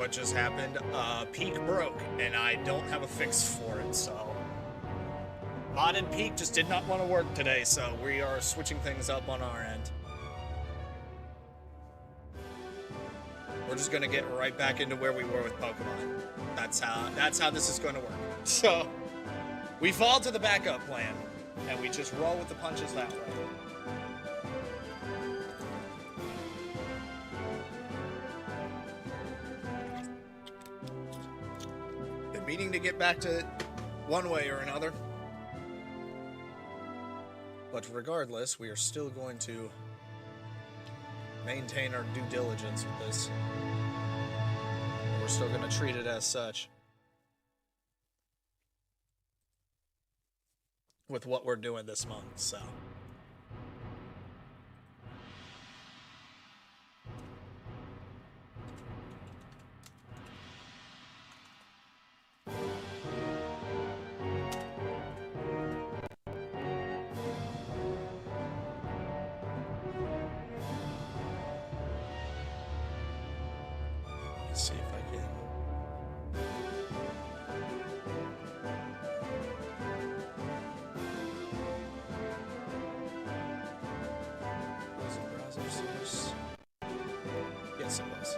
what just happened. Peak broke, and I don't have a fix for it, so... Modded Peak just did not want to work today, so we are switching things up on our end. We're just gonna get right back into where we were with Pokemon. That's how this is gonna work. So, we fall to the backup plan, and we just roll with the punches that way. Been meaning to get back to it one way or another. But regardless, we are still going to maintain our due diligence with this. We're still going to treat it as such. With what we're doing this month, so. See if I can. Was it browser source? Yes, it was.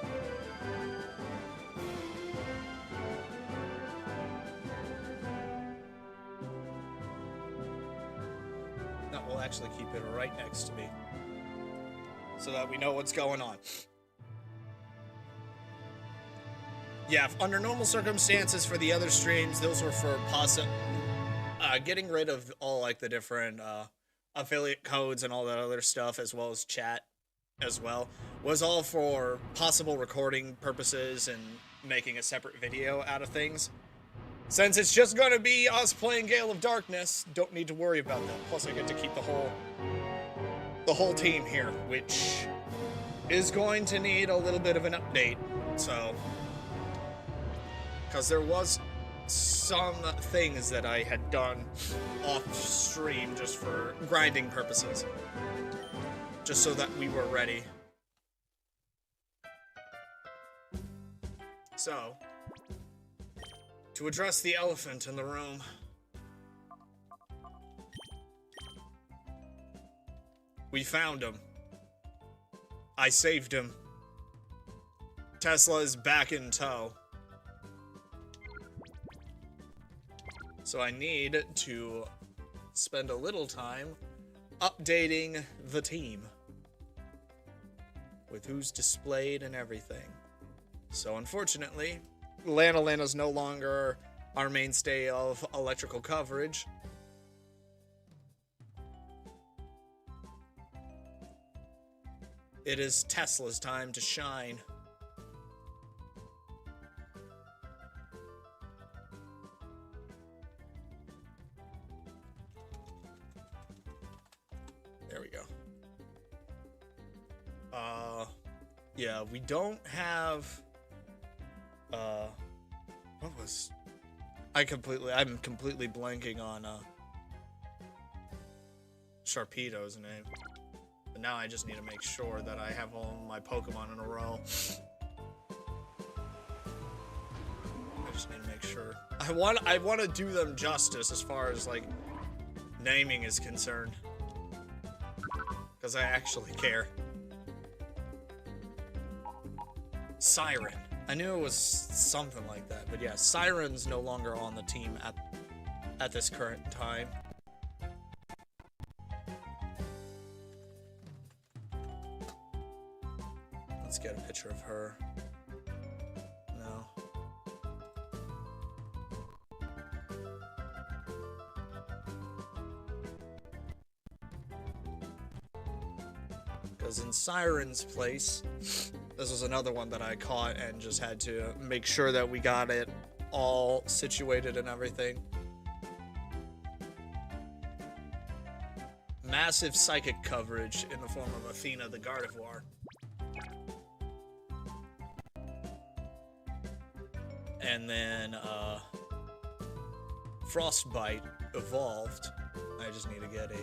That will actually keep it right next to me, so that we know what's going on. Yeah, under normal circumstances for the other streams, those were for getting rid of all like the different affiliate codes and all that other stuff, as well as chat as well, was all for possible recording purposes and making a separate video out of things. Since it's just going to be us playing Gale of Darkness, don't need to worry about that. Plus I get to keep the whole team here, which is going to need a little bit of an update, so... Because there was some things that I had done off stream just for grinding purposes. Just so that we were ready. So, to address the elephant in the room. We found him. I saved him. Tesla is back in tow. So I need to spend a little time updating the team with who's displayed and everything. So unfortunately, Lana-Lana's no longer our mainstay of electrical coverage. It is Tesla's time to shine. There we go. Yeah, we don't have, what was, I'm completely blanking on, Sharpedo's name. But now I just need to make sure that I have all my Pokemon in a row. I just need to make sure. I want to do them justice as far as, like, naming is concerned. Because I actually care. Siren. I knew it was something like that, but yeah, Siren's no longer on the team at this current time. Let's get a picture of her. No. Because in Siren's place, this was another one that I caught and just had to make sure that we got it all situated and everything. Massive psychic coverage in the form of Athena the Gardevoir. And then, Frostbite evolved. I just need to get a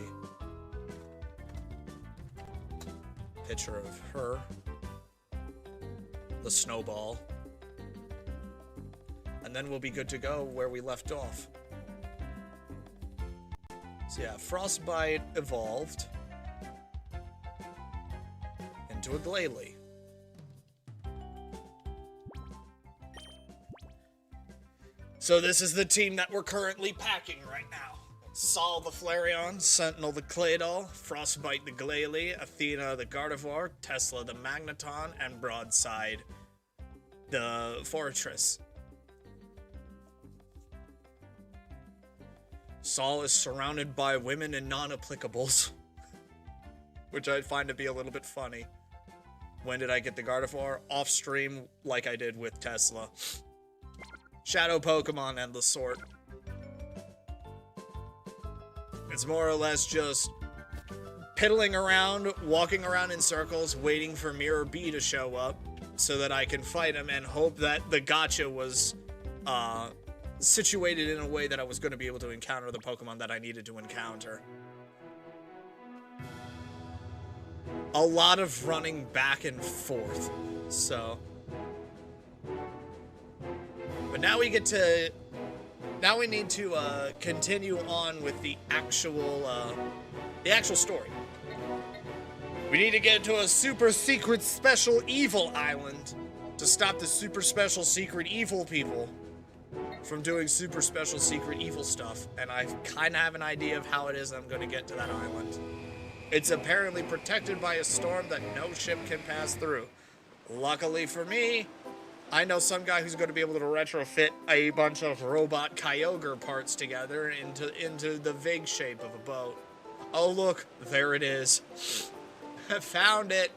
picture of her. The Snowball. and then we'll be good to go where we left off. So yeah, Frostbite evolved into a Gale. So this is the team that we're currently packing right now. Sol the Flareon, Sentinel the Claydol, Frostbite the Gale, Athena the Gardevoir, Tesla the Magneton, and Broadside the Fortress. Sol is surrounded by women and non-applicables, which I find to be a little bit funny. When did I get the Gardevoir? Off stream, like I did with Tesla. Shadow Pokemon and the sort. It's more or less just piddling around, walking around in circles, waiting for Mirror B to show up so that I can fight him and hope that the gacha was situated in a way that I was going to be able to encounter the Pokemon that I needed to encounter. A lot of running back and forth, so... But now we get to... Now we need to continue on with the actual story. We need to get to a super secret special evil island to stop the super special secret evil people from doing super special secret evil stuff. And I kind of have an idea of how it is I'm going to get to that island. It's apparently protected by a storm that no ship can pass through. Luckily for me, I know some guy who's going to be able to retrofit a bunch of robot Kyogre parts together into the vague shape of a boat. Oh look, there it is. I found it.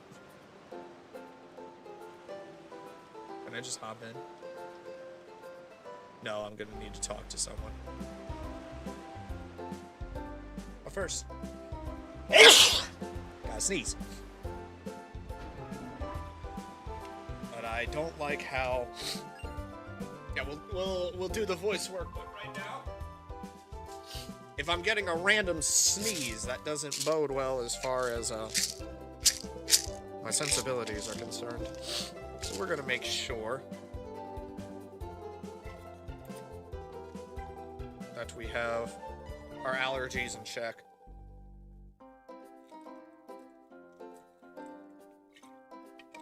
Can I just hop in? No, I'm going to need to talk to someone. But first, gotta sneeze. I don't like how... Yeah, we'll do the voice work right now. If I'm getting a random sneeze, that doesn't bode well as far as my sensibilities are concerned. So we're gonna make sure that we have our allergies in check.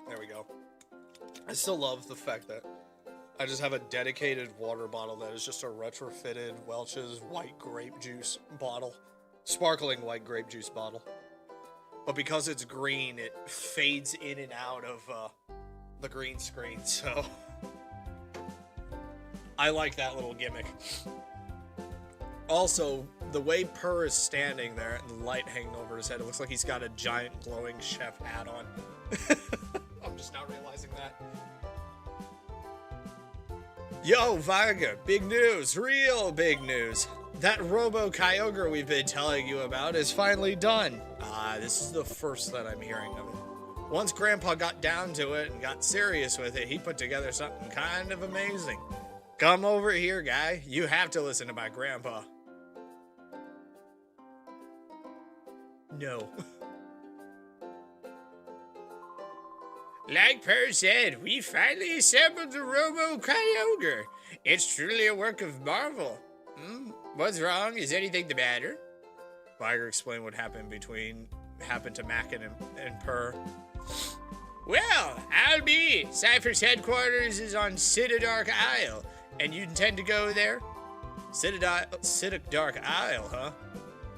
There we go. I still love the fact that I just have a dedicated water bottle that is just a retrofitted Welch's white grape juice bottle. Sparkling white grape juice bottle. But because it's green, it fades in and out of the green screen, so... I like that little gimmick. Also, the way Purr is standing there and the light hanging over his head, it looks like he's got a giant glowing chef hat on. I'm just now realizing that. Yo, Viger, big news, real big news. That Robo Kyogre we've been telling you about is finally done. This is the first that I'm hearing of it. Once Grandpa got down to it and got serious with it, he put together something kind of amazing. Come over here, guy. You have to listen to my grandpa. No. Like Per said, we finally assembled the Robo Kyogre. It's truly a work of marvel. What's wrong? Is anything the matter? Viger explained what happened to Mackin and Purr. Well, I'll be. Cypher's headquarters is on Citadark Isle, and you intend to go there? Citadark Isle, huh?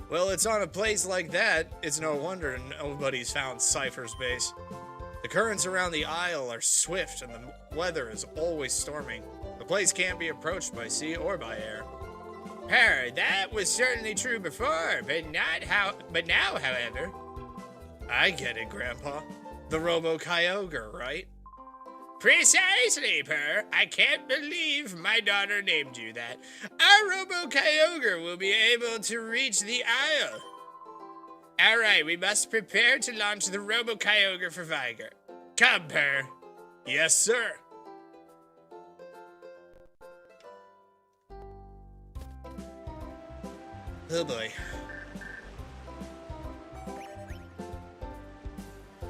Well, it's on a place like that. It's no wonder nobody's found Cypher's base. The currents around the isle are swift, and the weather is always storming. The place can't be approached by sea or by air. That was certainly true before, but now, however... I get it, Grandpa. The Robo Kyogre, right? Precisely, Purr. I can't believe my daughter named you that. Our Robo Kyogre will be able to reach the isle. Alright, we must prepare to launch the Robo Kyogre for Viger. Come, Purr. Yes, sir. Oh boy.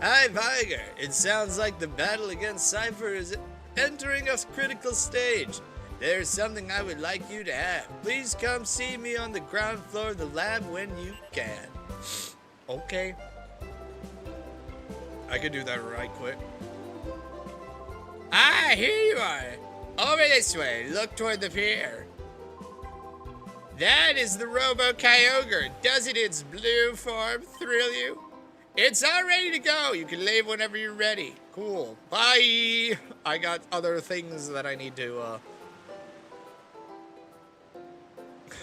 Hi, Viger. It sounds like the battle against Cypher is entering a critical stage. There's something I would like you to have. Please come see me on the ground floor of the lab when you can. Okay. I could do that right quick. Ah, here you are. Over this way. Look toward the pier. That is the Robo-Kyogre. Doesn't its blue form thrill you? It's all ready to go. You can leave whenever you're ready. Cool. Bye. I got other things that I need to,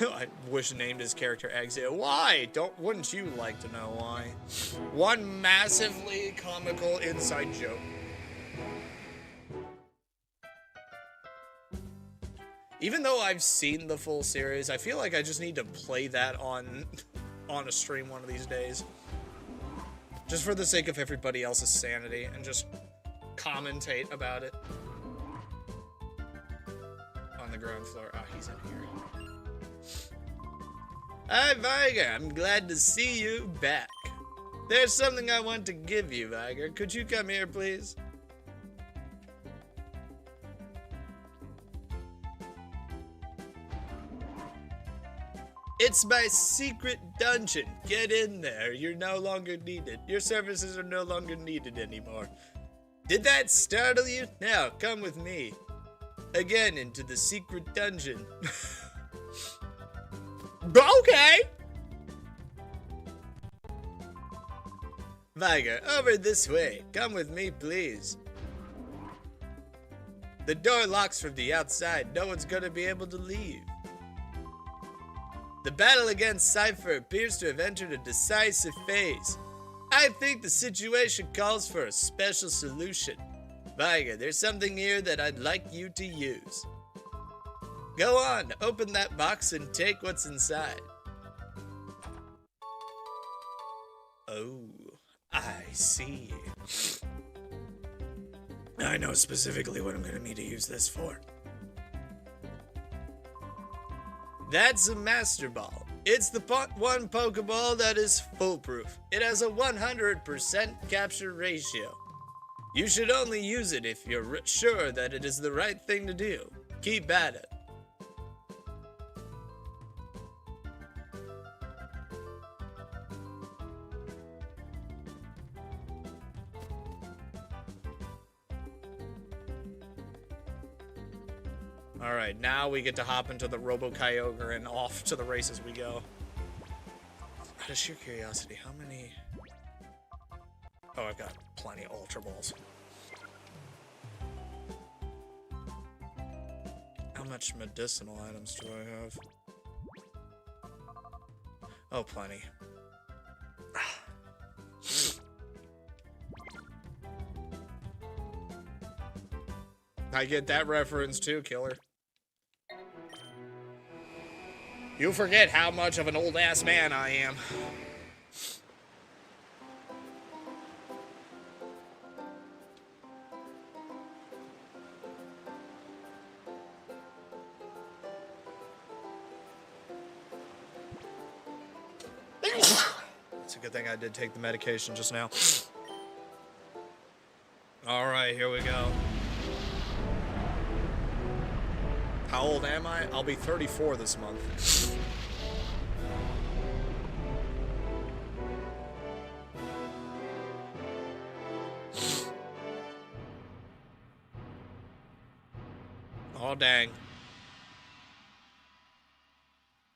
I wish named his character Exit. Why? Wouldn't you like to know why? One massively comical inside joke. Even though I've seen the full series, I feel like I just need to play that on a stream one of these days. Just for the sake of everybody else's sanity, and just commentate about it. On the ground floor. Ah, he's in here. Hi, Viger. I'm glad to see you back. There's something I want to give you, Viger. Could you come here, please? It's my secret dungeon. Get in there. You're no longer needed. Your services are no longer needed anymore. Did that startle you? Now, come with me. Again, into the secret dungeon. Okay. Viger, over this way. Come with me, please. The door locks from the outside. No one's gonna be able to leave. The battle against Cypher appears to have entered a decisive phase. I think the situation calls for a special solution. Viger, there's something here that I'd like you to use. Go on, open that box and take what's inside. Oh, I see. I know specifically what I'm going to need to use this for. That's a Master Ball. It's the one Pokeball that is foolproof. It has a 100% capture ratio. You should only use it if you're sure that it is the right thing to do. Keep at it. Alright, now we get to hop into the Robo-Kyogre and off to the races we go. Out of sheer curiosity, how many... Oh, I've got plenty of Ultra Balls. How much medicinal items do I have? Oh, plenty. I get that reference too, killer. You forget how much of an old-ass man I am. It's a good thing I did take the medication just now. Alright, here we go. How old am I? I'll be 34 this month. Oh, dang.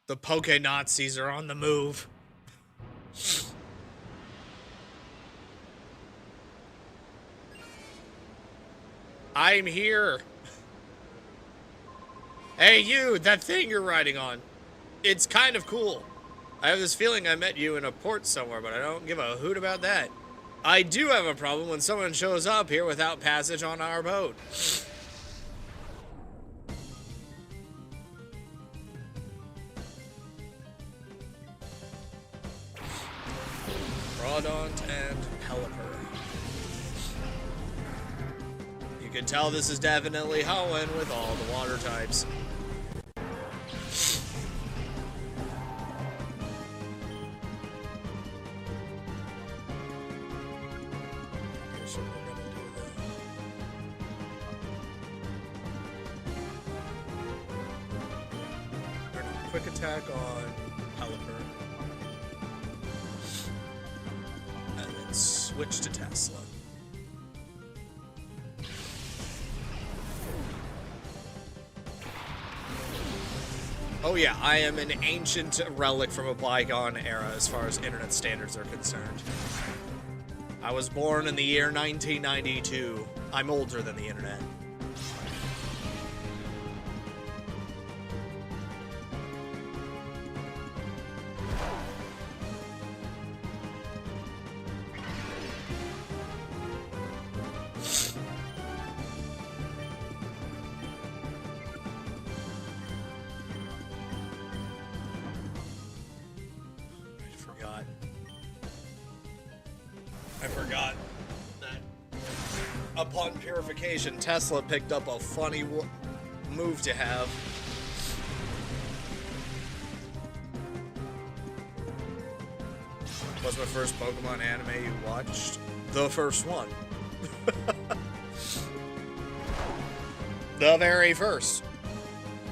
The Poke-Nazis are on the move. I'm here. Hey, you, that thing you're riding on. It's kind of cool. I have this feeling I met you in a port somewhere, but I don't give a hoot about that. I do have a problem when someone shows up here without passage on our boat. Groudon and Pelipper. You can tell this is definitely Hoenn with all the water types. quick attack on Pelipper. And then switch to Tesla. Oh yeah, I am an ancient relic from a bygone era as far as internet standards are concerned. I was born in the year 1992. I'm older than the internet. I forgot that upon purification, Tesla picked up a funny move to have. Was my first Pokemon anime you watched? The first one. The very first.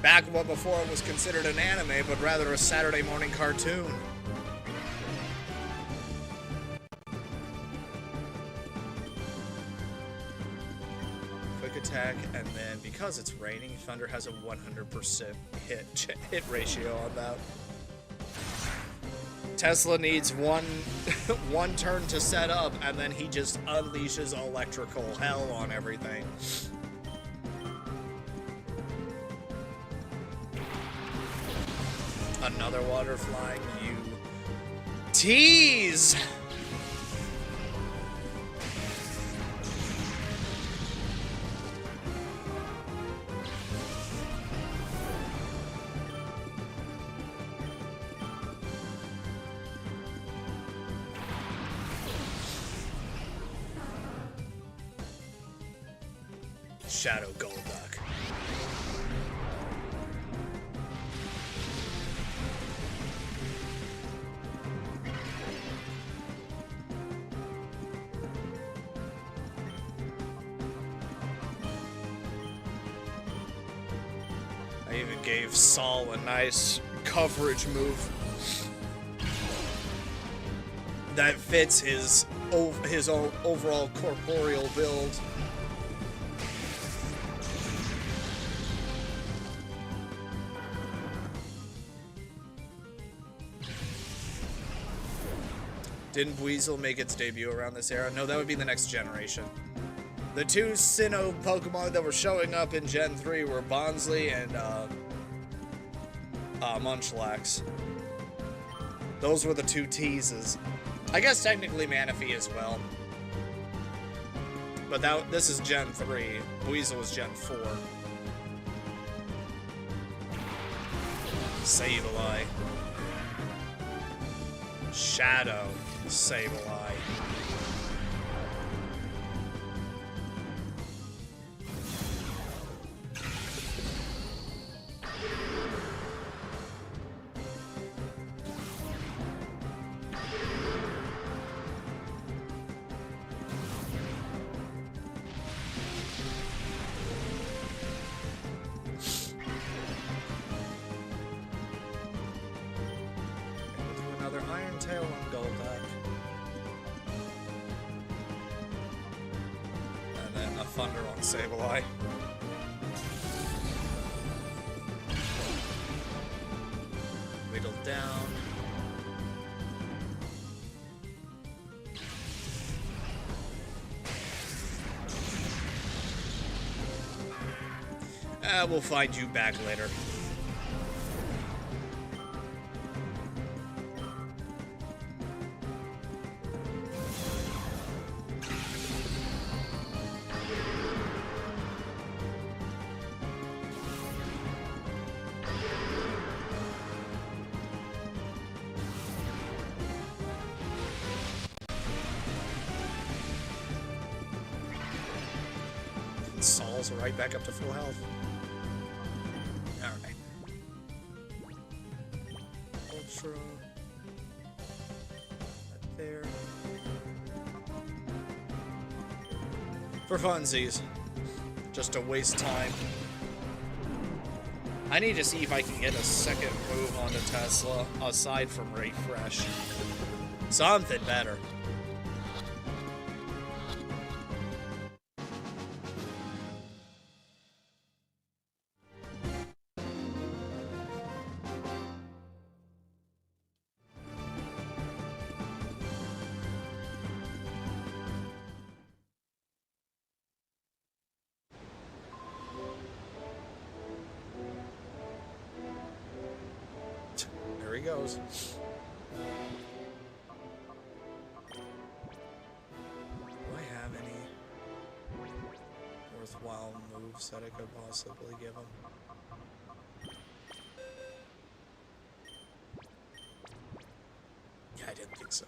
Back before it was considered an anime, but rather a Saturday morning cartoon. Attack, and then because it's raining, Thunder has a 100% hit ratio on that. Tesla needs one turn to set up, and then he just unleashes electrical hell on everything. Another water flying, you tease! Shadow Golduck. I even gave Saul a nice coverage move that fits his overall corporeal build. Didn't Weasel make its debut around this era? No, that would be the next generation. The two Sinnoh Pokemon that were showing up in Gen 3 were Bonsly and Munchlax. Those were the two teases. I guess technically Manaphy as well. But this is Gen 3. Weasel was Gen 4. Sableye. Shadow. Sableye. We'll do another Iron Tail on Golduck. A Thunder on Sableye. Whittle down. We'll find you back later. Saul's right back up to full health. Alright. Ultra. Right there. For funsies. Just to waste time. I need to see if I can get a second move onto Tesla aside from refresh. Something better. There he goes. Do I have any worthwhile moves that I could possibly give him? Yeah, I didn't think so.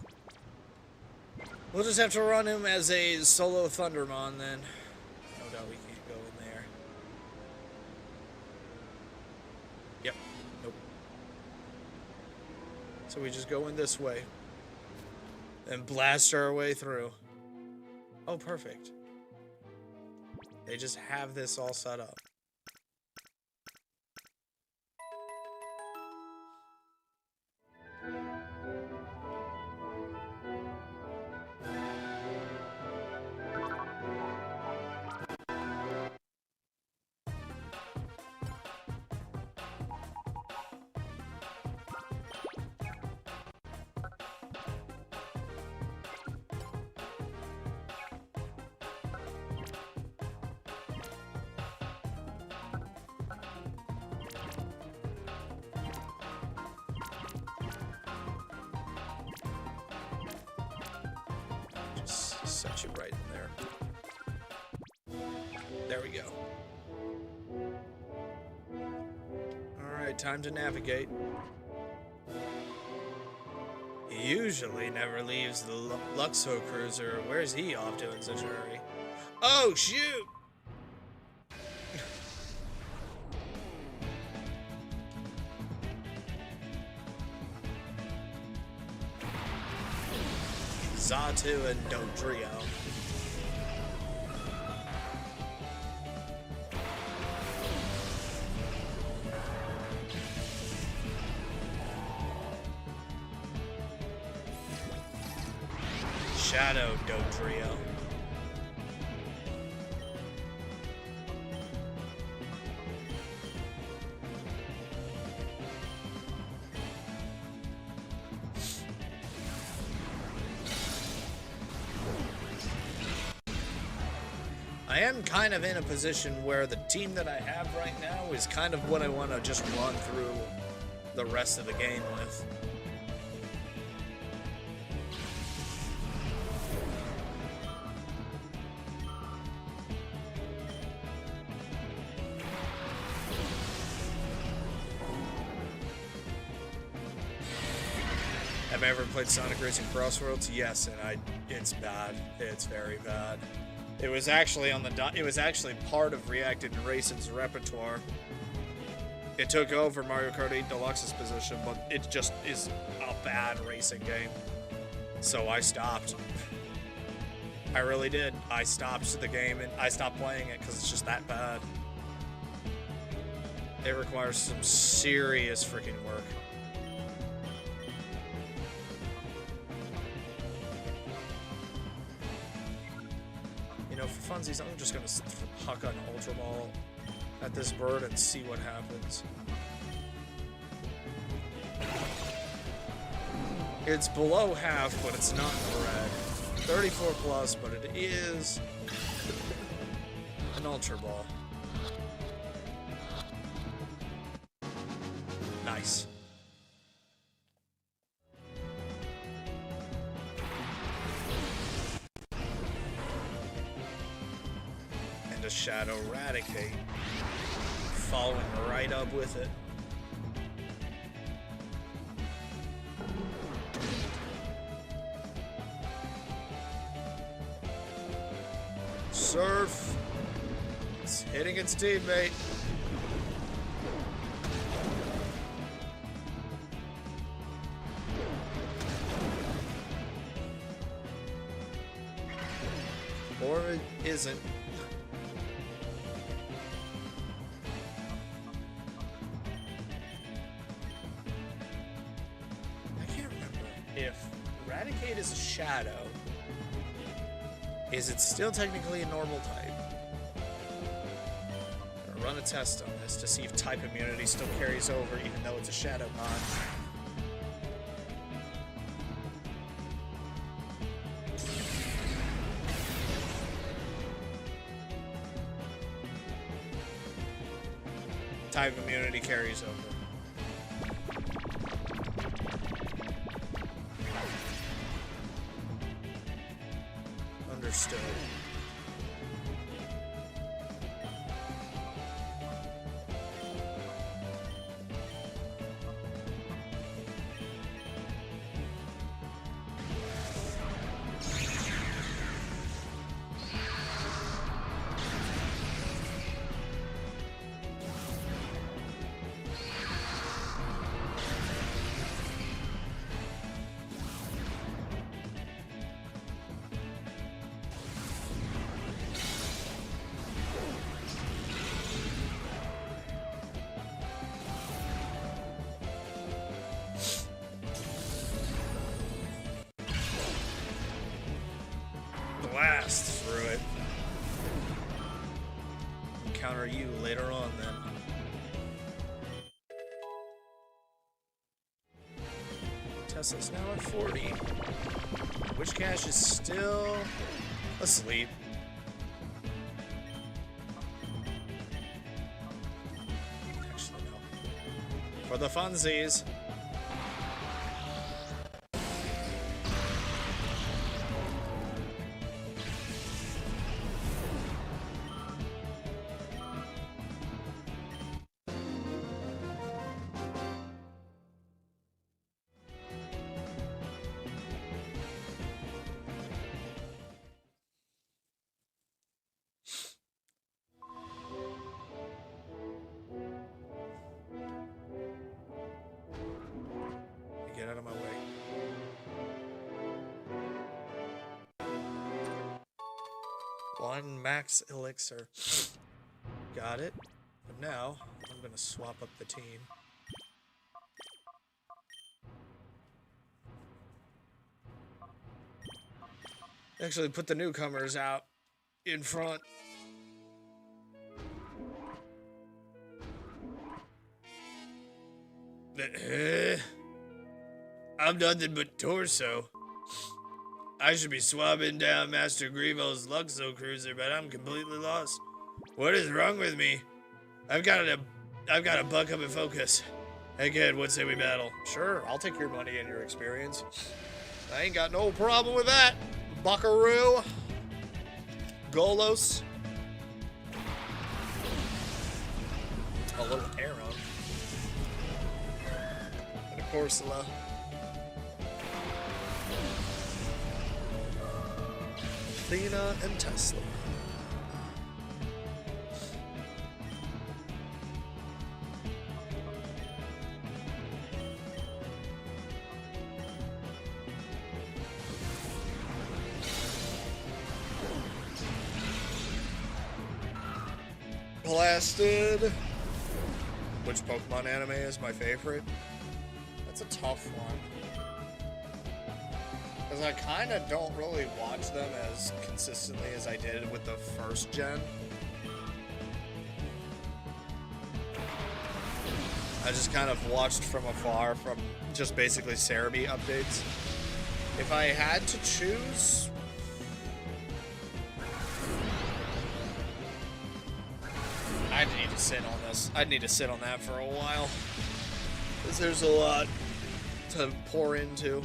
We'll just have to run him as a solo Thundermon then. No doubt we can't go in there. Yep. Nope. So we just go in this way. And blast our way through. Oh, perfect. They just have this all set up. Set you right in there. There we go. Alright, time to navigate. He usually never leaves the Luxo cruiser. Where's he off to in such a hurry? Oh, shoot! Zatu and Dodrio. Shadow Dodrio. I am kind of in a position where the team that I have right now is kind of what I want to just run through the rest of the game with. Have I ever played Sonic Racing Crossroads? Yes, and it's bad. It's very bad. It was actually it was actually part of Reacted Racing's repertoire. It took over Mario Kart 8 Deluxe's position, but it just is a bad racing game. So I stopped. I really did. I stopped the game and I stopped playing it because it's just that bad. It requires some serious freaking work. You know, for funsies, I'm just gonna huck an Ultra Ball at this bird and see what happens. It's below half, but it's not in the red. 34 plus, but it is an Ultra Ball. Nice. And a Shadow Raticate, following right up with it. Surf. It's hitting its teammate. Or it isn't. shadow, is it still technically a normal type? I'm gonna run a test on this to see if type immunity still carries over even though it's a shadow mod. Type immunity carries over. Understood. Blast through it. Encounter you later on then. Tesla's now at 40. Witch Cash is still asleep. Actually, no. For the funsies. Get out of my way. One max elixir. Got it. But now, I'm gonna swap up the team. Actually, put the newcomers out in front. I'm nothing but torso. I should be swapping down Master Grievo's Luxo Cruiser, but I'm completely lost. What is wrong with me? I've got to buck up and focus. Hey kid, what say we battle? Sure, I'll take your money and your experience. I ain't got no problem with that. Buckaroo. Golos. A little arrow. And a Corsola. Athena and Tesla. Blasted. Which Pokemon anime is my favorite? That's a tough one. Because I kind of don't really watch them as consistently as I did with the first gen. I just kind of watched from afar from just basically Cerebi updates. If I had to choose... I'd need to sit on this. I'd need to sit on that for a while. Because there's a lot to pour into.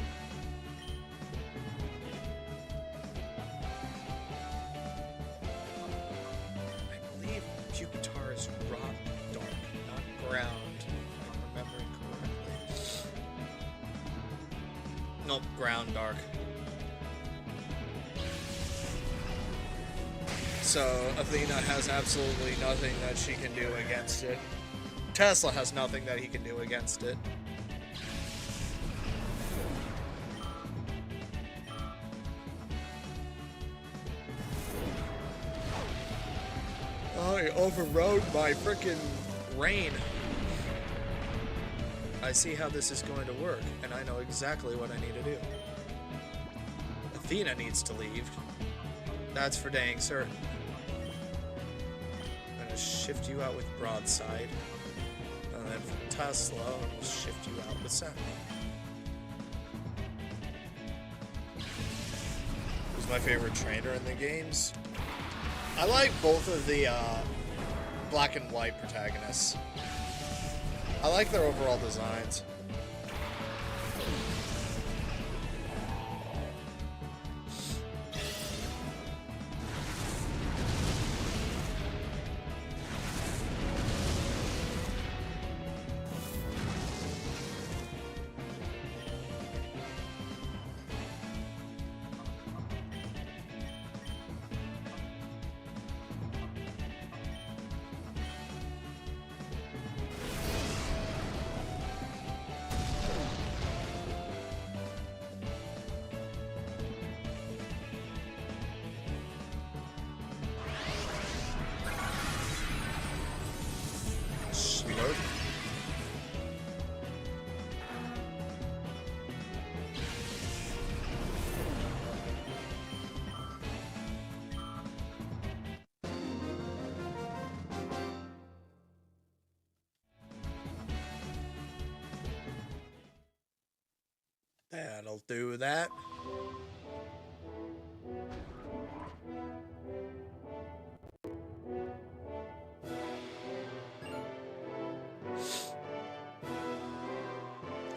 Nope, ground dark. So Athena has absolutely nothing that she can do against it. Tesla has nothing that he can do against it. I overrode my frickin' rain. I see how this is going to work, and I know exactly what I need to do. Athena needs to leave. That's for dang certain. I'm gonna shift you out with broadside. And then for Tesla, we'll shift you out with Sentinel. Who's my favorite trainer in the games? I like both of the black and white protagonists. I like their overall designs. That'll do that.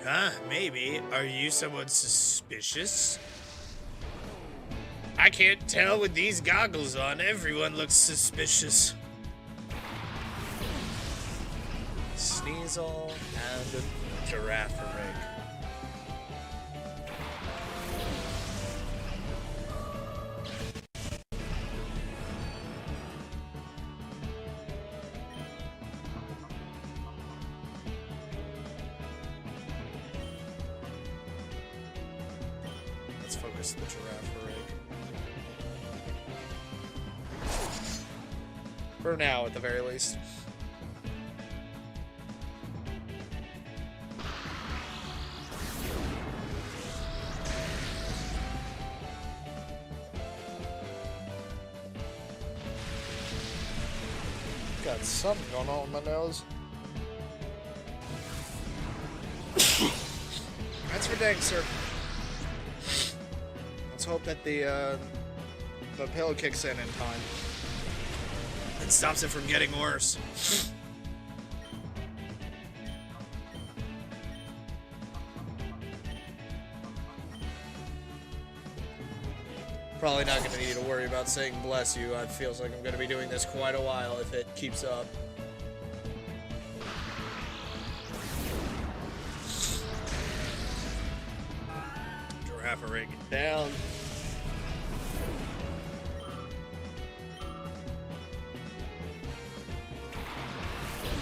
Huh, maybe. Are you someone suspicious? I can't tell with these goggles on. Everyone looks suspicious. Sneasel and Giraffe rig. Let's focus the Giraffe rig. For now, at the very least. Got something going on with my nose. That's for dang sir. Let's hope that the pill kicks in time. And stops it from getting worse. Probably not going to need to worry about saying bless you. It feels like I'm going to be doing this quite a while if it keeps up. Giraffe rig it down.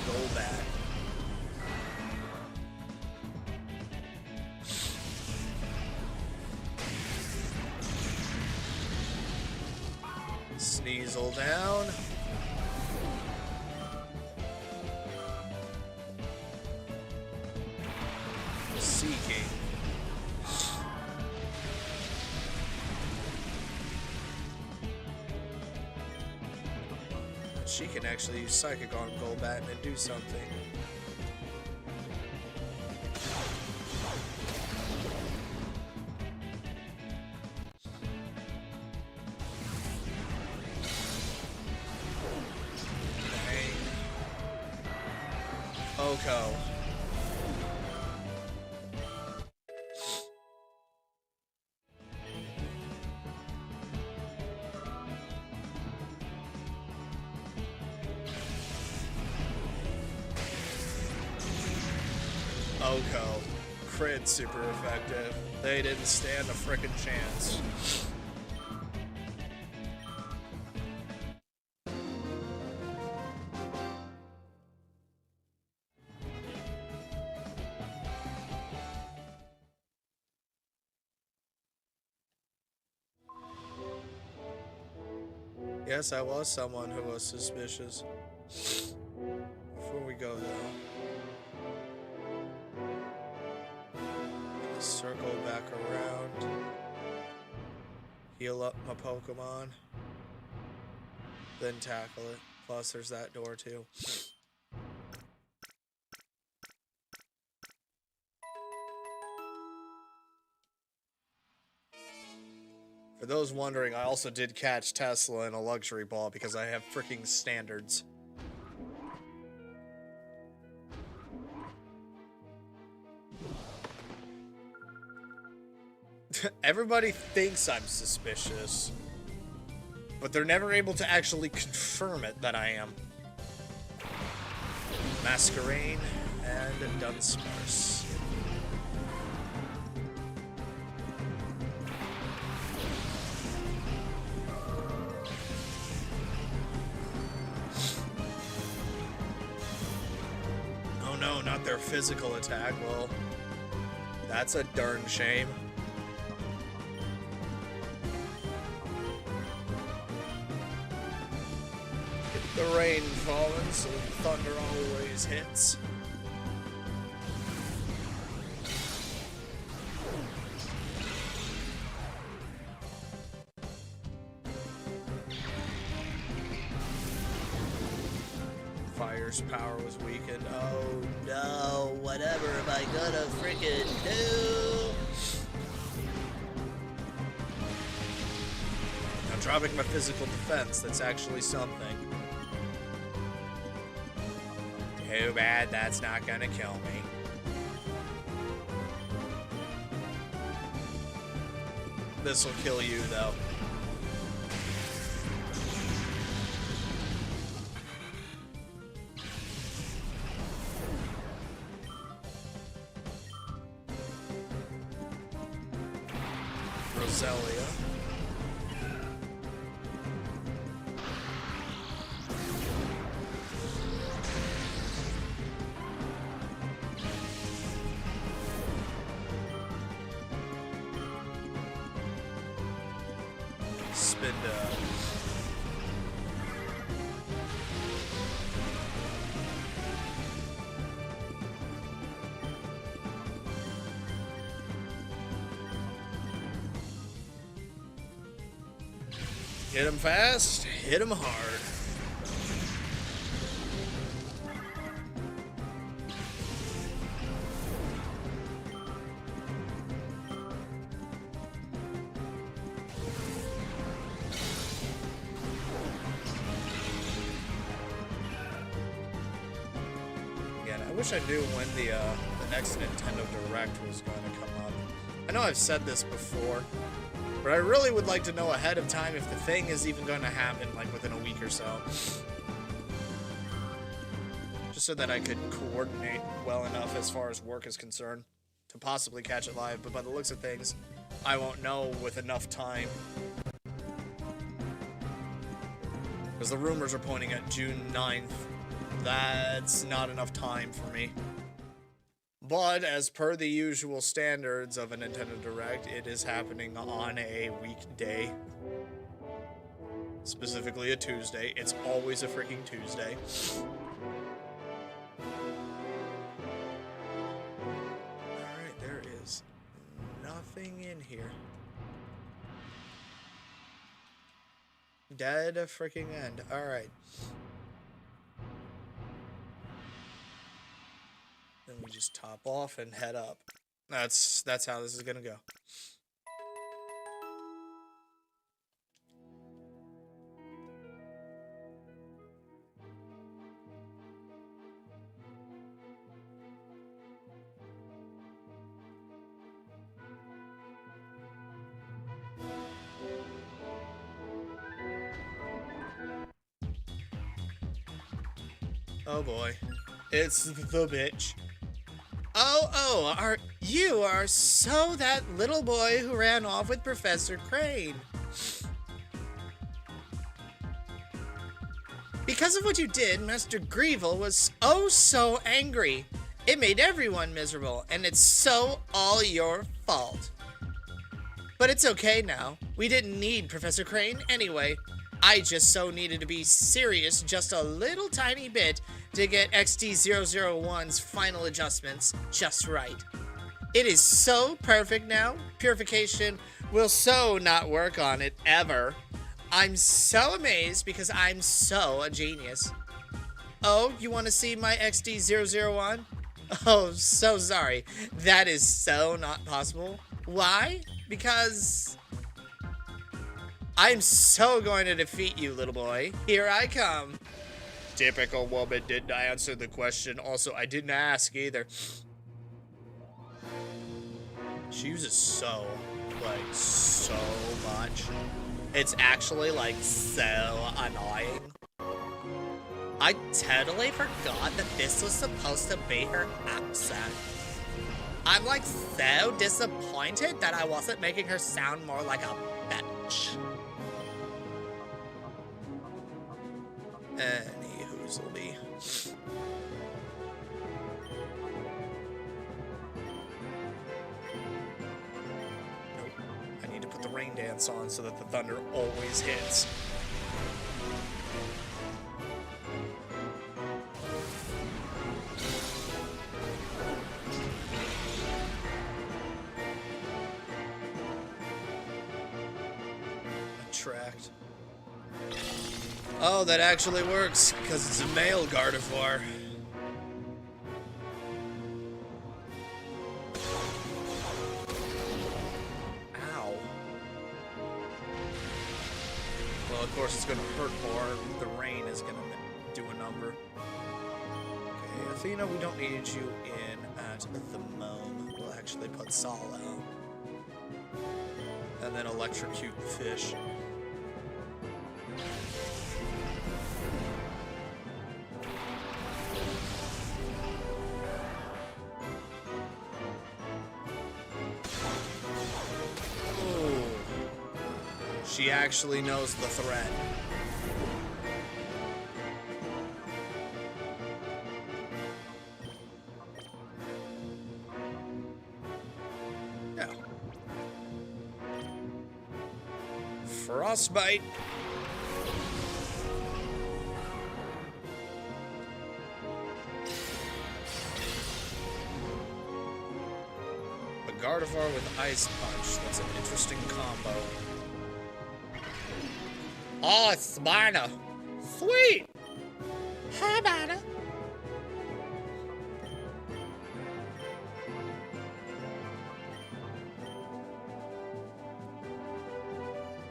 Go back. Sneasel down. Seeking. She can actually use Psychic on Golbat and do something. Oko. Oko. Crit super effective. They didn't stand a frickin' chance. Yes, I was someone who was suspicious. Before we go, though, circle back around. Heal up my Pokemon. Then tackle it. Plus, there's that door, too. For those wondering, I also did catch Tesla in a luxury ball because I have freaking standards. Everybody thinks I'm suspicious, but they're never able to actually confirm it that I am. Masquerain and Dunsparce. Oh no, not their physical attack. Well, that's a darn shame. The rain falling, so thunder always hits. Fire's power was weakened. Oh no, whatever am I gonna freaking do? I'm dropping my physical defense, that's actually something. Too bad that's not gonna kill me. This'll kill you, though. Roselia. Spinda. Hit him fast, hit him hard. I wish I knew when the next Nintendo Direct was going to come up. I know I've said this before, but I really would like to know ahead of time if the thing is even going to happen, like, within a week or so. Just so that I could coordinate well enough as far as work is concerned to possibly catch it live, but by the looks of things, I won't know with enough time. Because the rumors are pointing at June 9th. That's not enough time for me. But as per the usual standards of a Nintendo Direct, it is happening on a weekday. Specifically a Tuesday. It's always a freaking Tuesday. Alright, there is nothing in here. Dead freaking end. Alright. Then we just top off and head up. That's how this is gonna go. Oh boy. It's the bitch. You are so that little boy who ran off with Professor Crane. Because of what you did, Master Greevil was oh so angry. It made everyone miserable, and it's so all your fault. But it's okay now. We didn't need Professor Crane anyway. I just so needed to be serious just a little tiny bit to get XD001's final adjustments just right. It is so perfect now. Purification will so not work on it ever. I'm so amazed because I'm so a genius. Oh, you want to see my XD001? Oh, so sorry. That is so not possible. Why? Because I'm so going to defeat you, little boy. Here I come. Typical woman, didn't answer the question. Also, I didn't ask either. She uses so much. It's actually, like, so annoying. I totally forgot that this was supposed to be her accent. I'm, like, so disappointed that I wasn't making her sound more like a bitch. Anywho's'll be. I need to put the rain dance on so that the thunder always hits. Attract. Oh, that actually works, because it's a male Gardevoir. Ow. Well, of course, it's going to hurt more. The rain is going to do a number. Okay, Athena, we don't need you in at the moment. We'll actually put Sol out. And then electrocute the fish. She actually knows the threat. Yeah. Frostbite. A Gardevoir with Ice Punch. That's an interesting combo. Oh, it's Sparta. Sweet! Hi, Sparta.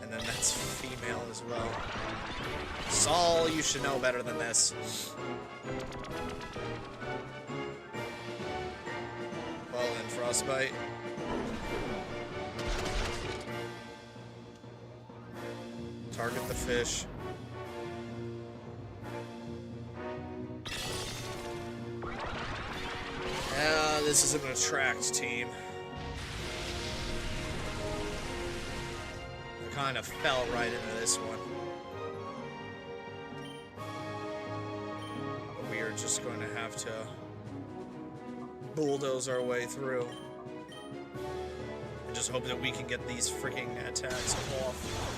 And then that's female as well. Sol, you should know better than this. Well, then, Frostbite. Target the fish. This is an attract team. I kind of fell right into this one. But we are just going to have to bulldoze our way through. And just hope that we can get these freaking attacks off.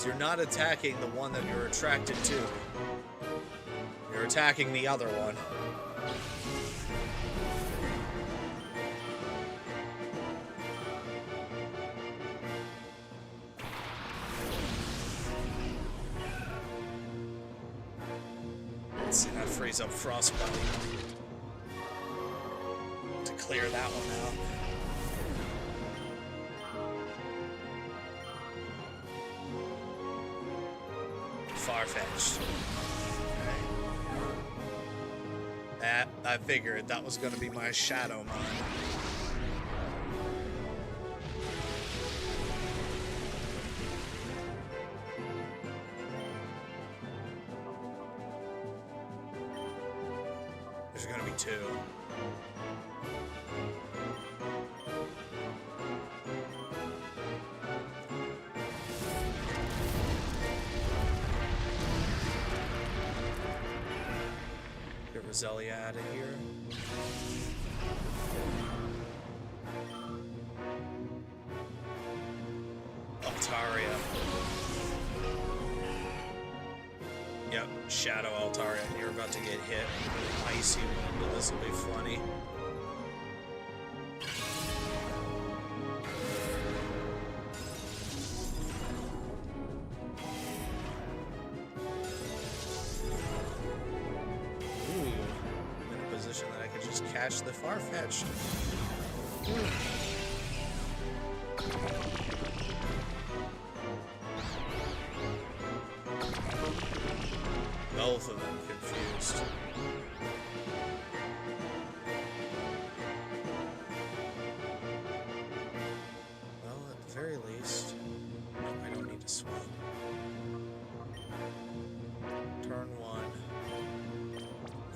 You're not attacking the one that you're attracted to. You're attacking the other one. Let's see that frees up Frostbite. To clear that one out. Far-fetched. That, I figured that was going to be my Shadow Mine. There's going to be two. Roselia out of here. Altaria. Yep. Shadow Altaria, and you're about to get hit with an icy wind. This will be funny. Ooh, I'm in a position that I could just catch the Farfetch'd. Both of them confused. Well, at the very least, I don't need to swap. Turn 1.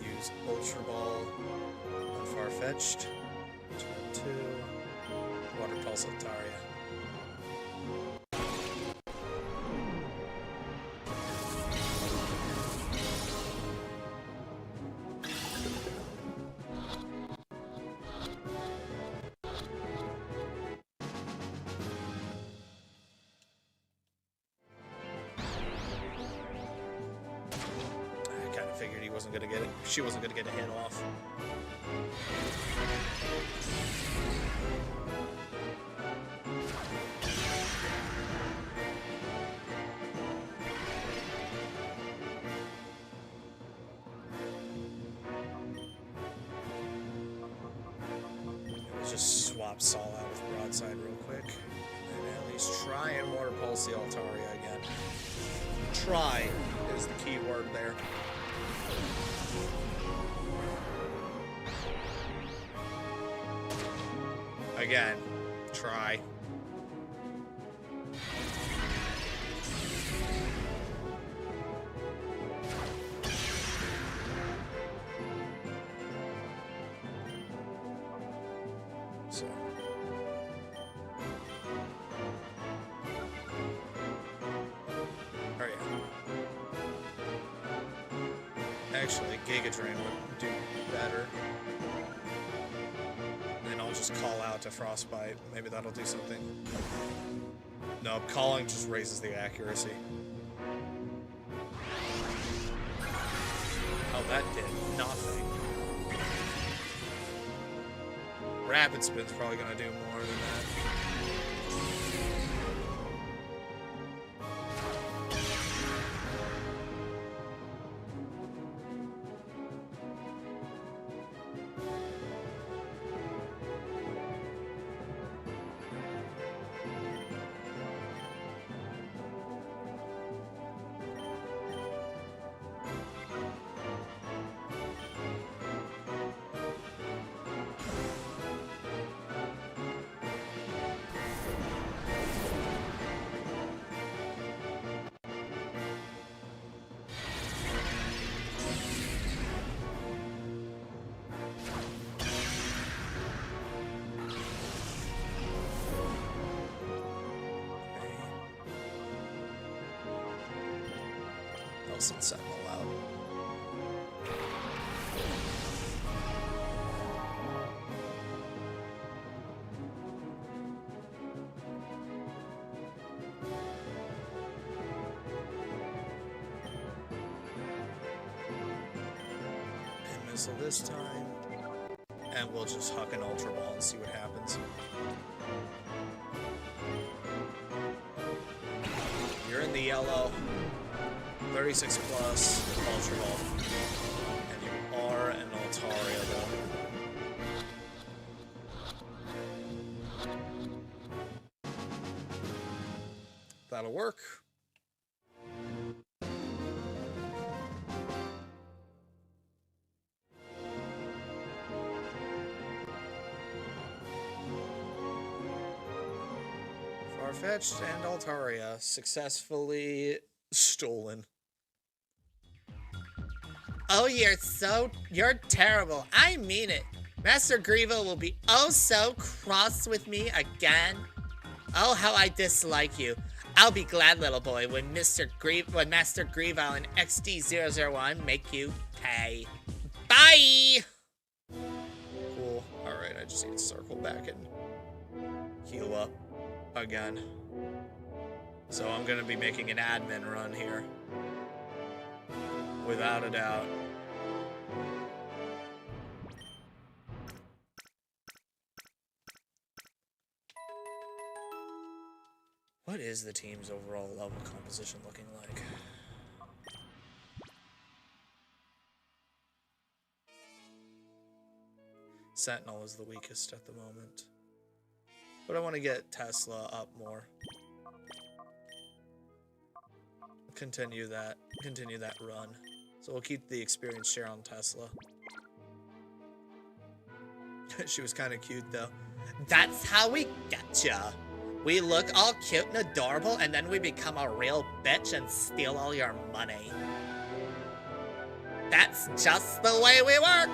Use Ultra Ball on Farfetch'd. Turn 2. Water Pulse Altaria. Figured he wasn't gonna get it. She wasn't gonna get a hit off. Let's just swap Sol out with Broadside real quick, and then at least try and Water Pulse the Altaria again. Try is the key word there. Again, try. So. Oh yeah. Actually, Giga Drain would do better. And I'll just call out to Frostbite. Maybe that'll do something. No, calling just raises the accuracy. Oh, that did nothing. Rapid Spin's probably gonna do more than that. Nelson Sentinel out. And missile this time. And we'll just huck an Ultra Ball and see what happens. You're in the yellow. 36 plus Ultra Ball. And you are an Altaria though. That'll work. Farfetch'd and Altaria successfully stolen. Oh, you're terrible. I mean it. Master Grievo will be oh so cross with me again. Oh, how I dislike you. I'll be glad, little boy, when Master Grievo and XD001 make you pay. Bye! Cool. Alright, I just need to circle back and heal up again. So I'm gonna be making an admin run here. Without a doubt. What is the team's overall level composition looking like? Sentinel is the weakest at the moment. But I want to get Tesla up more. Continue that run. So we'll keep the experience share on Tesla. She was kind of cute though. That's how we getcha. We look all cute and adorable, and then we become a real bitch and steal all your money. That's just the way we work.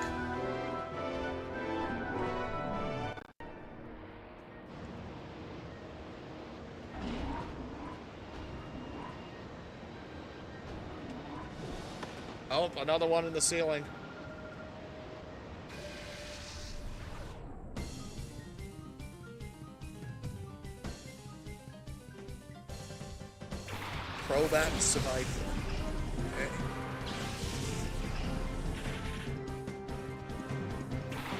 Oh, another one in the ceiling. Crobat survived. Okay.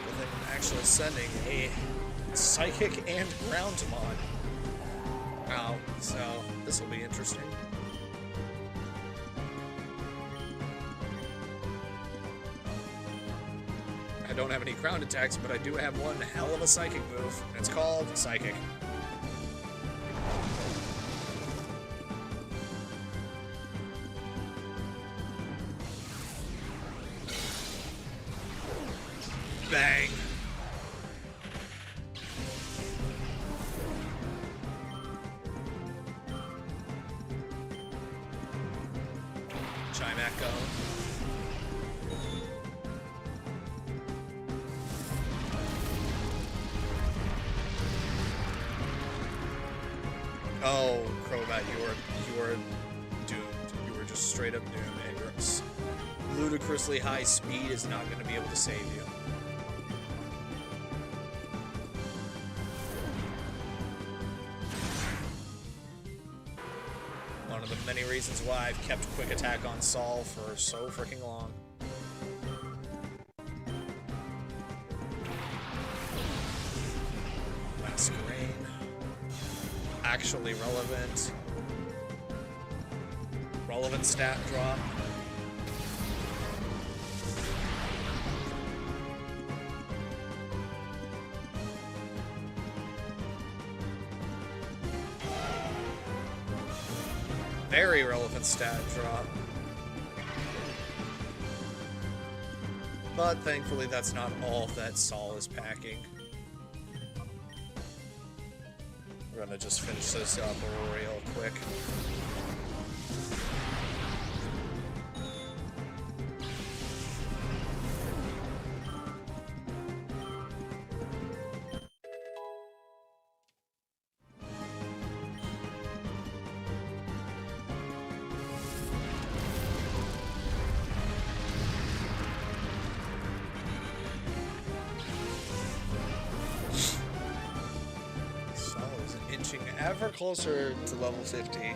Good thing I'm actually sending a Psychic and Groundmon out, so this will be interesting. I don't have any ground attacks, but I do have one hell of a Psychic move, and it's called Psychic. Bang. Chime Echo. Oh, Crobat, you are doomed. You were just straight up doomed, and your ludicrously high speed is not going to be able to save you. One of the many reasons why I've kept Quick Attack on Sol for so freaking long. Masquerain. Actually relevant. Relevant stat drop. Very relevant stat drop. But thankfully that's not all that Sol is packing. We're gonna just finish this up real quick. Ever closer to level 50.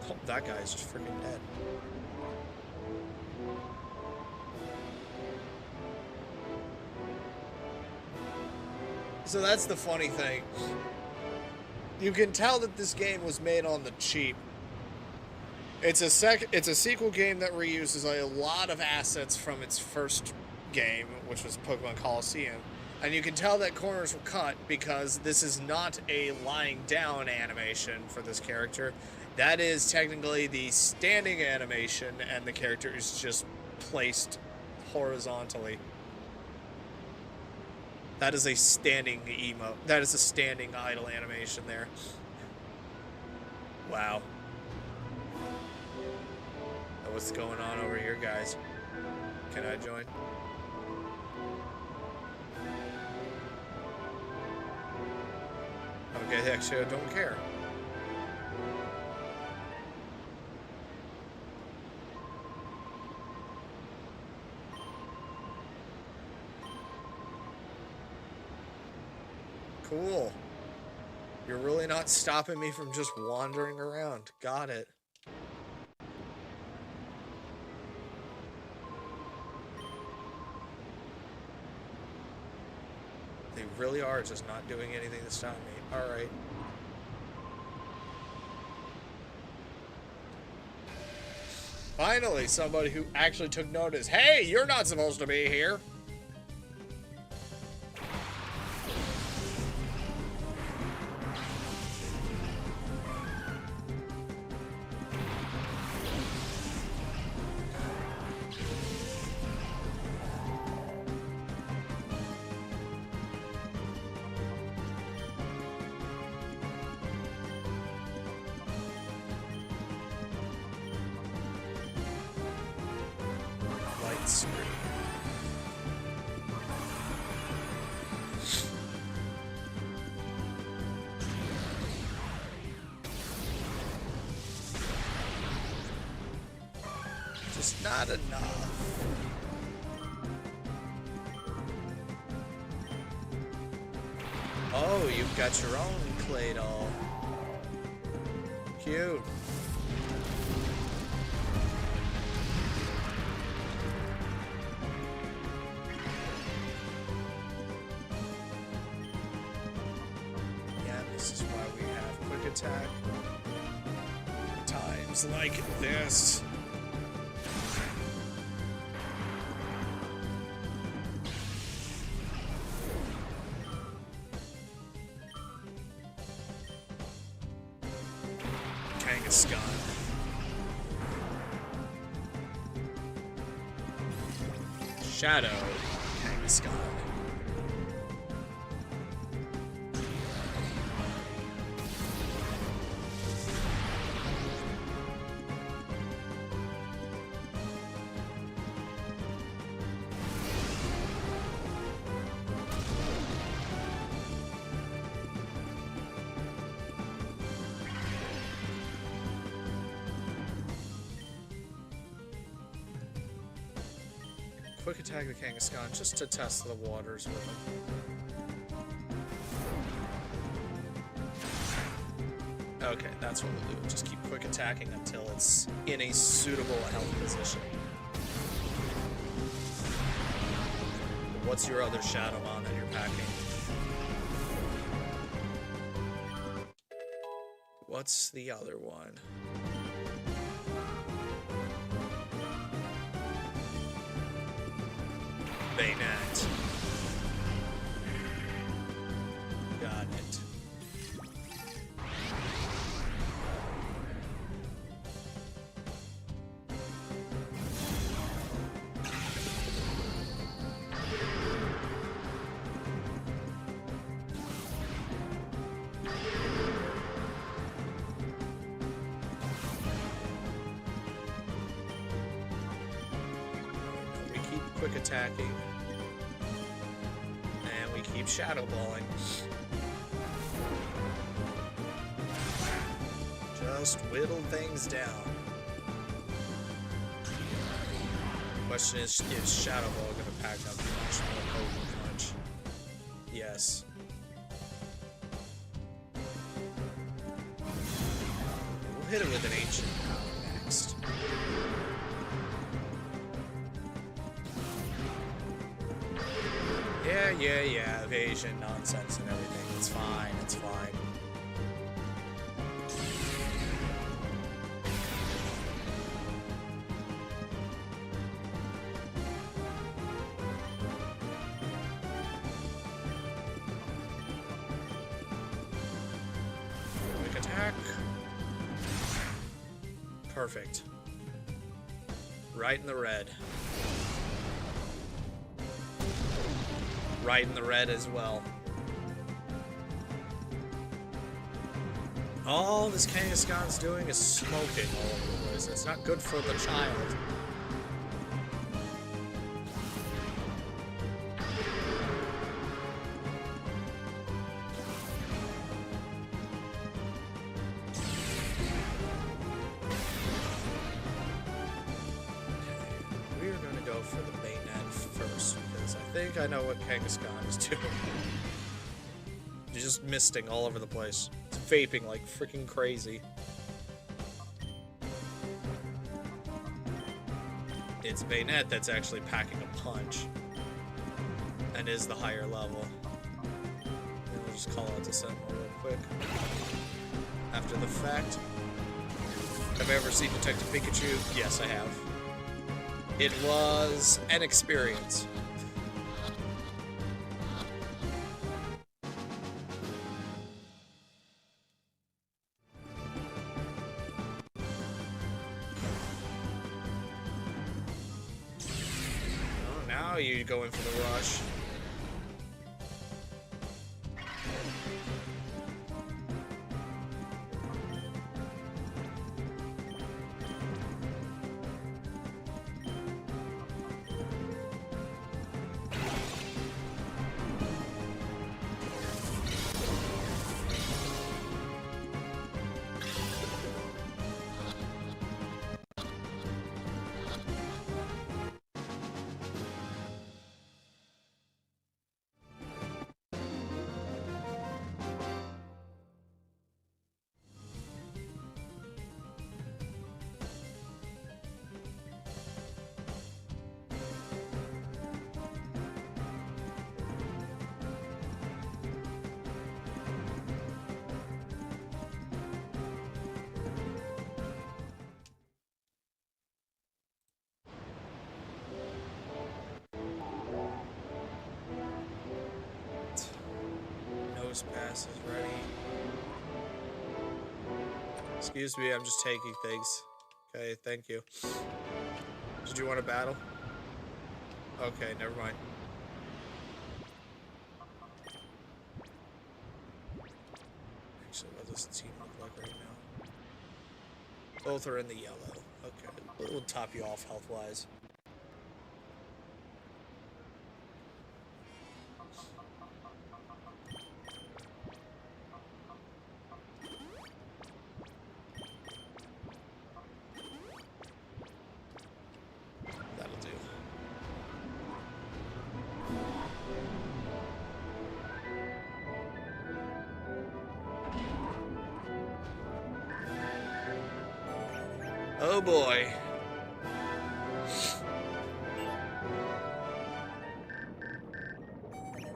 Oh, that guy's just freaking dead. So that's the funny thing. You can tell that this game was made on the cheap. It's a sequel game that reuses a lot of assets from its first game, which was Pokemon Coliseum. And you can tell that corners were cut because this is not a lying down animation for this character. That is technically the standing animation, and the character is just placed horizontally. That is a standing emote. That is a standing idle animation there. Wow. What's going on over here, guys? Can I join? Okay, actually, I don't care. Cool. You're really not stopping me from just wandering around. Got it. They really are just not doing anything to stop me. Alright. Finally, somebody who actually took notice. Hey, you're not supposed to be here. Light screen. Just not enough. Oh, you've got your own clay doll. Cute. Yeah, this is why we have quick attack. Times like this. Kangaskhan. Shadow Kangaskhan. Quick attack the Kangaskhan just to test the waters with him. Okay, that's what we'll do. Just keep quick attacking until it's in a suitable health position. What's your other Shadowmon that you're packing? What's the other one? Bayonet. Got it. We keep quick attacking. And we keep shadow balling. Just whittle things down. Question is Shadow Ball gonna pack up much more potent punch? Yes. We'll hit it with an ancient power next. Yeah, evasion, nonsense, and everything. It's fine, it's fine. Quick attack. Perfect. Right in the red. Right in the red as well. All this Kangaskhan's doing is smoking all over the place. It's not good for the child. We're gonna go for the bayonet first because I think I know what Kangaskhan is doing. just misting all over the place. It's vaping like freaking crazy. It's Bayonet that's actually packing a punch. And is the higher level. And we'll just call out the Sentinel real quick. After the fact. Have I ever seen Detective Pikachu? Yes, I have. It was an experience. Oh, now you go in for the rush. Nose pass is ready. Excuse me, I'm just taking things. Okay, thank you. Did you want a battle? Okay, never mind. Actually, what does the team look like right now? Both are in the yellow. Okay, we'll top you off health-wise. Oh boy.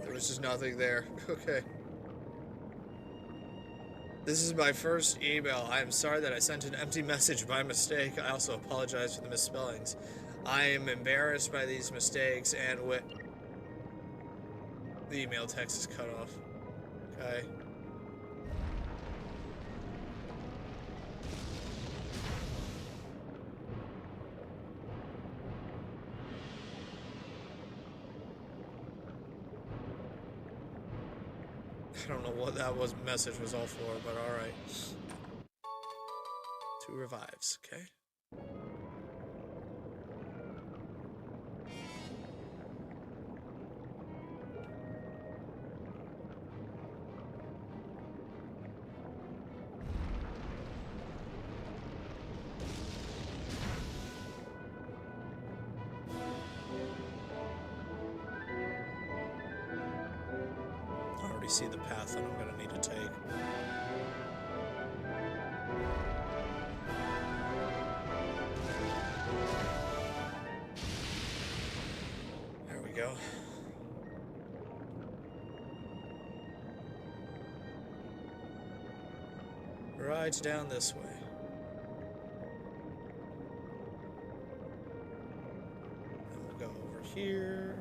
There was just nothing there. Okay. This is my first email. I am sorry that I sent an empty message by mistake. I also apologize for the misspellings. I am embarrassed by these mistakes and with the email text is cut off. Okay. I don't know what that message was all for, but alright. 2 revives, okay. See the path that I'm gonna need to take. There we go. Right down this way. And we'll go over here.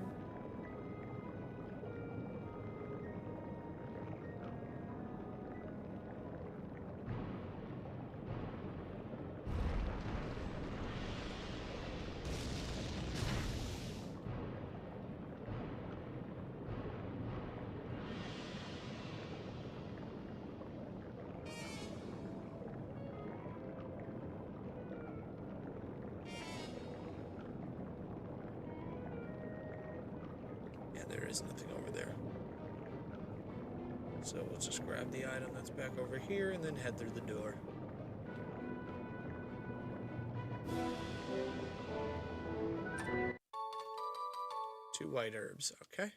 There is nothing over there. So we'll just grab the item that's back over here and then head through the door. Two white herbs, okay.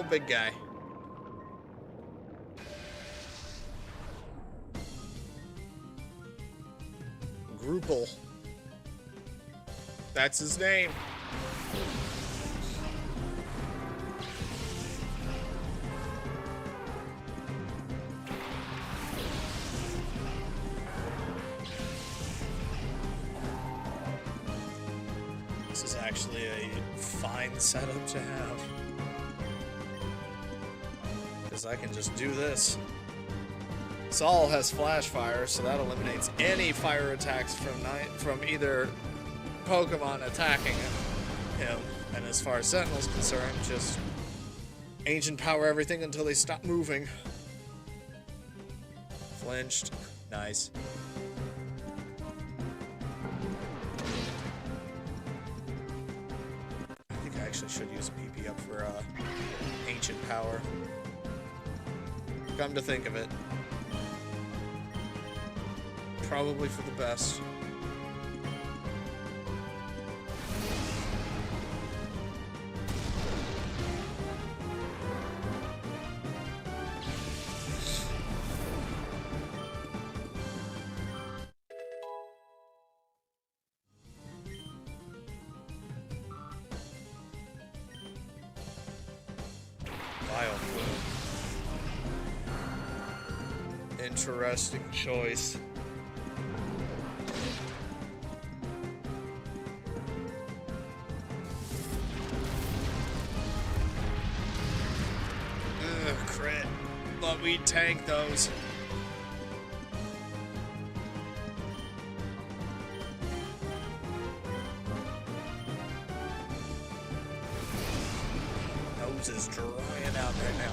big guy. Gruple. That's his name. This is actually a fine setup to have. Because I can just do this. Saul has flash fire, so that eliminates any fire attacks from either Pokemon attacking him. And as far as Sentinel's concerned, just ancient power everything until they stop moving. Flinched. Nice. I think I actually should use PP up for ancient power. Come to think of it. Probably for the best. Interesting choice. Ugh, crit. But we tank those. Nose is drying out right now.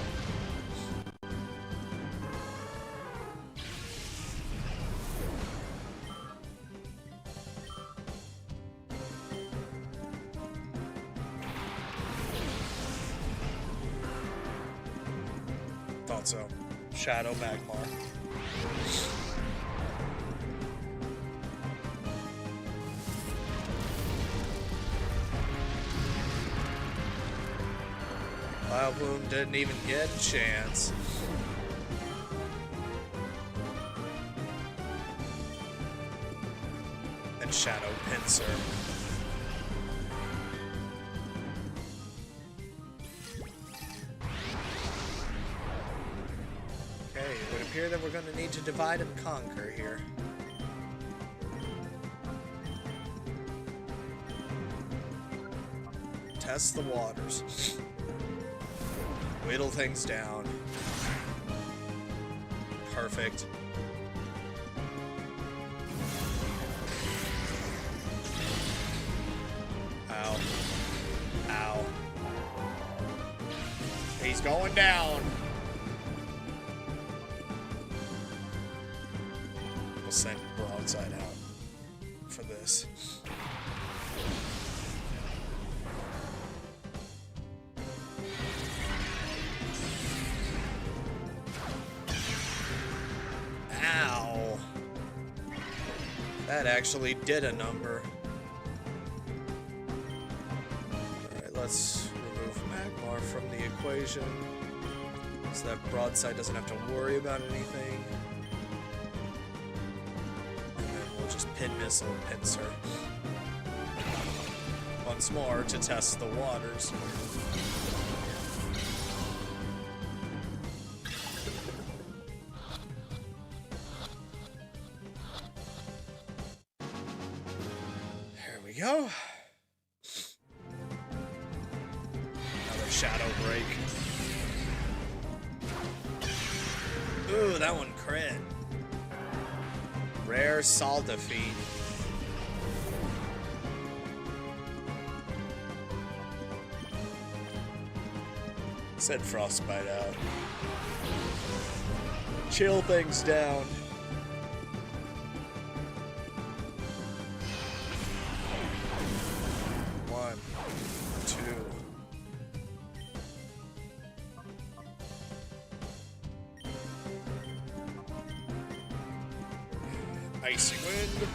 Thought so. Shadow Magmar. Vileplume didn't even get a chance. And Shadow Pinsir. It would appear that we're going to need to divide and conquer here. Test the waters. Whittle things down. Perfect. Ow. Ow. He's going down. Send broadside out for this. Ow. That actually did a number. Alright, let's remove Magmar from the equation so that broadside doesn't have to worry about anything. Just pin missile Pinsir once more to test the waters. There we go. Another Shadow Break. Ooh, that one crit. Rare Sol defeat. Send Frostbite out. Chill things down. One, two. Icy Wind.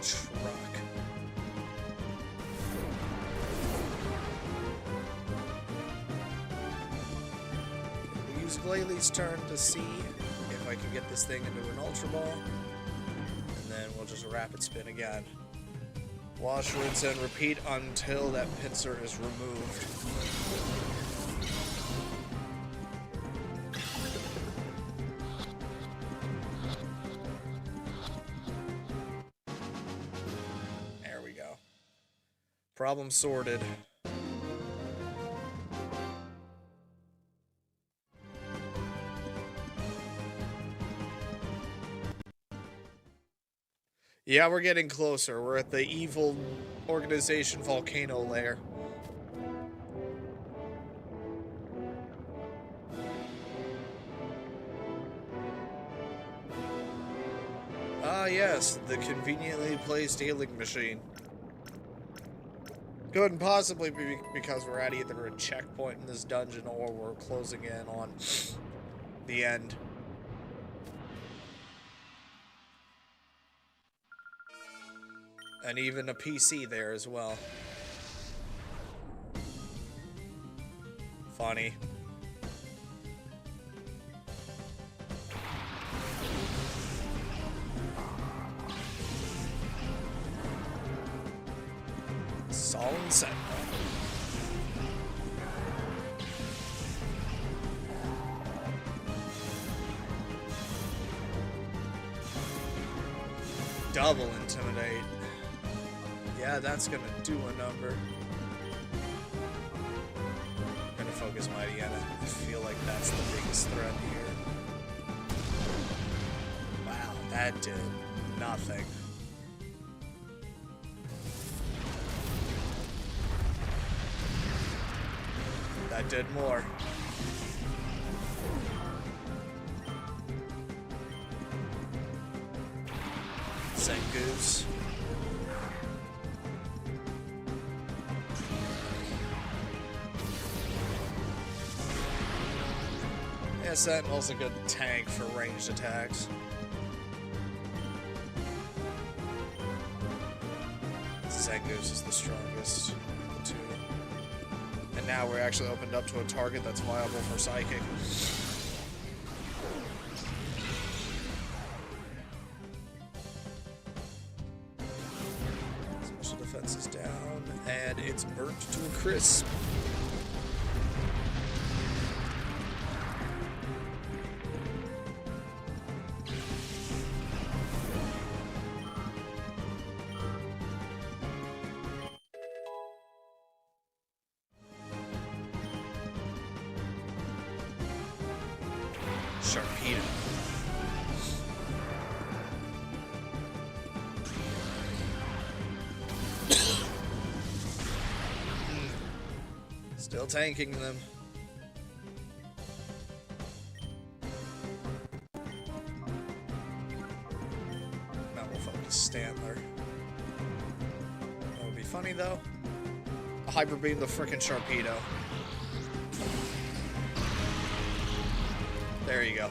truck. We'll use Glalie turn to see if I can get this thing into an Ultra Ball. And then we'll just rapid spin again. Wash, rinse, and repeat until that pincer is removed. There we go. Problem sorted. Yeah, we're getting closer. We're at the evil organization volcano lair. Ah, yes, the conveniently placed healing machine. Couldn't possibly be because we're at either a checkpoint in this dungeon or we're closing in on the end. And even a PC there as well. Funny. Solid Sentinel. Double Intimidate. Yeah, that's gonna do a number. I'm gonna focus Mighty Anna. I feel like that's the biggest threat here. Wow, that did nothing. That did more. Sengoose. Yeah, Sentinel's a good tank for ranged attacks. Sengoose is the strongest of the two. And now we're actually opened up to a target that's viable for Psychic. Special defense is down, and it's burnt to a crisp. Sharpedo. Still tanking them. Now we'll focus Standler. That would be funny though. Hyper beam the frickin' Sharpedo. There you go.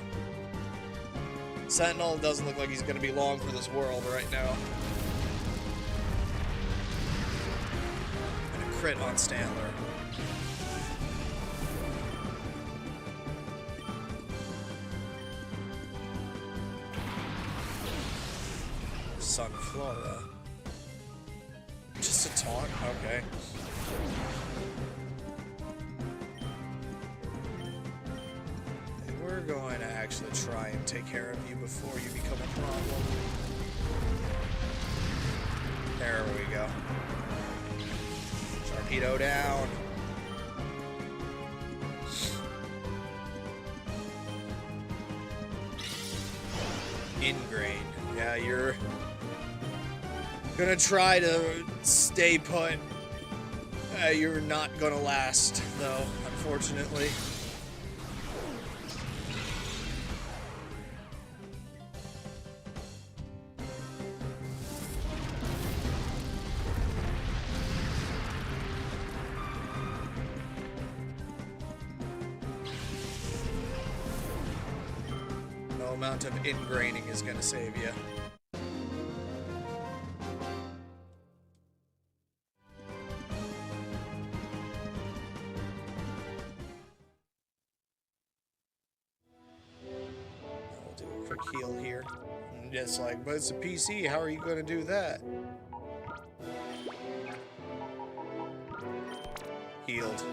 Sentinel doesn't look like he's going to be long for this world right now. And a crit on Standler. Sunflora. Just a taunt? Okay. We're going to actually try and take care of you before you become a problem. There we go. Sharpedo down. Ingrain. Yeah, you're gonna try to stay put. You're not gonna last, though, unfortunately. No amount of ingraining is gonna save you. quick heal here. And it's like, but it's a PC. How are you going to do that? Healed.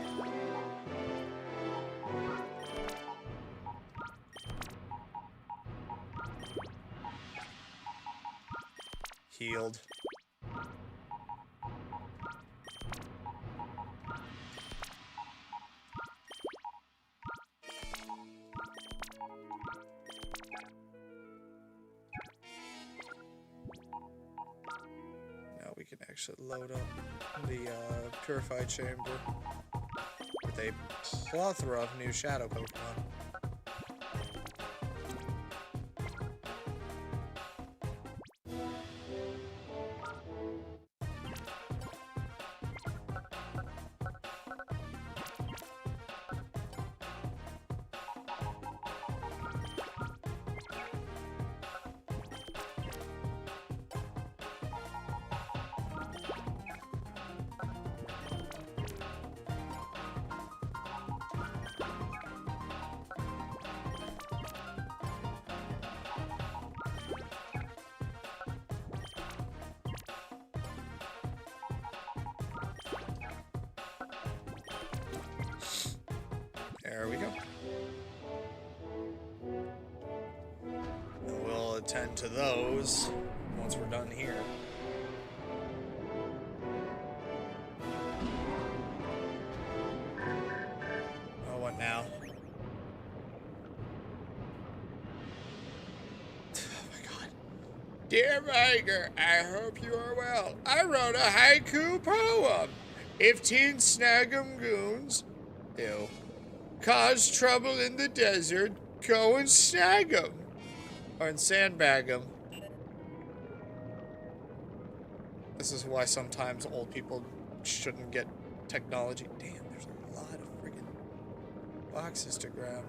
Healed. Now we can actually load up the purified chamber with a plethora of new shadow Pokemon. There we go. And we'll attend to those once we're done here. Oh, what now? Oh my god. Dear Viger, I hope you are well. I wrote a haiku poem. If teen snag'em goons, ew, cause trouble in the desert, go and snag 'em. Or and sandbag 'em. This is why sometimes old people shouldn't get technology. Damn, there's a lot of friggin' boxes to grab.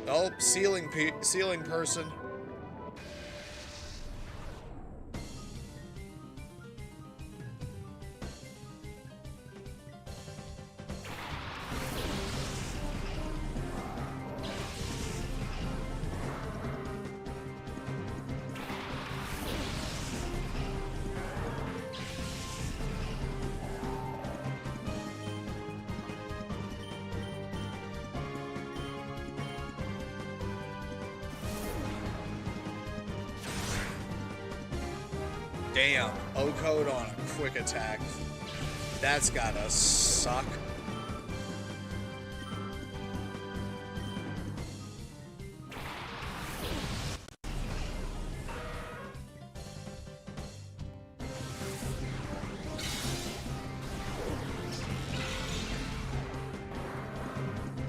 Oh, ceiling person. Damn, O-code on a quick attack. That's gotta suck.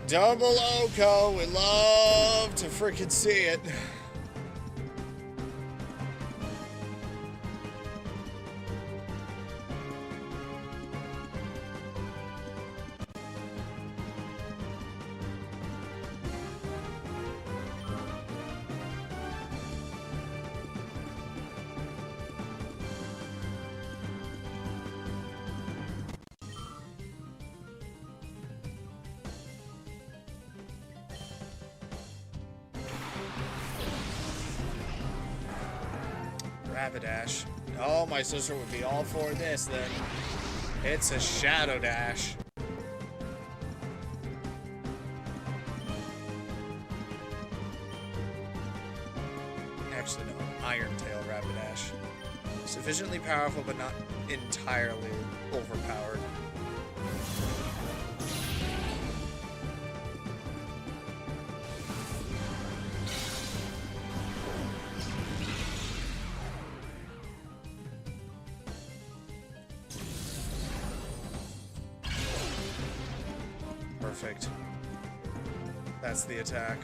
Double O-code, we love to freaking see it. Rapidash. Oh, my sister would be all for this then. It's a Shadow Dash. Actually, no. Iron Tail Rapidash. Sufficiently powerful, but not entirely overpowered. Perfect. That's the attack.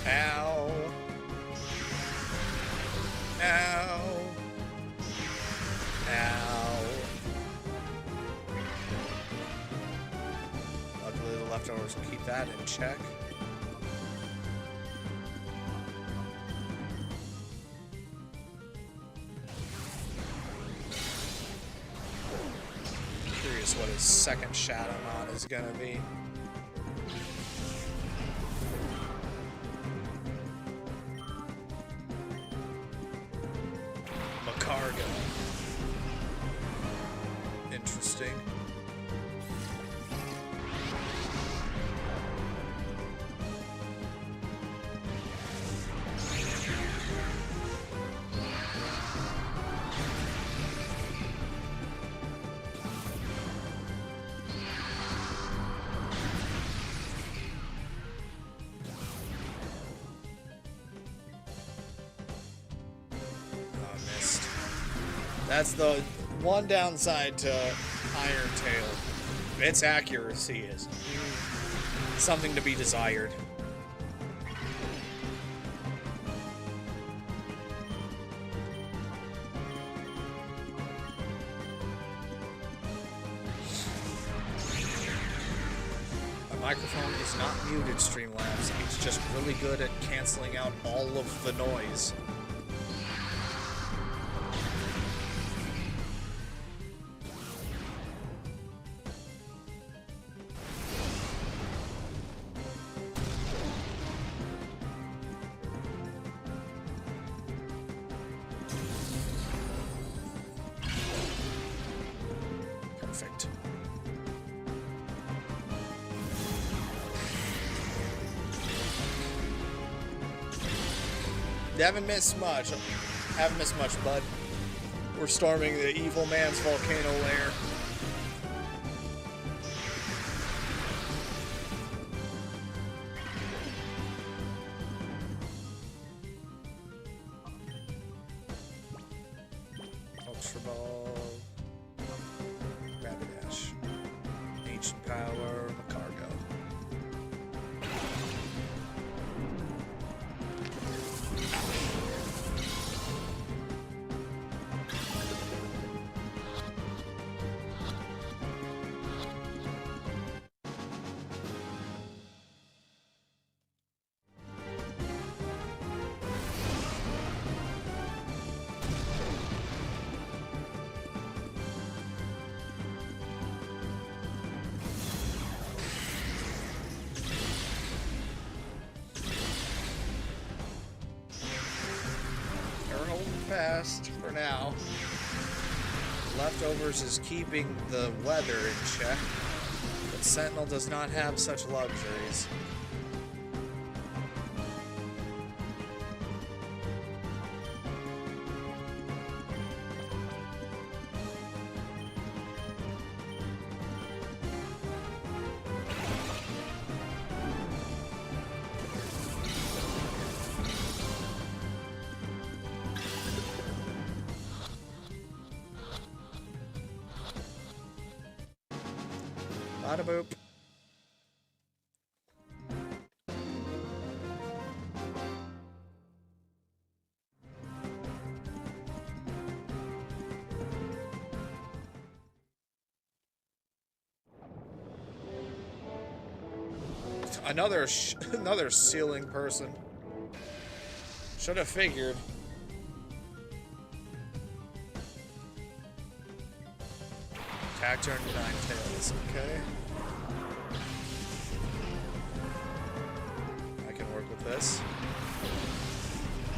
Ow. Ow. Ow. Luckily the leftovers will keep that in check. curious what his second Shadow Knot is gonna be. Macargo. Interesting. That's the one downside to Iron Tail. Its accuracy is something to be desired. My microphone is not muted, Streamlabs. It's just really good at canceling out all of the noise. Perfect. Haven't missed much. Haven't missed much, bud. We're storming the evil man's volcano lair. Ultra Ball. Rapidash. Ancient Power. Macargo. Fast for now. Leftovers is keeping the weather in check, but Sentinel does not have such luxuries. Bada boop. Another ceiling person. Should have figured. Attack turn 9 tails, okay. I can work with this.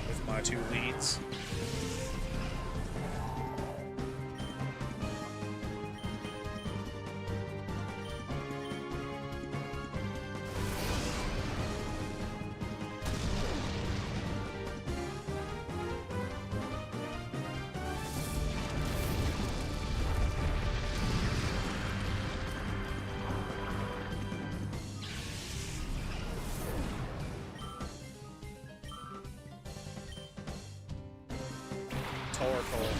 With my 2 leads. Torkoal.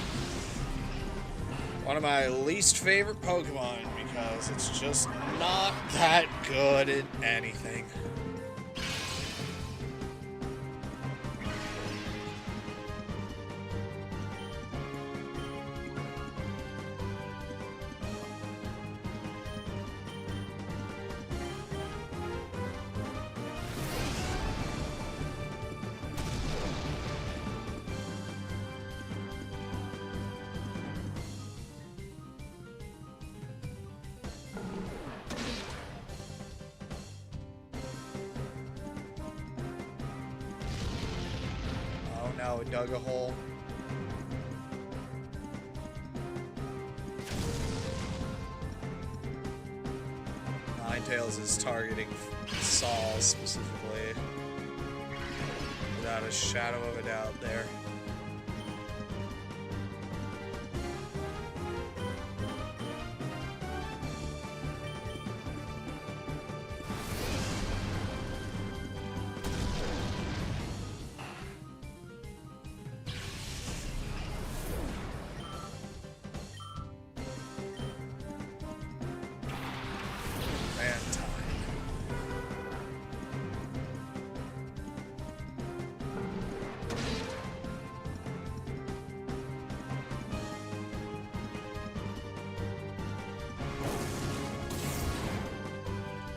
One of my least favorite Pokemon because it's just not that good at anything. now it dug a hole. Ninetales is targeting Saul specifically. Without a shadow of a doubt there.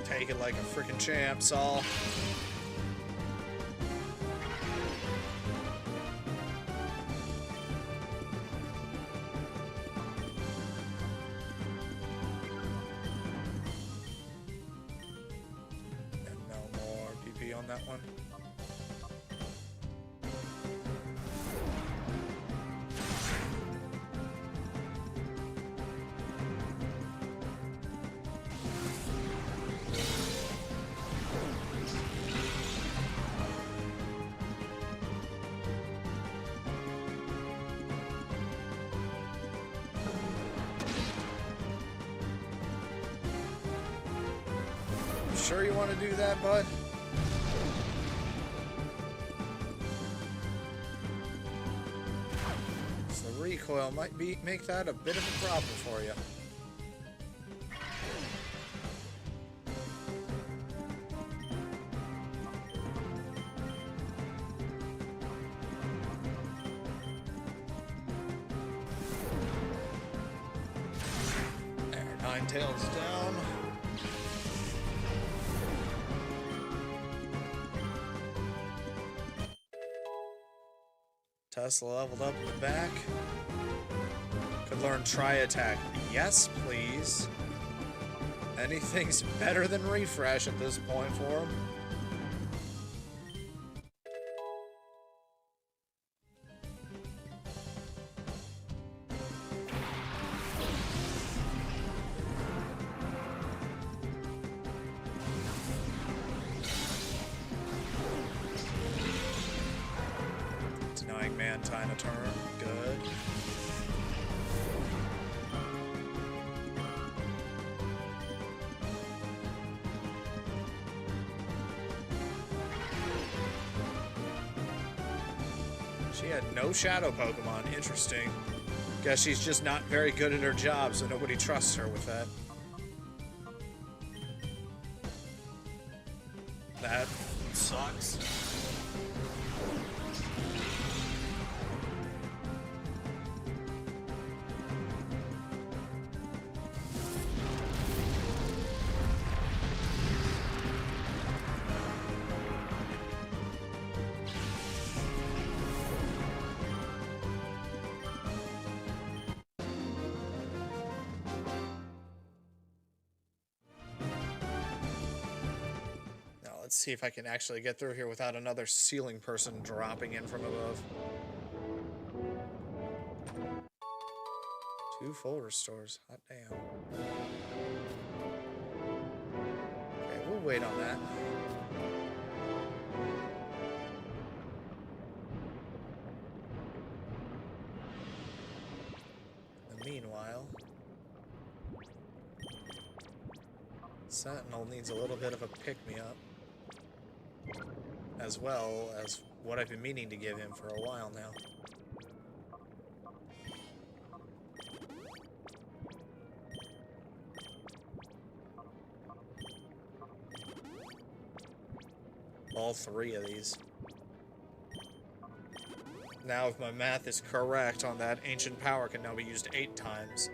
Take it like a freaking champ, Saul. And no more PP on that one. Sure you want to do that, bud? So the recoil might make that a bit of a problem for you. There, Ninetales down. Tesla leveled up in the back. Could learn Tri-Attack. Yes, please. Anything's better than Refresh at this point for him. Denying Mantine a turn. Good. She had no shadow Pokemon. Interesting. Guess she's just not very good at her job, so nobody trusts her with that. That sucks. Let's see if I can actually get through here without another ceiling person dropping in from above. 2 full restores. Hot damn. Okay, we'll wait on that. And meanwhile, Sentinel needs a little bit of a pick-me-up. As well as what I've been meaning to give him for a while now. All 3 of these. Now, if my math is correct on that, Ancient Power can now be used 8 times.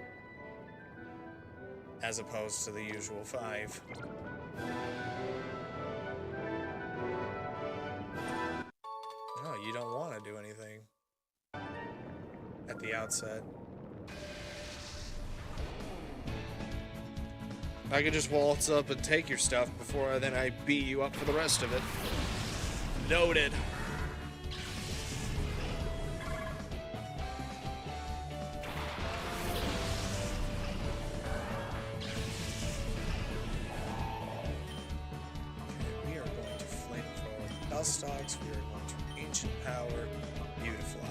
As opposed to the usual 5. No, you don't want to do anything at the outset. I could just waltz up and take your stuff before I beat you up for the rest of it. Noted. stocks. We are going to ancient power. Beautifly.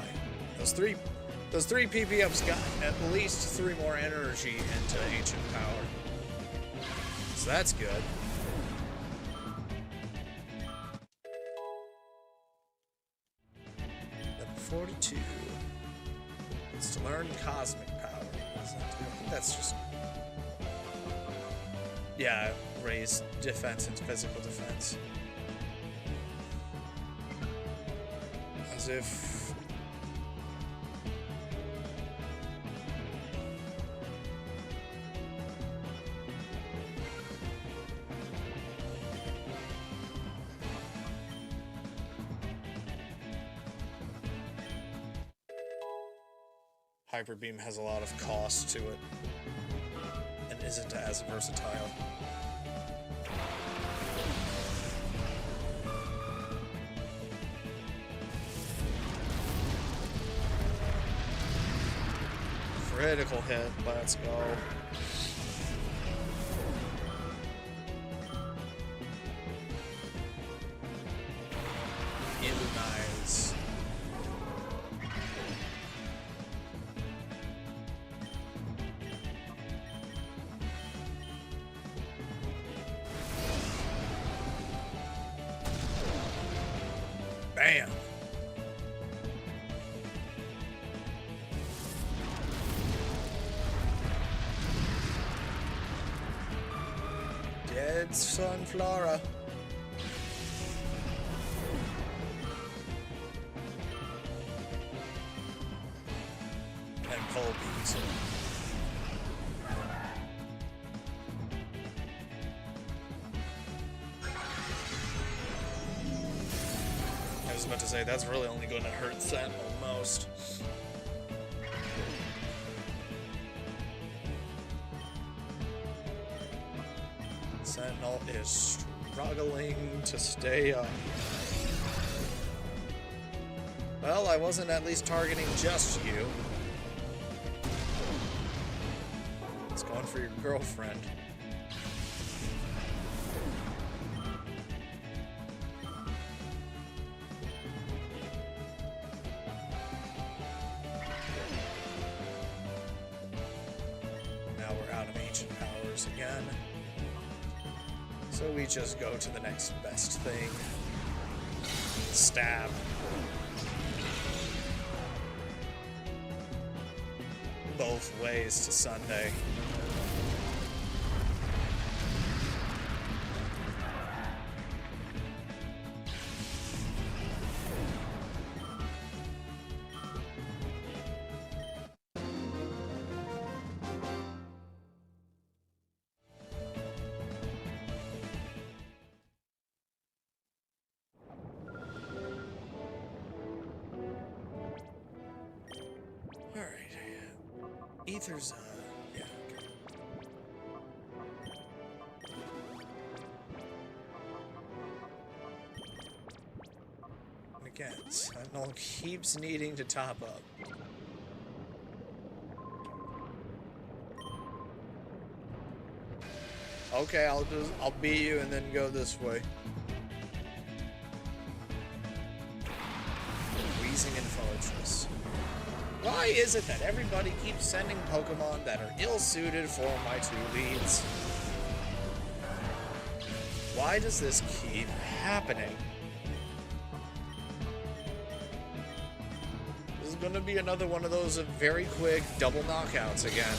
Those three PP-ups got at least 3 more energy into ancient power. So that's good. Level 42. It's to learn cosmic power. What does that do? I think that's just... Yeah, raise defense and physical defense. As if... Hyper Beam has a lot of cost to it and isn't as versatile. Critical hit, let's go. Immunize. Bam. Dead Sunflora. And Volbeat. I was about to say, that's really only going to hurt Sentinel most. Sentinel is struggling to stay up. Well, I wasn't at least targeting just you. It's going for your girlfriend. Now we're out of ancient powers again. So we just go to the next best thing. Stab. Both ways to Sunday. Ether's, yeah, okay. And again, Sentinel keeps needing to top up. Okay, I'll beat you and then go this way. Wheezing and Fortress. Why is it that everybody keeps sending Pokemon that are ill-suited for my 2 leads? Why does this keep happening? This is gonna be another one of those very quick double knockouts again.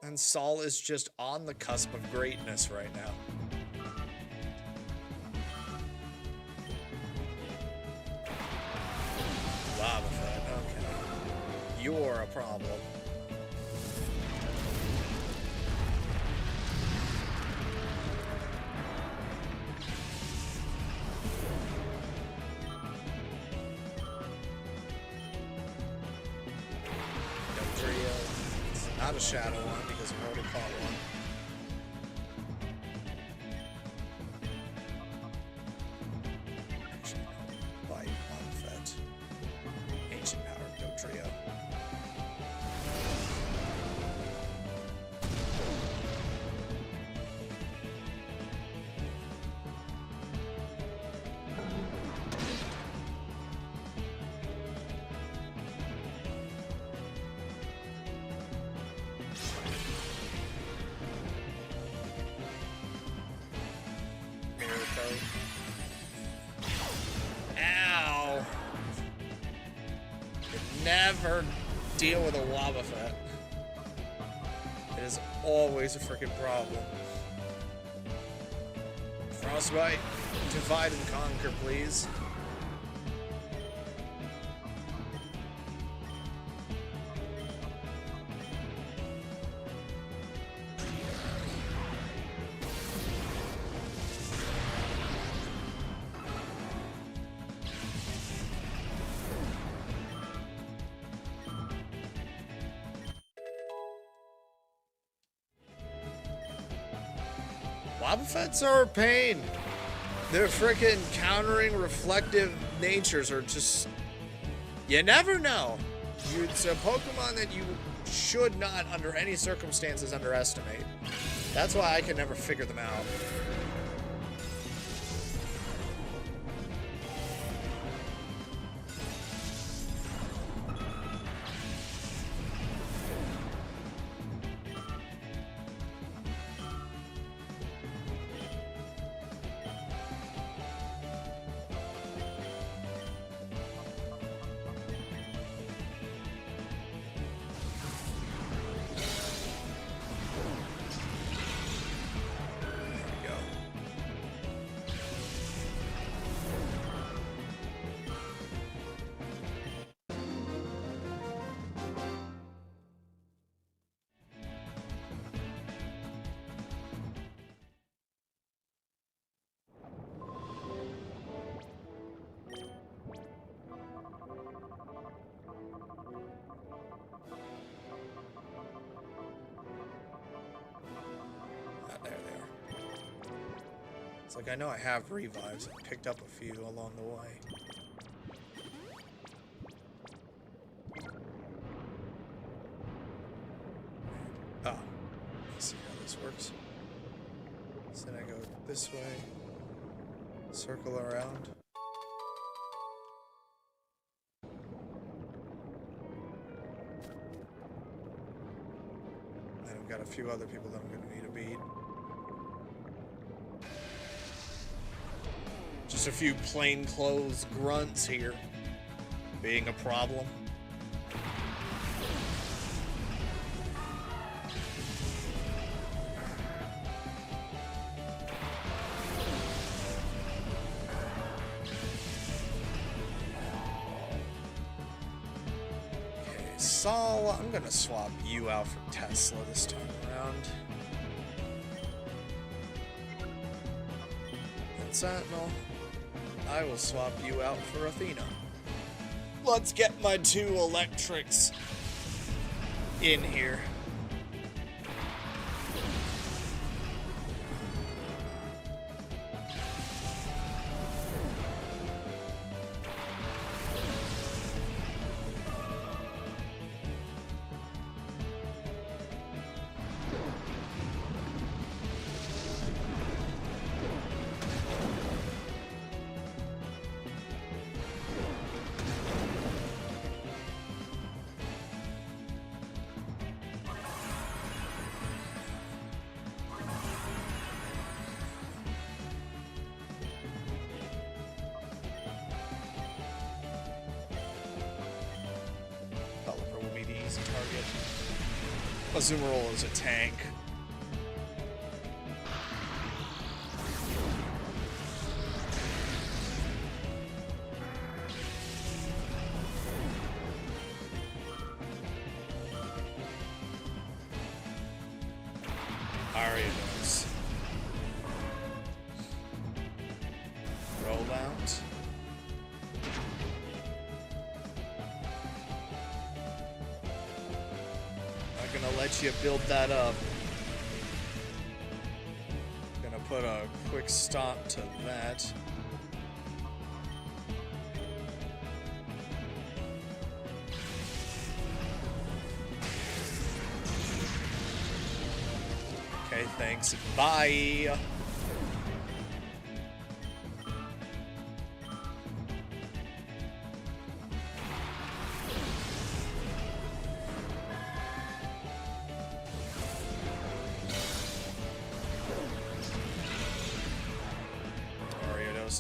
And Saul is just on the cusp of greatness right now. Lava Fett, okay. You're a problem. Not a shadow one because I've already caught one. Actually, no. Bite, Unfet. Ancient Power, go trio. her deal with a Wobbuffet. It is always a freaking problem. Frostbite, divide and conquer, please. Wobbuffets are a pain. Their frickin' countering reflective natures are just... You never know. It's a Pokemon that you should not, under any circumstances, underestimate. That's why I can never figure them out. It's like I know I have revives. I picked up a few along the way. Ah, let's see how this works. So then I go this way, circle around. And I've got a few other people that I'm going to need to beat. Just a few plainclothes grunts here being a problem. Okay, Saul, I'm gonna swap you out for Tesla this time around. And Sentinel, I will swap you out for Athena. Let's get my two electrics in here. Target. Azumarill is a tank. Ariados. Roll out. Gonna let you build that up. Gonna put a quick stop to that. Okay, thanks. Bye.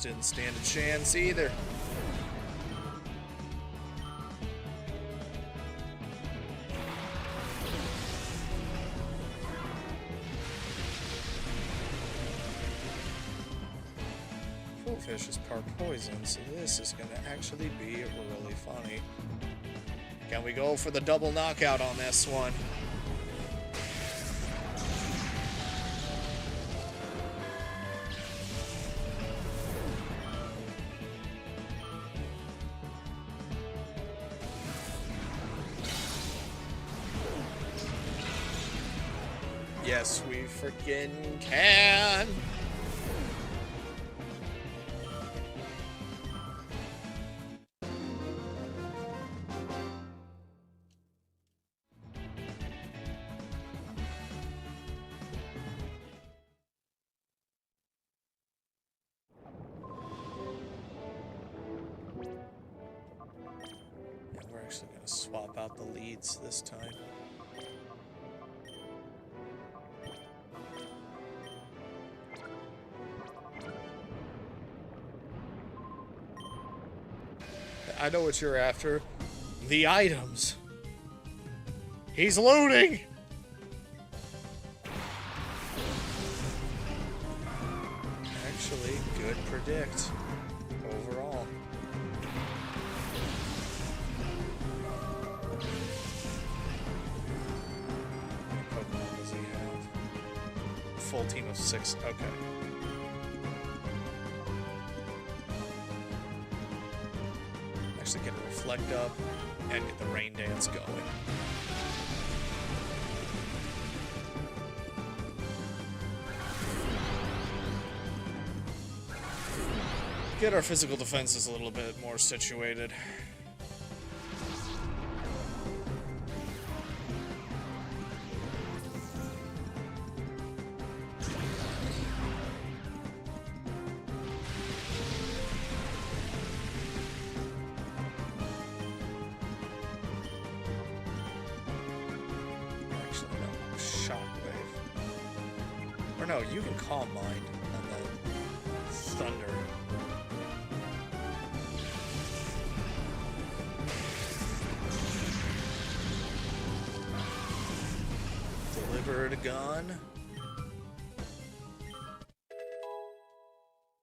Didn't stand a chance either. fish is part poison, so this is gonna actually be really funny. Can we go for the double knockout on this one? Yes, we freaking can! And we're actually going to swap out the leads this time. I know what you're after. The items. He's looting! Actually, good predict. Overall. What Pokemon does he have? Full team of 6. Okay. Actually get a reflect up and get the rain dance going. Get our physical defenses a little bit more situated. Or no, you can Calm Mind and then Thunder. Delivered gun.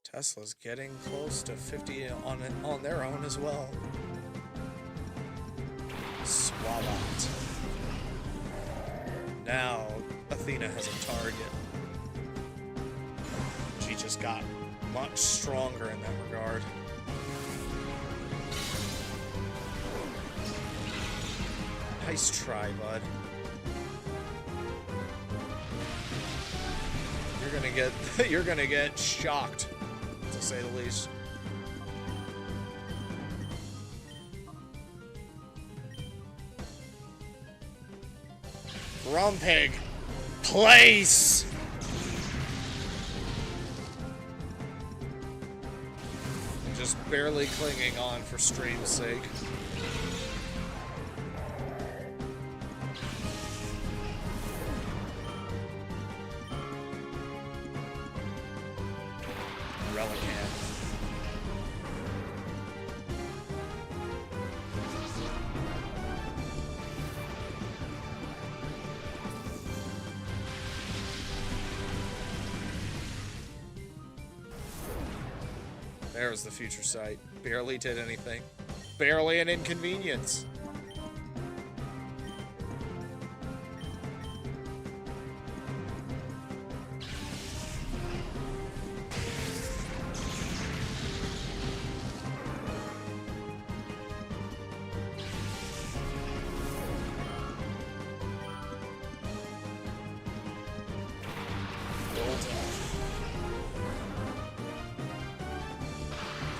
Tesla's getting close to 50 on their own as well. Swalot. Now Athena has a target. She just got much stronger in that regard. Nice try, bud. You're gonna get shocked, to say the least. Rumpig, place! Just barely clinging on for stream's sake. Relican. There's the future sight. Barely did anything. Barely an inconvenience.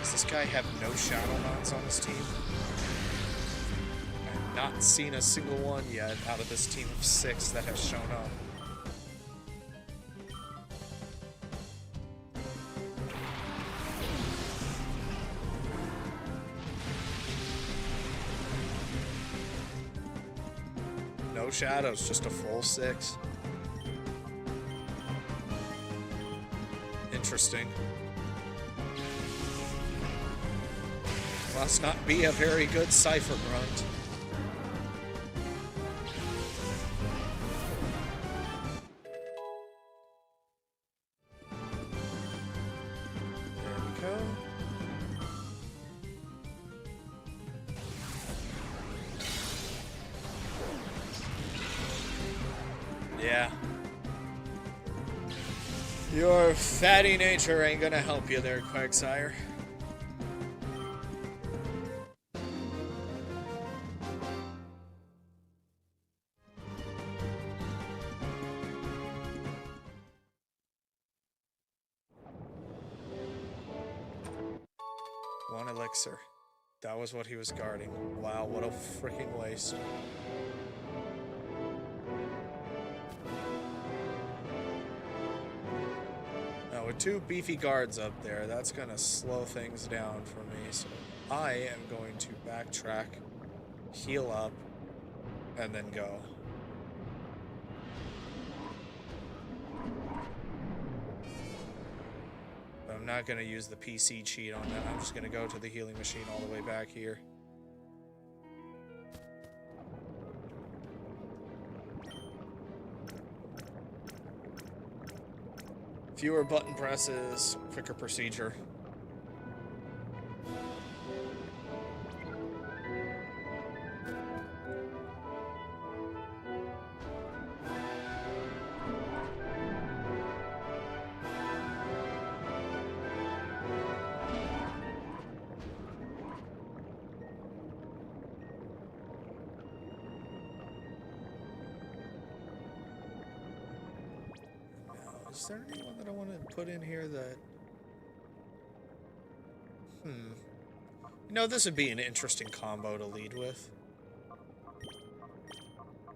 Does this guy have no Shadow Mounts on his team? I have not seen a single one yet out of this team of 6 that have shown up. No shadows, just a full 6. Interesting. Must not be a very good Cypher Grunt. There we go. Yeah. Your fatty nature ain't gonna help you there, Quagsire. One elixir. That was what he was guarding. Wow, what a freaking waste. Now, with two beefy guards up there, that's gonna slow things down for me, so I am going to backtrack, heal up, and then go. But I'm not gonna use the PC cheat on that. I'm just gonna go to the healing machine all the way back here. Fewer button presses, quicker procedure. Is there anyone that I want to put in here that... You know, this would be an interesting combo to lead with.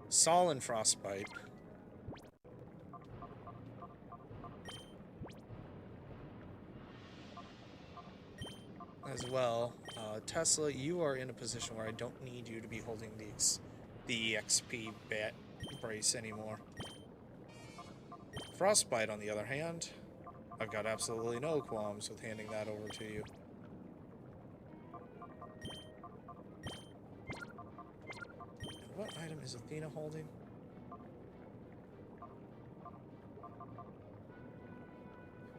Sol and Frostbite. As well, Tesla, you are in a position where I don't need you to be holding the EXP brace anymore. Frostbite, on the other hand, I've got absolutely no qualms with handing that over to you. What item is Athena holding?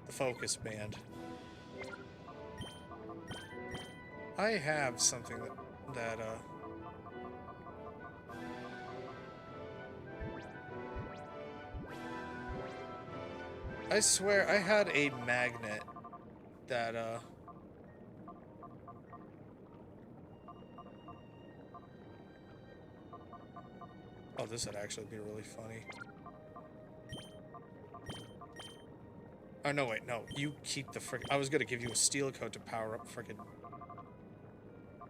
The focus band. I have something that I swear I had a magnet that oh, this would actually be really funny. Oh, no, wait, no. You keep the frick... I was gonna give you a steel coat to power up frickin'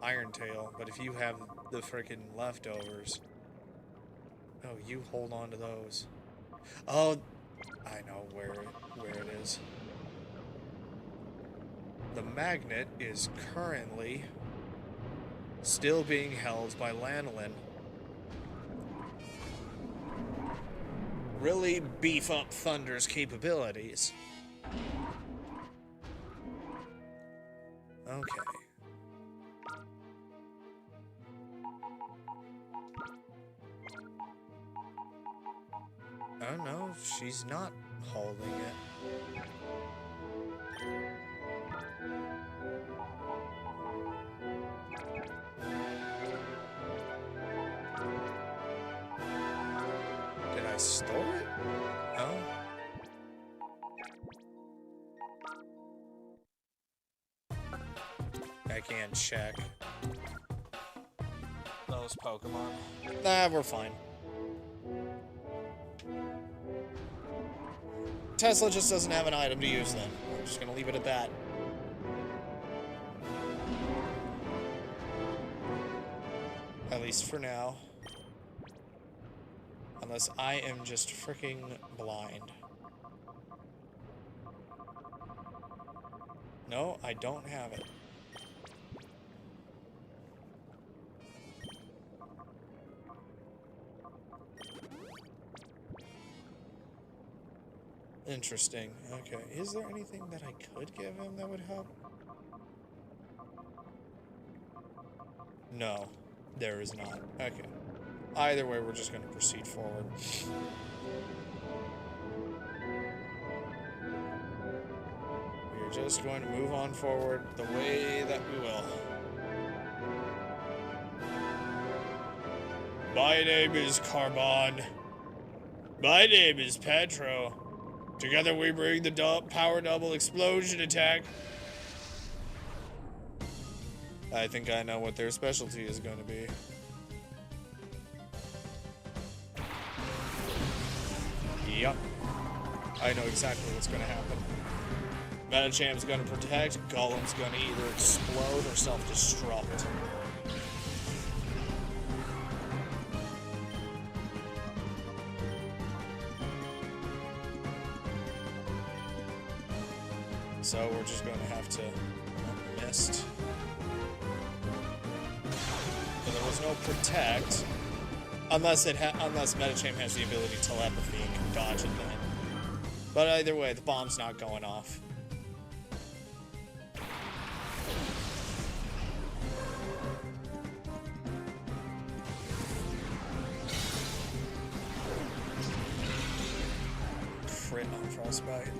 Iron Tail, but if you have the frickin' leftovers... Oh, you hold on to those. Oh, I know where it is. The magnet is currently still being held by Lanolin. Really beef up Thunder's capabilities. Okay. Oh no, she's not holding it. Did I store it? No. I can't check those Pokemon. Nah, we're fine. Tesla just doesn't have an item to use then. We're just gonna leave it at that. At least for now. Unless I am just freaking blind. No, I don't have it. Interesting. Okay. Is there anything that I could give him that would help? No, there is not. Okay. Either way, we're just going to proceed forward. We're just going to move on forward the way that we will. My name is Carbon. My name is Petro. Together we bring the power double explosion attack. I think I know what their specialty is going to be. Yup. I know exactly what's going to happen. Metacham's going to protect, Golem's going to either explode or self-destruct. So we're just going to have to mist. So there was no protect, unless Metacham has the ability to telepathy and can dodge it then. But either way, the bomb's not going off. Crit on Frostbite.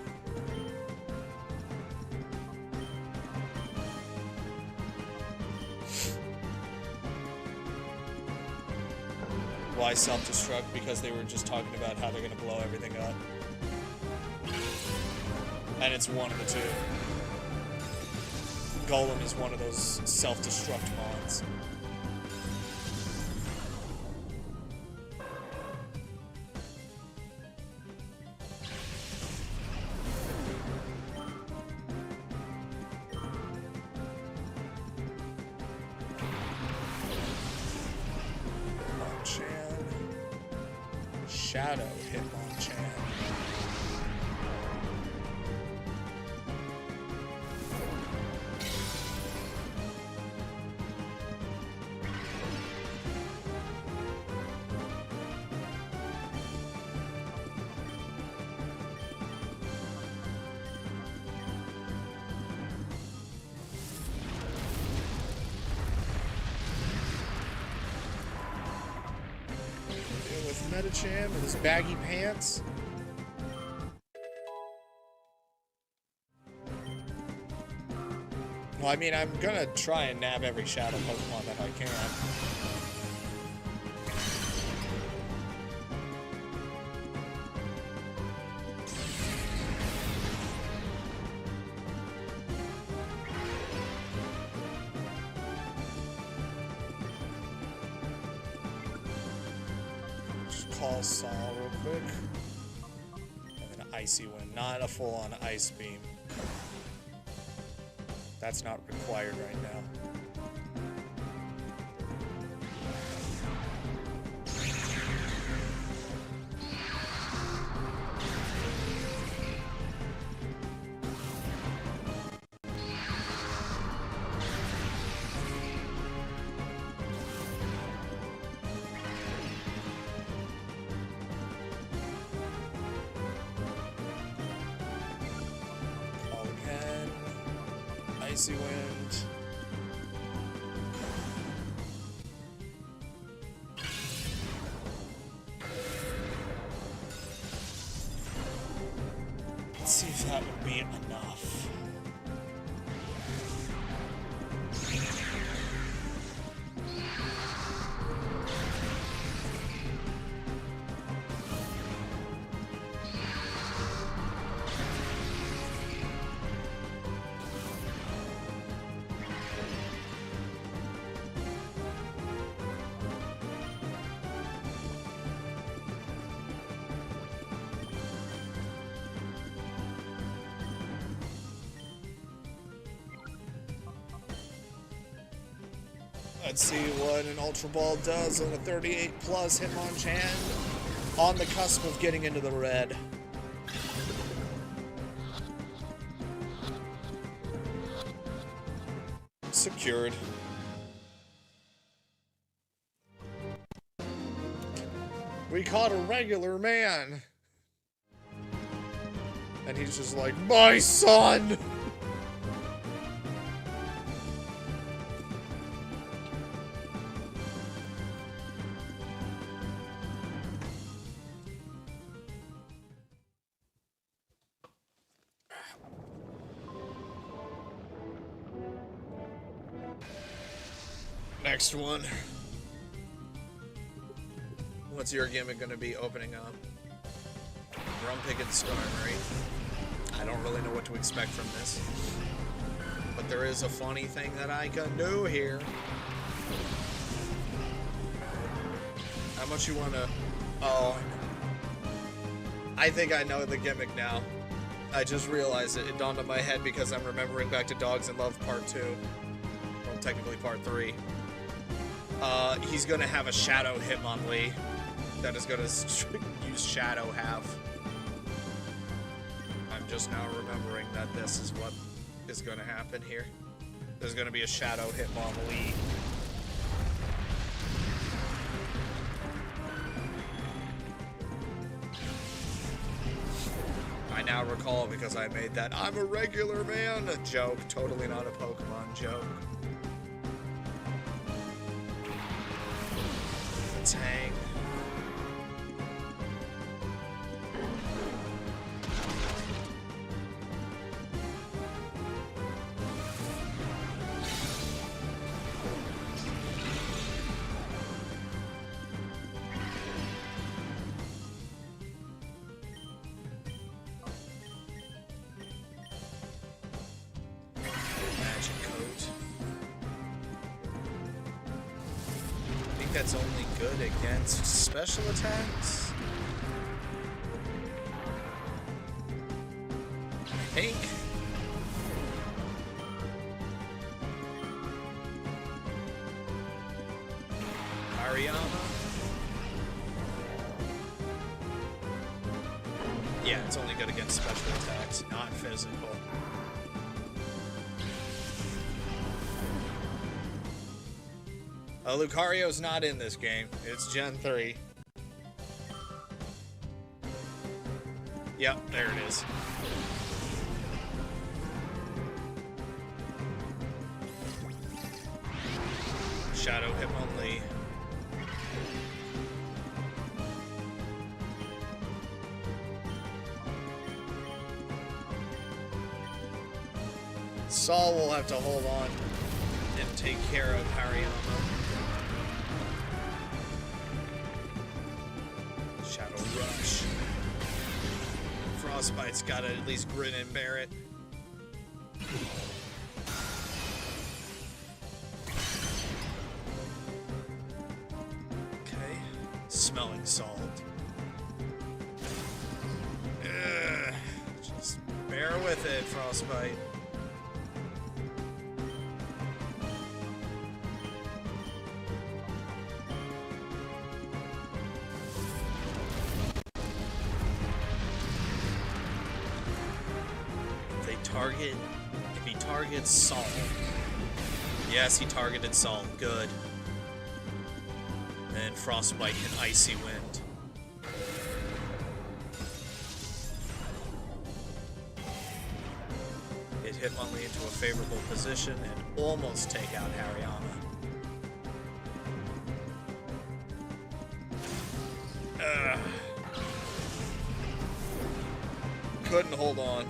Why self-destruct? Because they were just talking about how they're gonna blow everything up. And it's one of the two. Golem is one of those self-destruct mons. Shadow Hitmonchan. Metacham with his baggy pants. Well, I mean, I'm gonna try and nab every shadow Pokemon that I can. Call Saw real quick. And then Icy Wind, not a full-on Ice Beam. That's not required right now. Icy Wind. Let's see if that would be enough. Let's see what an Ultra Ball does on a 38 plus Hitmonchan on the cusp of getting into the red. Secured. We caught a regular man. And he's just like, my son! Next one. What's your gimmick gonna be opening up? Grumpig Skarmory. I don't really know what to expect from this. But there is a funny thing that I can do here. How much you want to... Oh, I think I know the gimmick now. I just realized it. It dawned on my head because I'm remembering back to Dogs in Love Part 2. Well, technically Part 3. He's going to have a Shadow Hitmonlee that is going to use Shadow Half. I'm just now remembering that this is what is going to happen here. There's going to be a Shadow Hitmonlee. I now recall because I made that "I'm a regular man" joke. Totally not a Pokemon joke. Tang. That's only good against special attacks. I think. Ariana. Yeah, it's only good against special attacks, not physical. Lucario's not in this game. It's Gen 3. Yep, there it is. Shadow Hitmonlee. Saul will have to hold on and take care of Hariyama. Shadow Rush. Frostbite's gotta at least grin and bear it. Okay. Smelling salt. Ugh. Just bear with it, Frostbite. If he targets Salt. Yes, he targeted Salt. Good. Then Frostbite and Icy Wind. It Hitmonlee into a favorable position and almost take out Hariyama. Couldn't hold on.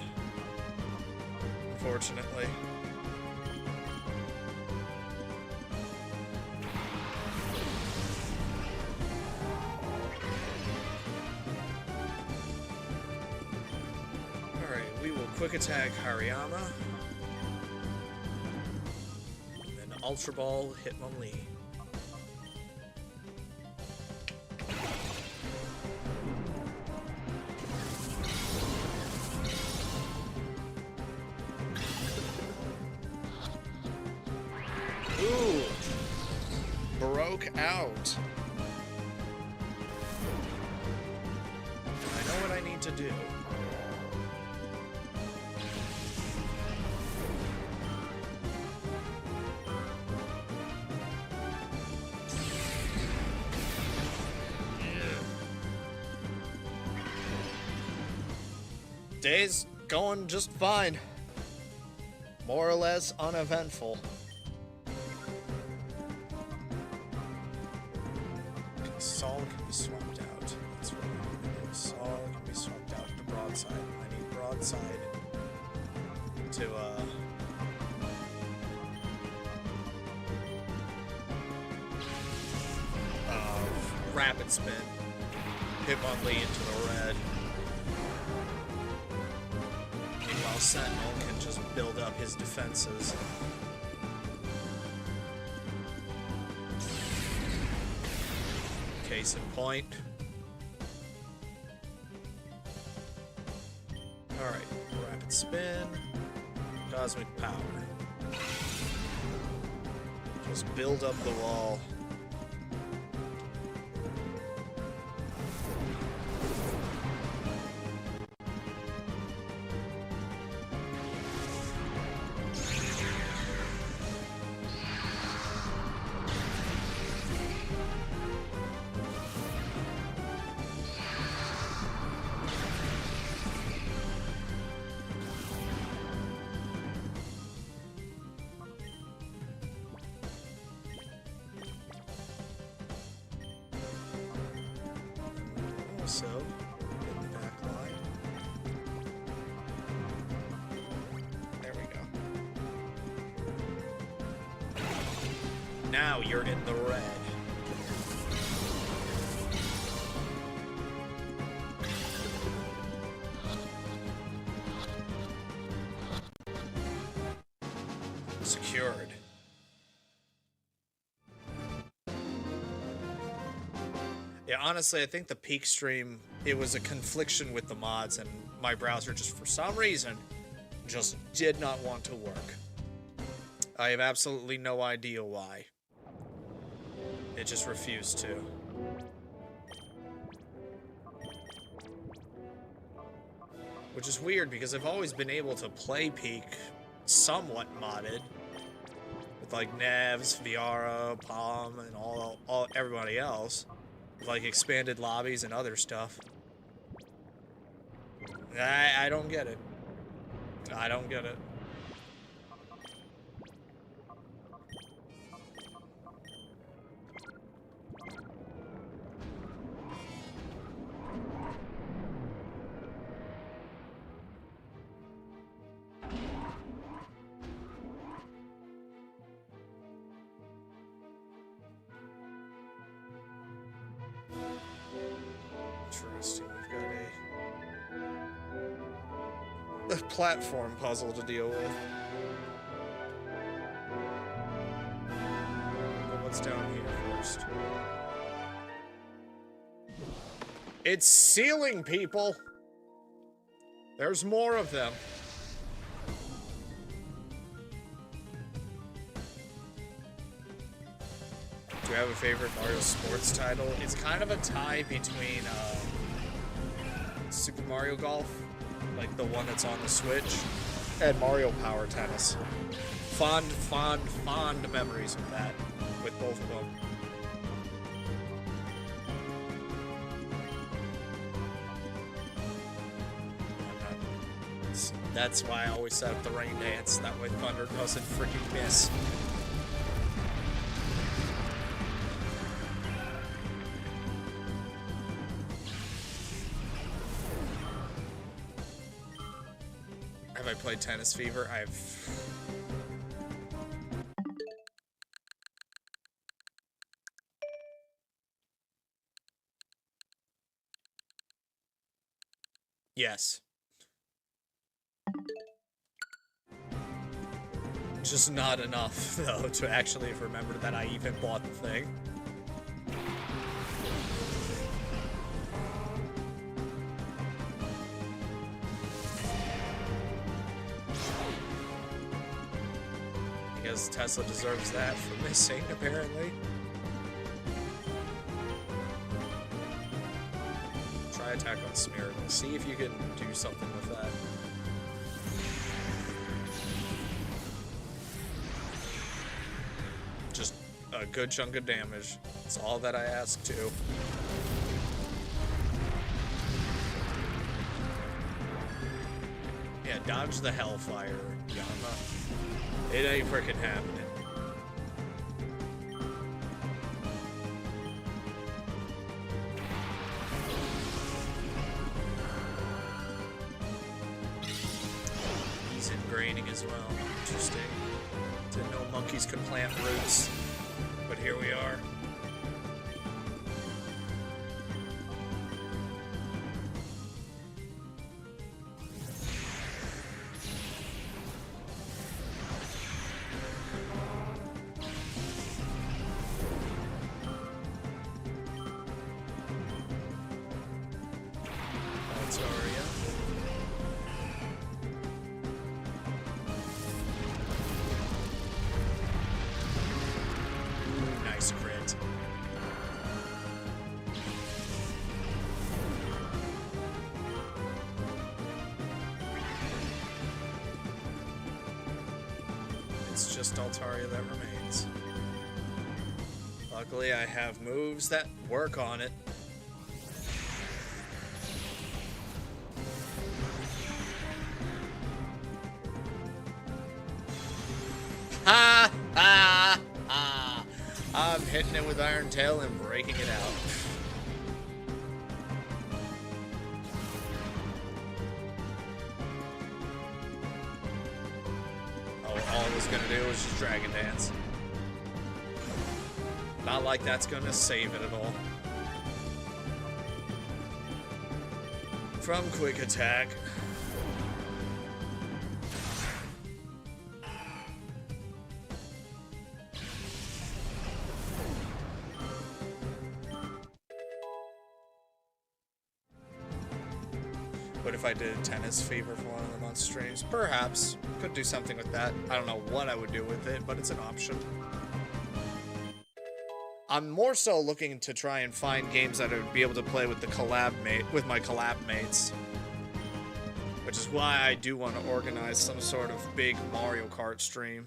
Unfortunately. Alright, we will quick attack Hariyama. And then Ultra Ball Hitmonlee. Ooh, broke out. I know what I need to do. Day's going just fine. More or less uneventful. Saul can be swapped out. That's what I'm going to do. Saul can be swapped out to Broadside. I need Broadside to, Rapid Spin. Hitmonlee into the red. now Sentinel can just build up his defenses. Case in point. Alright, rapid spin. Cosmic power. Just build up the wall. So, in the back line. There we go. Now you're in the red. Secured. Yeah, honestly, I think the peak stream, it was a confliction with the mods, and my browser just, for some reason, just did not want to work. I have absolutely no idea why. It just refused to. Which is weird, because I've always been able to play Peak somewhat modded. With, like, Nevs, Viara, Palm, and all everybody else. Like expanded lobbies and other stuff. I don't get it. I don't get it. Interesting. We've got a platform puzzle to deal with. But what's down here first? It's ceiling people! There's more of them. Do you have a favorite Mario sports title? It's kind of a tie between Super Mario Golf, like the one that's on the Switch, and Mario Power Tennis. Fond memories of that with both of them. That's why I always set up the rain dance. That way Thunder doesn't freaking miss. Have I played Tennis Fever? Yes. Just not enough, though, to actually remember that I even bought the thing. Because Tesla deserves that for missing, apparently. Try attack on Smear. See if you can do something with that. Just a good chunk of damage. That's all that I ask too. Yeah, dodge the Hellfire, Yama. It ain't freaking happening. He's ingraining as well. Interesting. Didn't know monkeys could plant roots, but here we are. It's just Altaria that remains. Luckily, I have moves that work on it. Ha ha ha! I'm hitting it with Iron Tail and breaking it out. All it was gonna do was just Dragon Dance. Not like that's gonna save it at all. From Quick Attack. What if I did Tennis Fever for one of the month streams? Perhaps. Could do something with that. I don't know what I would do with it, but it's an option. I'm more so looking to try and find games that I would be able to play with with my collab mates. Which is why I do want to organize some sort of big Mario Kart stream.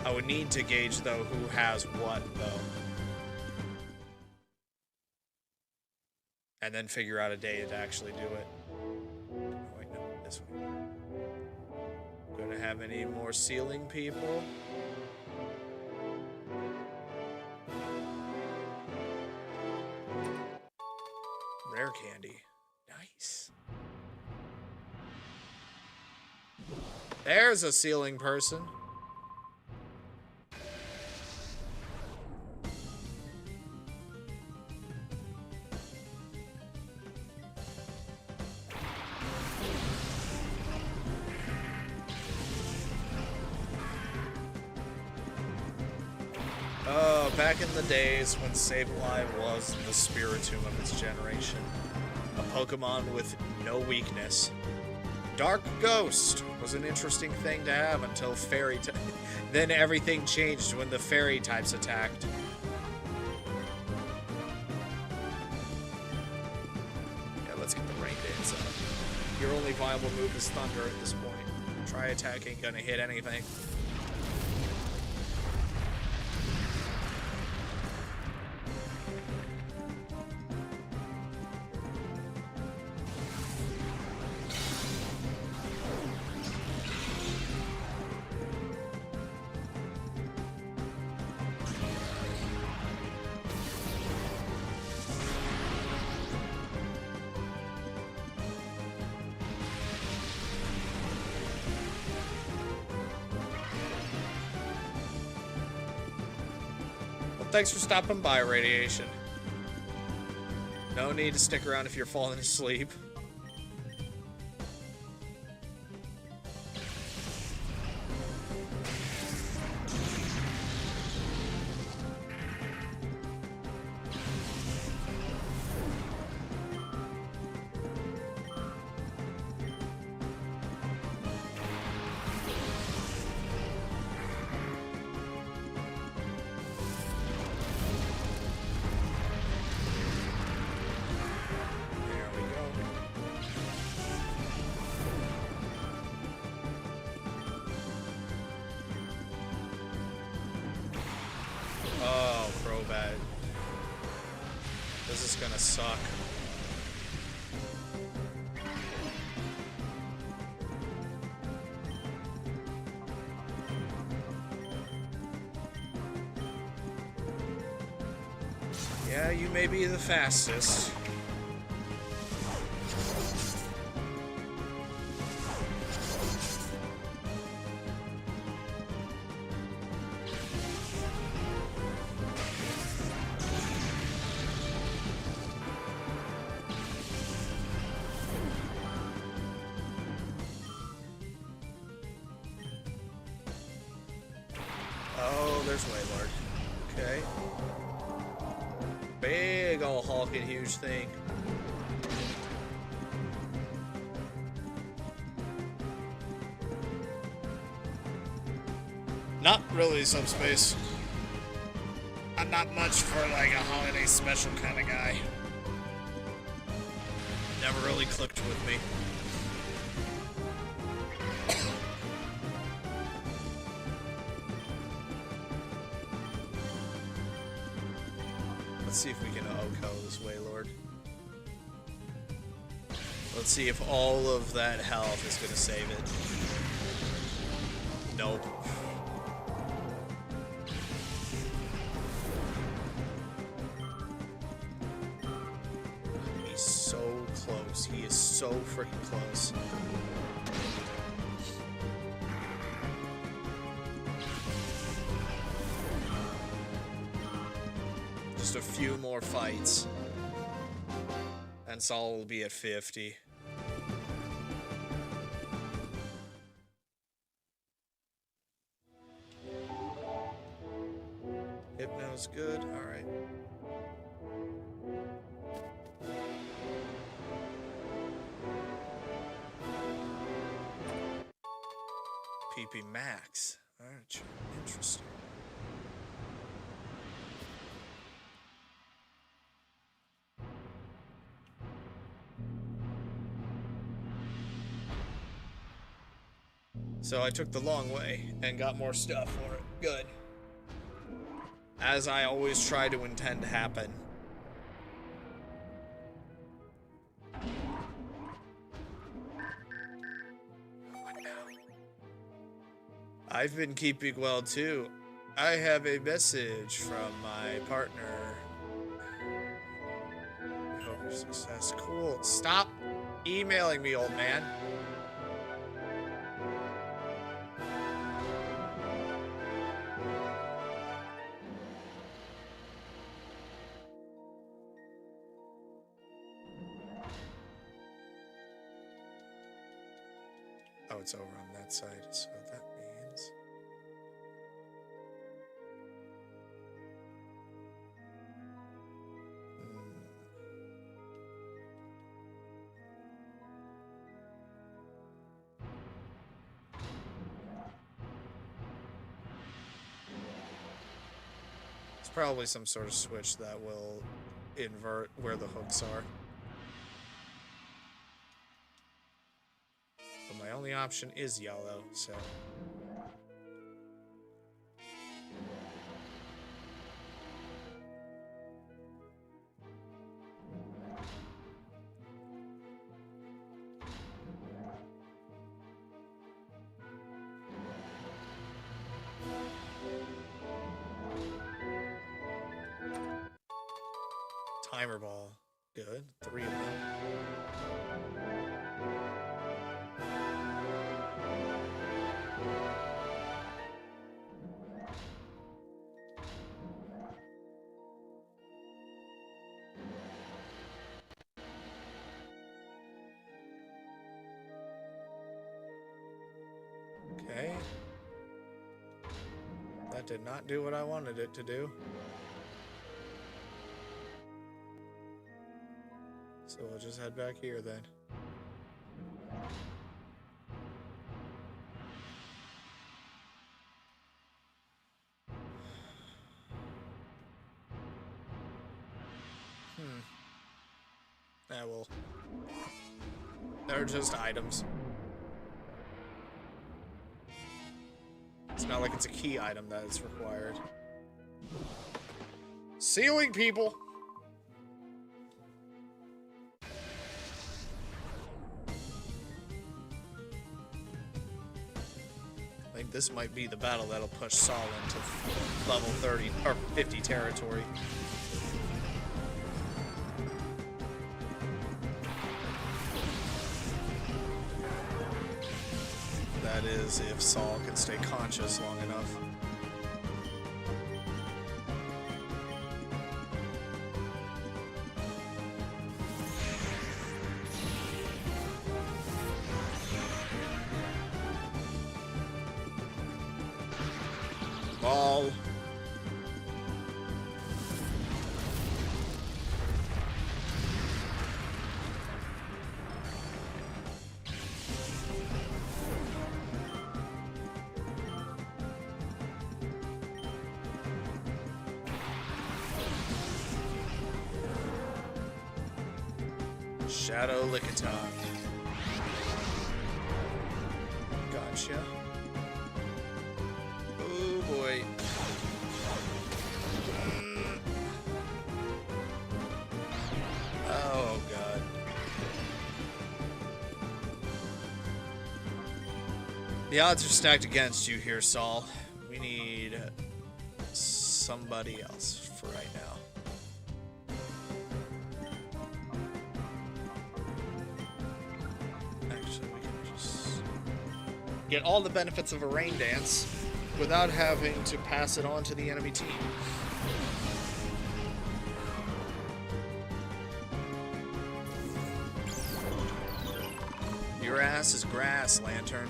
I would need to gauge, though, who has what, though. And then figure out a day to actually do it. Oh, wait, no, this one. Gonna have any more ceiling people? Rare candy. Nice. There's a ceiling person. Oh, back in the days when Sableye was the spiritomb of its generation. A Pokemon with no weakness. Dark Ghost was an interesting thing to have until Fairy type. Then everything changed when the Fairy types attacked. Yeah, let's get the Rain Dance up. Your only viable move is Thunder at this point. Try attack ain't gonna hit anything. Thanks for stopping by, Radiation. No need to stick around if you're falling asleep. This is gonna suck. Yeah, you may be the fastest. There's Wailord. Okay. Big ol' hulking huge thing. Not really subspace. I'm not much for like a holiday special kind of guy. Never really clicked with me. Let's see if we can OHKO this Waylord. Let's see if all of that health is gonna save it. Nope. He's so close. He is so freaking close. Just a few more fights. And Saul will be at 50. Hypno's good. Alright. PP Max. Alright, interesting. So I took the long way and got more stuff for it. Good. As I always try to intend to happen. What now? I've been keeping well too. I have a message from my partner. I hope your success. Cool. Stop emailing me, old man. Oh, it's over on that side, so that means... It's probably some sort of switch that will invert where the hooks are. But my only option is yellow, so... Timer ball. Good. 3 of them. Okay. That did not do what I wanted it to do. So we'll just head back here then. Well, they're just items. It's not like it's a key item that is required. Ceiling people! I think this might be the battle that'll push Saul into level 30 or 50 territory. That is, if Saul can stay conscious long enough. Ball. Shadow Lickitung. Gotcha. Oh boy. The odds are stacked against you here, Saul. We need somebody else for right now. Actually, we can just get all the benefits of a rain dance without having to pass it on to the enemy team. Your ass is grass, Lantern.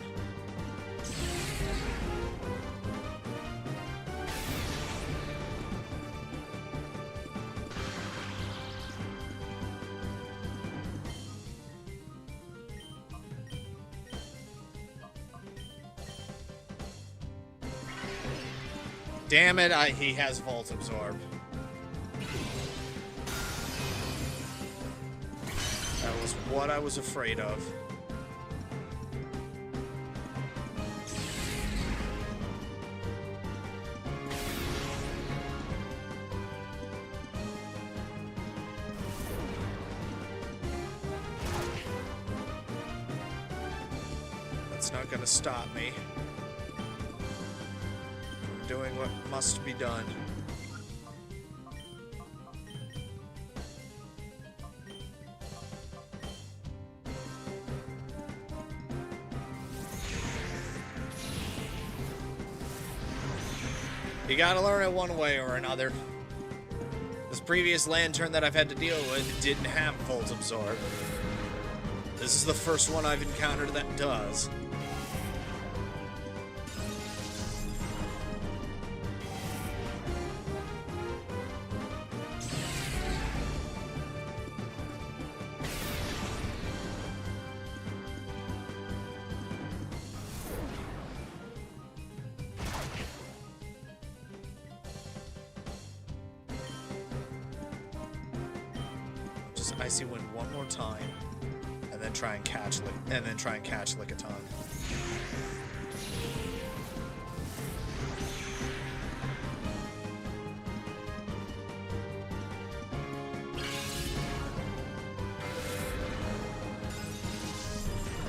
Damn it, he has Volt Absorb. That was what I was afraid of. That's not gonna stop me. Doing what must be done. You gotta learn it one way or another. This previous Lantern that I've had to deal with didn't have Volt Absorb. This is the first one I've encountered that does. Just Icy Wind one more time, and then try and catch Lickitung.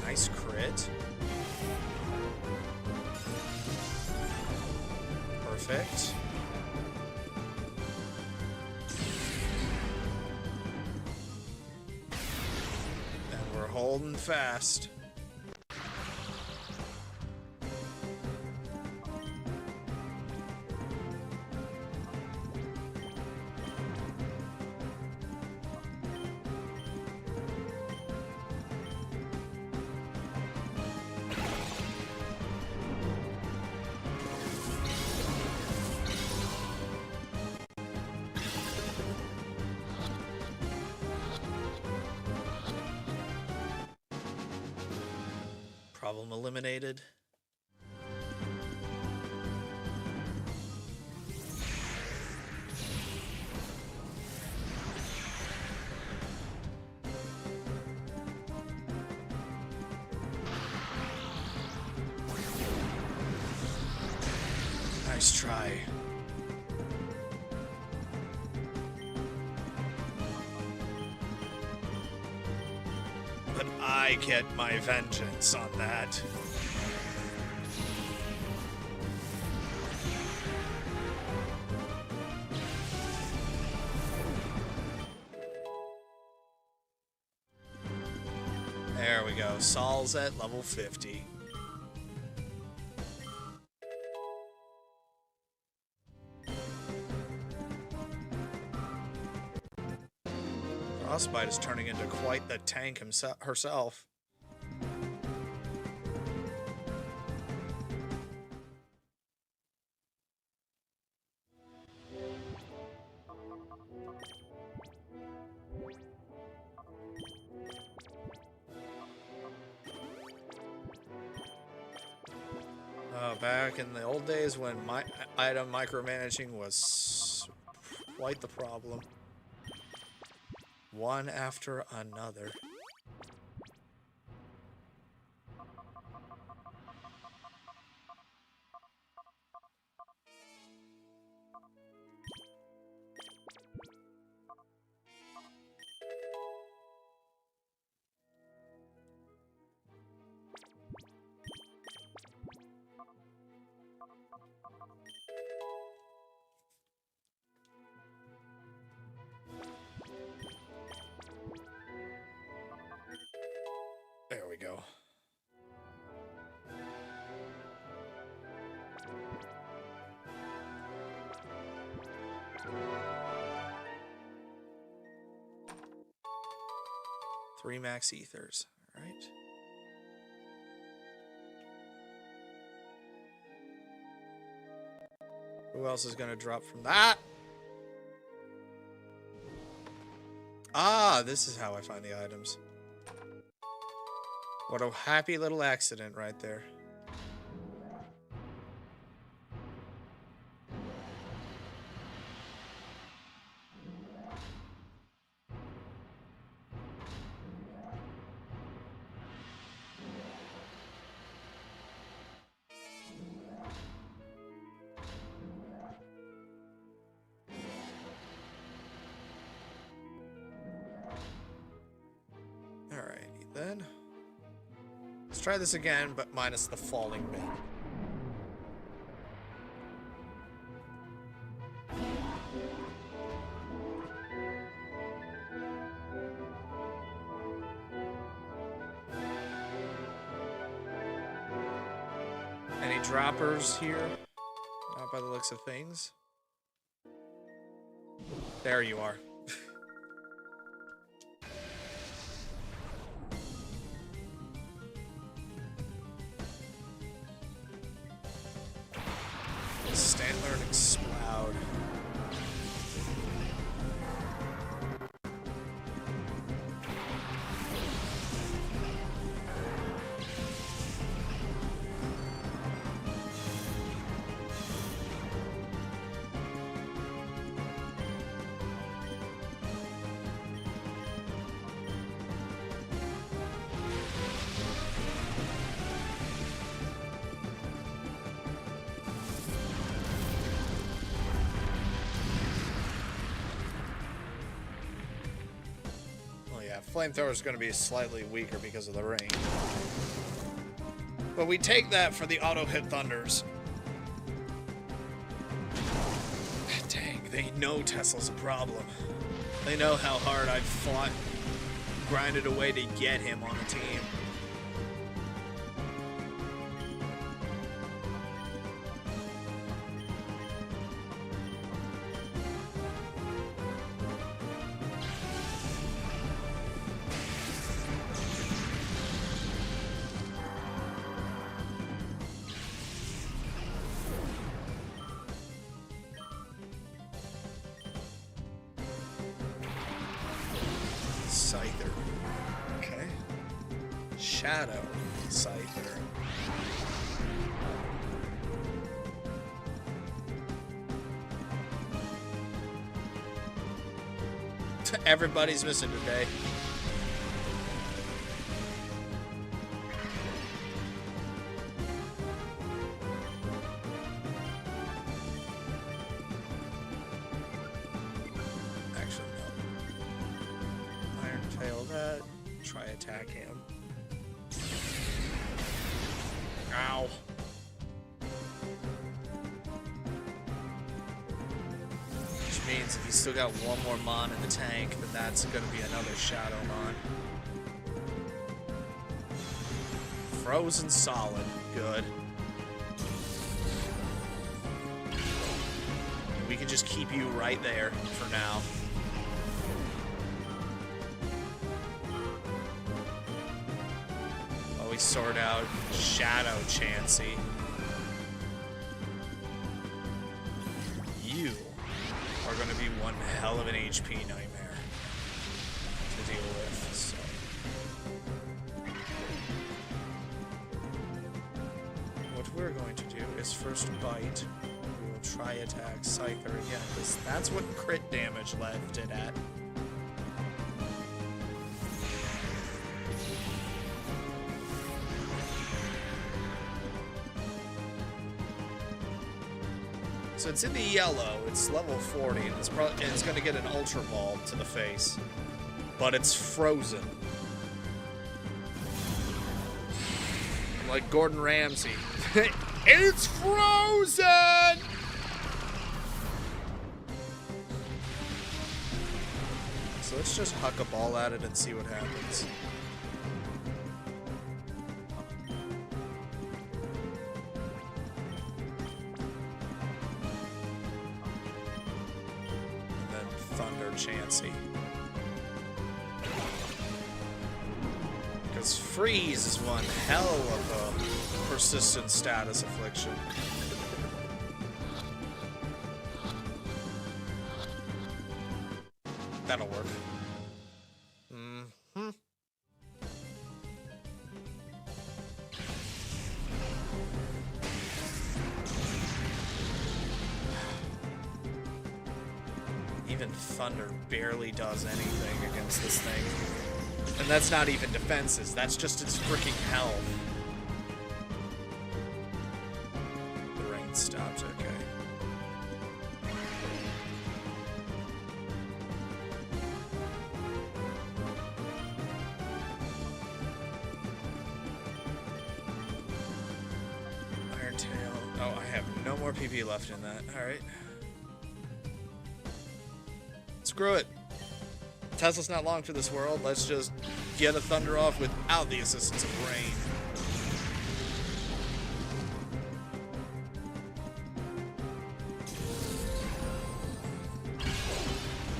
Nice crit. Perfect. Holding fast. Problem eliminated. Nice try. But I get my vengeance on that. There we go. Saul's at level 50. Frostbite is turning into quite the tank herself. Back in the old days when my item micromanaging was quite the problem. One after another. 3 max ethers. All right. Who else is going to drop from that? Ah, this is how I find the items. What a happy little accident right there. Alrighty then. Let's try this again, but minus the falling bit. Any droppers here? Not by the looks of things. There you are. Stantler and Explode. Flamethrower is going to be slightly weaker because of the rain. But we take that for the auto-hit thunders. Dang, they know Tesla's a problem. They know how hard I've fought, grinded away to get him on the team. Scyther. Okay. Shadow Scyther. Everybody's missing today. Actually, no. Iron Tail that. Try attack him. Ow. Which means if he's still got one more Mon in the tank, then that's going to be another Shadow Mon. Frozen Solid. Good. We can just keep you right there for now. Always sort out Shadow Chansey. You are going to be one hell of an HP nightmare to deal with. So. What we're going to do is first bite. We will try attack Scyther again, because that's what crit damage left it at. So it's in the yellow, it's level 40, and it's going to get an Ultra Ball to the face. But it's frozen. Like Gordon Ramsay. It's frozen! So let's just huck a ball at it and see what happens. Chansey. Freeze is one hell of a persistent status affliction. That'll work. Mm-hmm. Even Thunder barely does anything against this thing. And that's not even defenses, that's just its freaking health. The rain stops, okay. Iron Tail. Oh, I have no more PP left in that. Alright. Screw it. Tesla's not long for this world. Let's just get a Thunder off without the assistance of rain.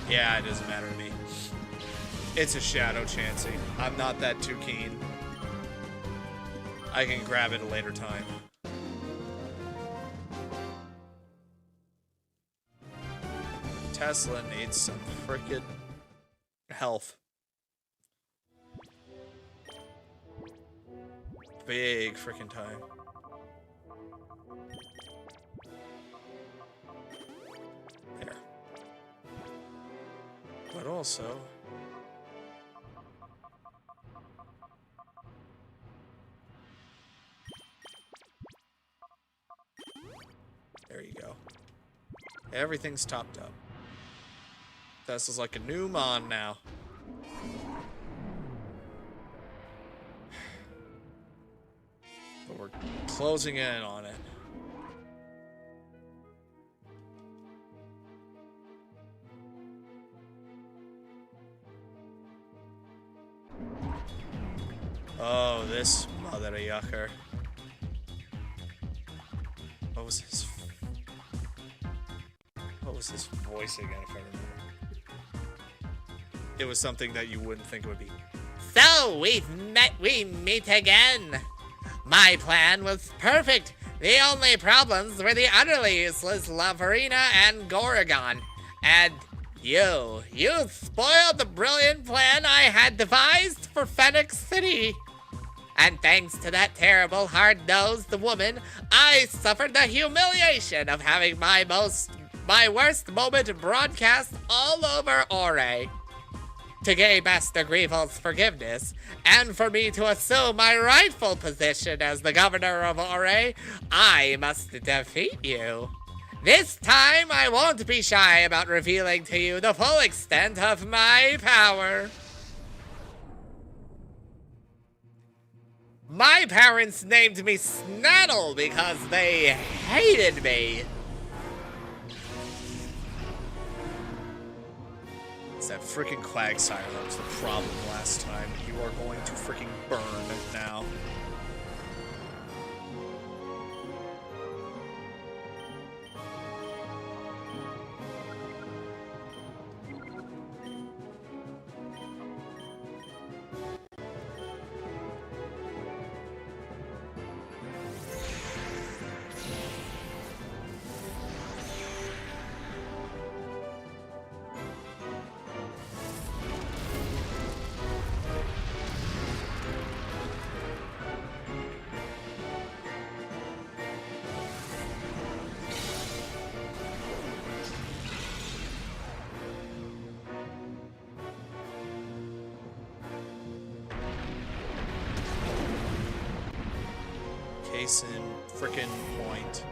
Yeah, it doesn't matter to me. It's a Shadow Chansey. I'm not that too keen. I can grab it a later time. Tesla needs some frickin' health. Big frickin' time. There. But also... there you go. Everything's topped up. Tesla's like a new Mon now. But we're closing in on it. Oh, this mother yucker. What was his voice again, if I remember? It was something that you wouldn't think it would be. So, we meet again. My plan was perfect. The only problems were the utterly useless Lavarina and Goragon. And you spoiled the brilliant plan I had devised for Phoenix City. And thanks to that terrible, hard-nosed woman, I suffered the humiliation of having my worst moment broadcast all over Ore. To gain Master Grievel's forgiveness, and for me to assume my rightful position as the governor of Ore, I must defeat you. This time, I won't be shy about revealing to you the full extent of my power. My parents named me Snaddle because they hated me. It's that freaking Quagsire that was the problem last time. You are going to freaking burn now. Case in frickin' point.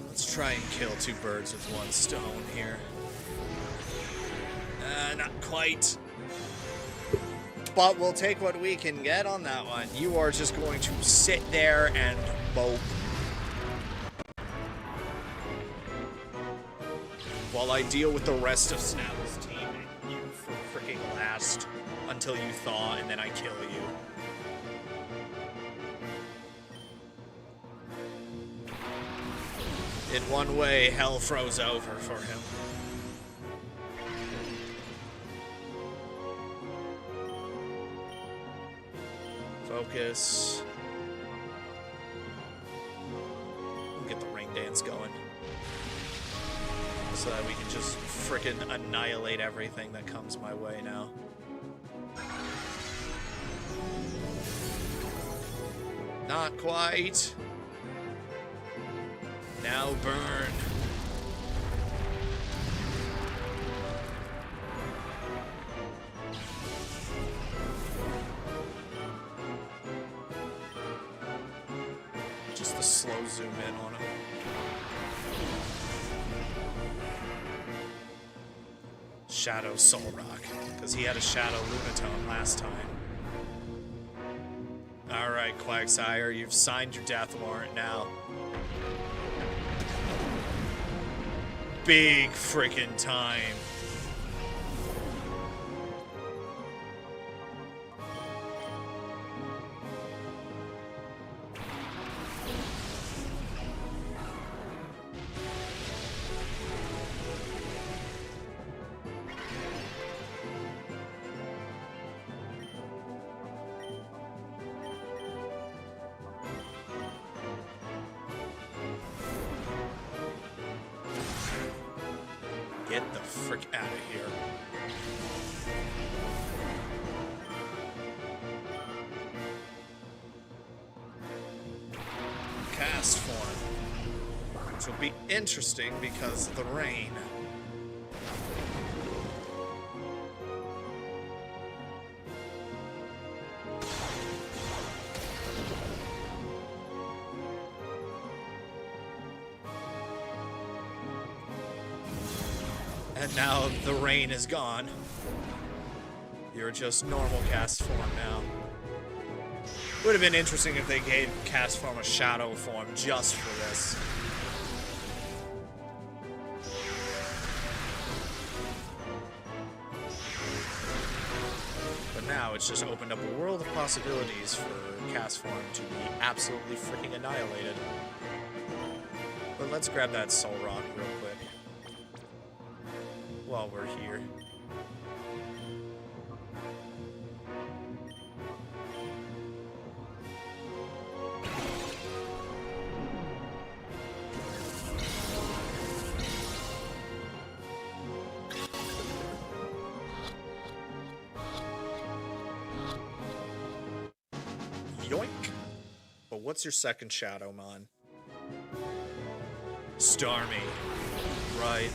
Let's try and kill two birds with one stone here. Not quite. But we'll take what we can get on that one. You are just going to sit there and mope. While I deal with the rest of Snapple's team and you for freaking last until you thaw and then I kill you. In one way, hell froze over for him. Focus. We'll get the rain dance going. So that we can just frickin' annihilate everything that comes my way now. Not quite. Now burn. Just a slow zoom in on him. Shadow Soul Rock, because he had a Shadow Lunatone last time. Alright, Quagsire, you've signed your death warrant now. Big frickin' time. Get the frick out of here. Cast form. Which will be interesting because of the rain. And now the rain is gone. You're just normal cast form now. Would have been interesting if they gave cast form a shadow form just for this. But now it's just opened up a world of possibilities for cast form to be absolutely freaking annihilated. But let's grab that Soul Rock real quick. While we're here. Yoink! But what's your second Shadow Mon? Starmie. Right.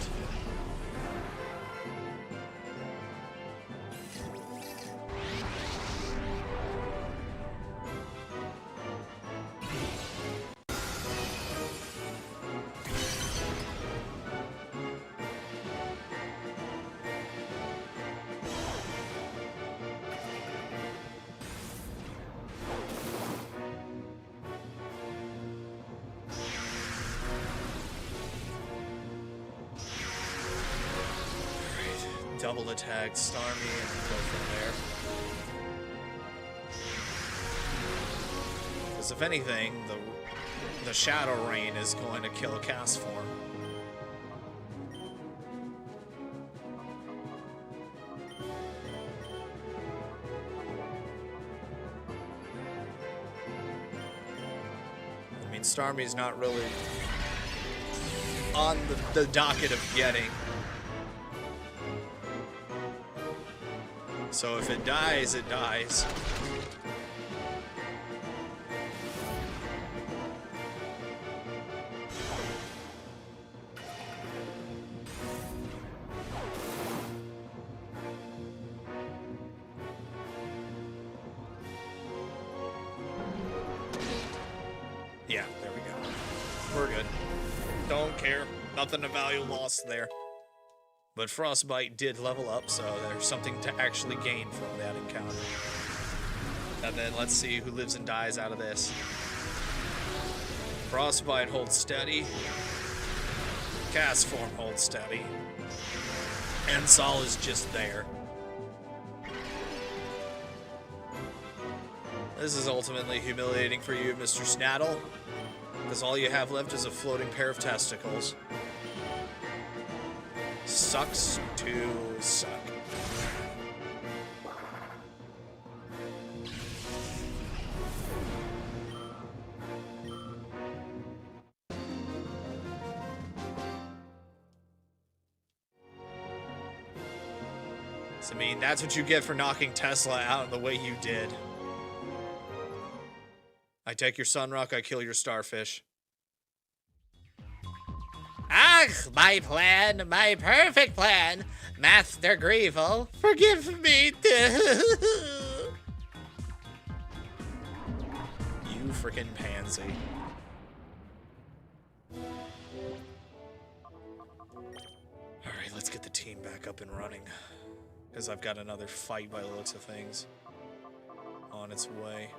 Double attack Starmie and go from there. Because if anything, the Shadow Rain is going to kill cast form. I mean, Starmie's not really on the docket of getting. So if it dies, it dies. Yeah, there we go. We're good. Don't care. Nothing of value lost there. But Frostbite did level up, so there's something to actually gain from that encounter. And then let's see who lives and dies out of this. Frostbite holds steady. Cast form holds steady. And Sol is just there. This is ultimately humiliating for you, Mr. Snaddle. Because all you have left is a floating pair of testicles. Sucks to suck. I mean, that's what you get for knocking Tesla out in the way you did. I take your sunrock, I kill your starfish. Ah, my plan, my perfect plan. Master Grievel, forgive me. You freaking pansy. Alright, let's get the team back up and running. Because I've got another fight by the looks of things on its way.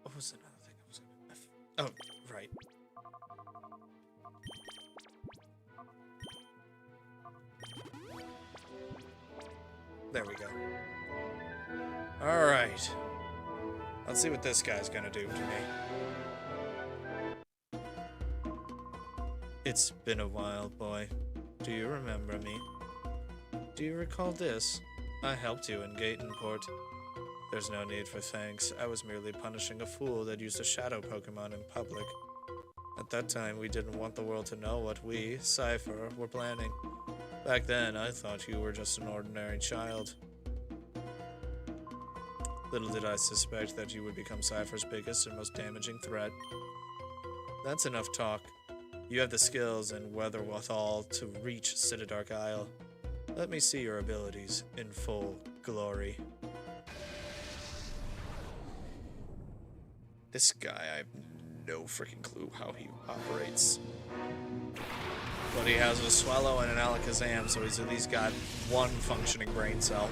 What was another thing I was gonna... Oh, right. There we go. Alright. Let's see what this guy's gonna do to me. It's been a while, boy. Do you remember me? Do you recall this? I helped you in Gatenport. There's no need for thanks. I was merely punishing a fool that used a shadow Pokemon in public. At that time, we didn't want the world to know what we, Cypher, were planning. Back then, I thought you were just an ordinary child. Little did I suspect that you would become Cypher's biggest and most damaging threat. That's enough talk. You have the skills and wherewithal to reach Citadark Isle. Let me see your abilities in full glory. This guy, I have no freaking clue how he operates. But he has a Swallow and an Alakazam, so he's at least got one functioning brain cell.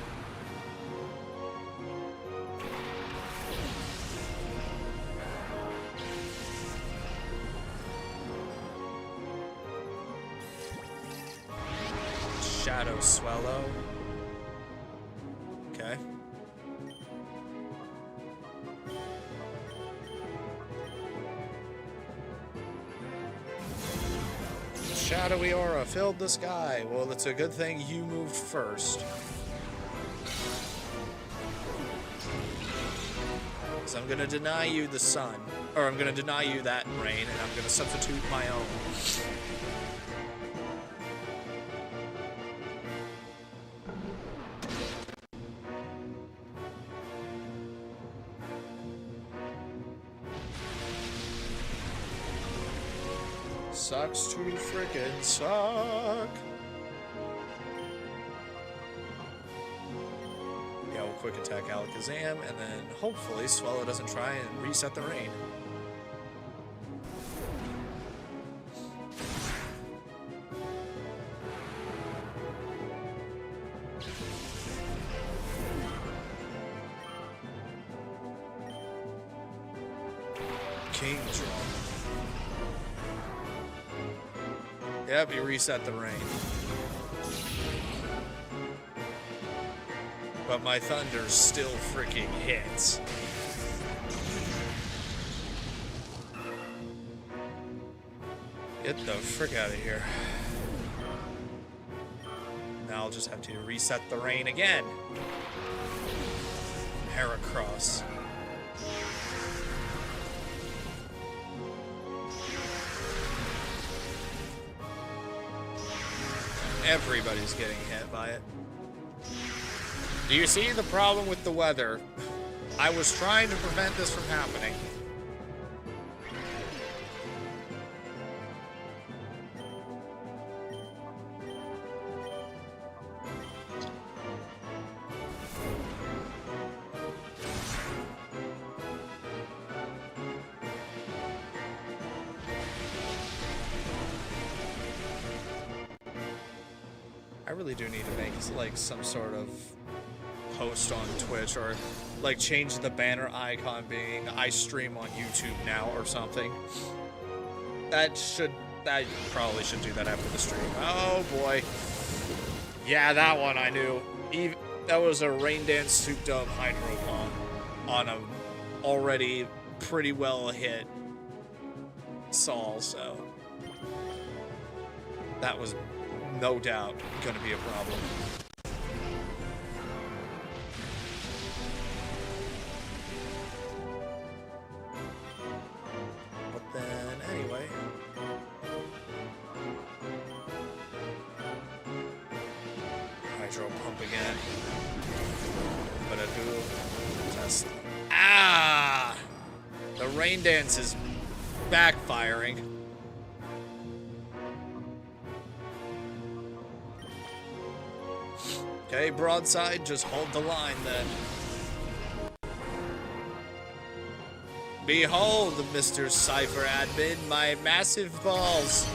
Shadow Swallow. Okay. Shadowy aura filled the sky. Well, it's a good thing you moved first. So I'm gonna deny you the sun. Or I'm gonna deny you that rain, and I'm gonna substitute my own. Sucks to frickin' suck. Yeah, we'll quick attack Alakazam, and then hopefully Swallow doesn't try and reset the rain. King Draw. Yep, you reset the rain. But my thunder still freaking hits. Get the frick out of here. Now I'll just have to reset the rain again. Heracross. Everybody's getting hit by it. Do you see the problem with the weather? I was trying to prevent this from happening. I really do need to make like some sort of post on Twitch or like change the banner icon being I stream on YouTube now or something. I probably should do that after the stream. Oh boy. Yeah, that one I knew. That was a rain dance souped up hydro pump on a already pretty well hit Saul, so that was no doubt gonna be a problem. But then, anyway. Hydro pump again. But I do test. Ah! The rain dance is backfiring. Okay, broadside, just hold the line then. Behold, Mr. Cypher Admin, my massive balls.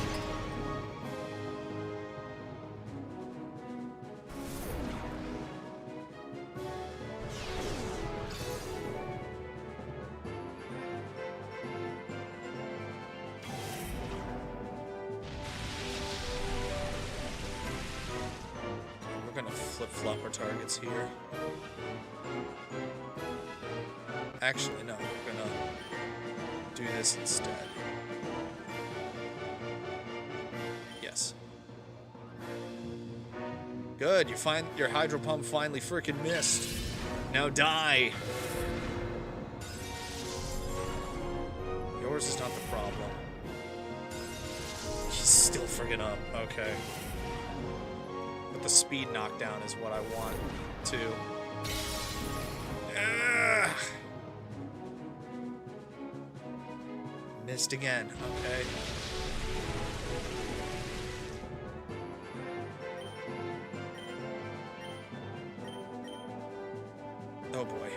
We're gonna flip-flop our targets here. Actually, no, we're gonna do this instead. Yes. Good, your hydro pump finally freaking missed. Now die. Yours is not the problem. He's still friggin' up. Okay. But the speed knockdown is what I want to. Ugh. Missed again. Okay. Oh boy.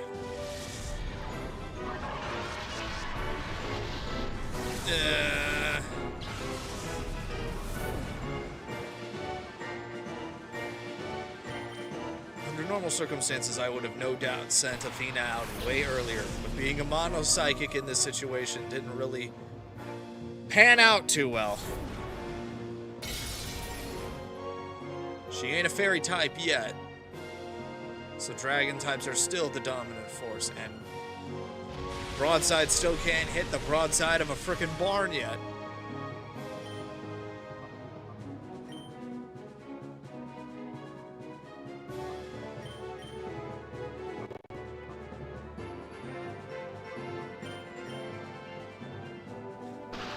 Under normal circumstances, I would have no doubt sent Athena out way earlier, but being a mono-psychic in this situation didn't really pan out too well. She ain't a fairy type yet, so dragon types are still the dominant force, and broadside still can't hit the broadside of a frickin' barn yet.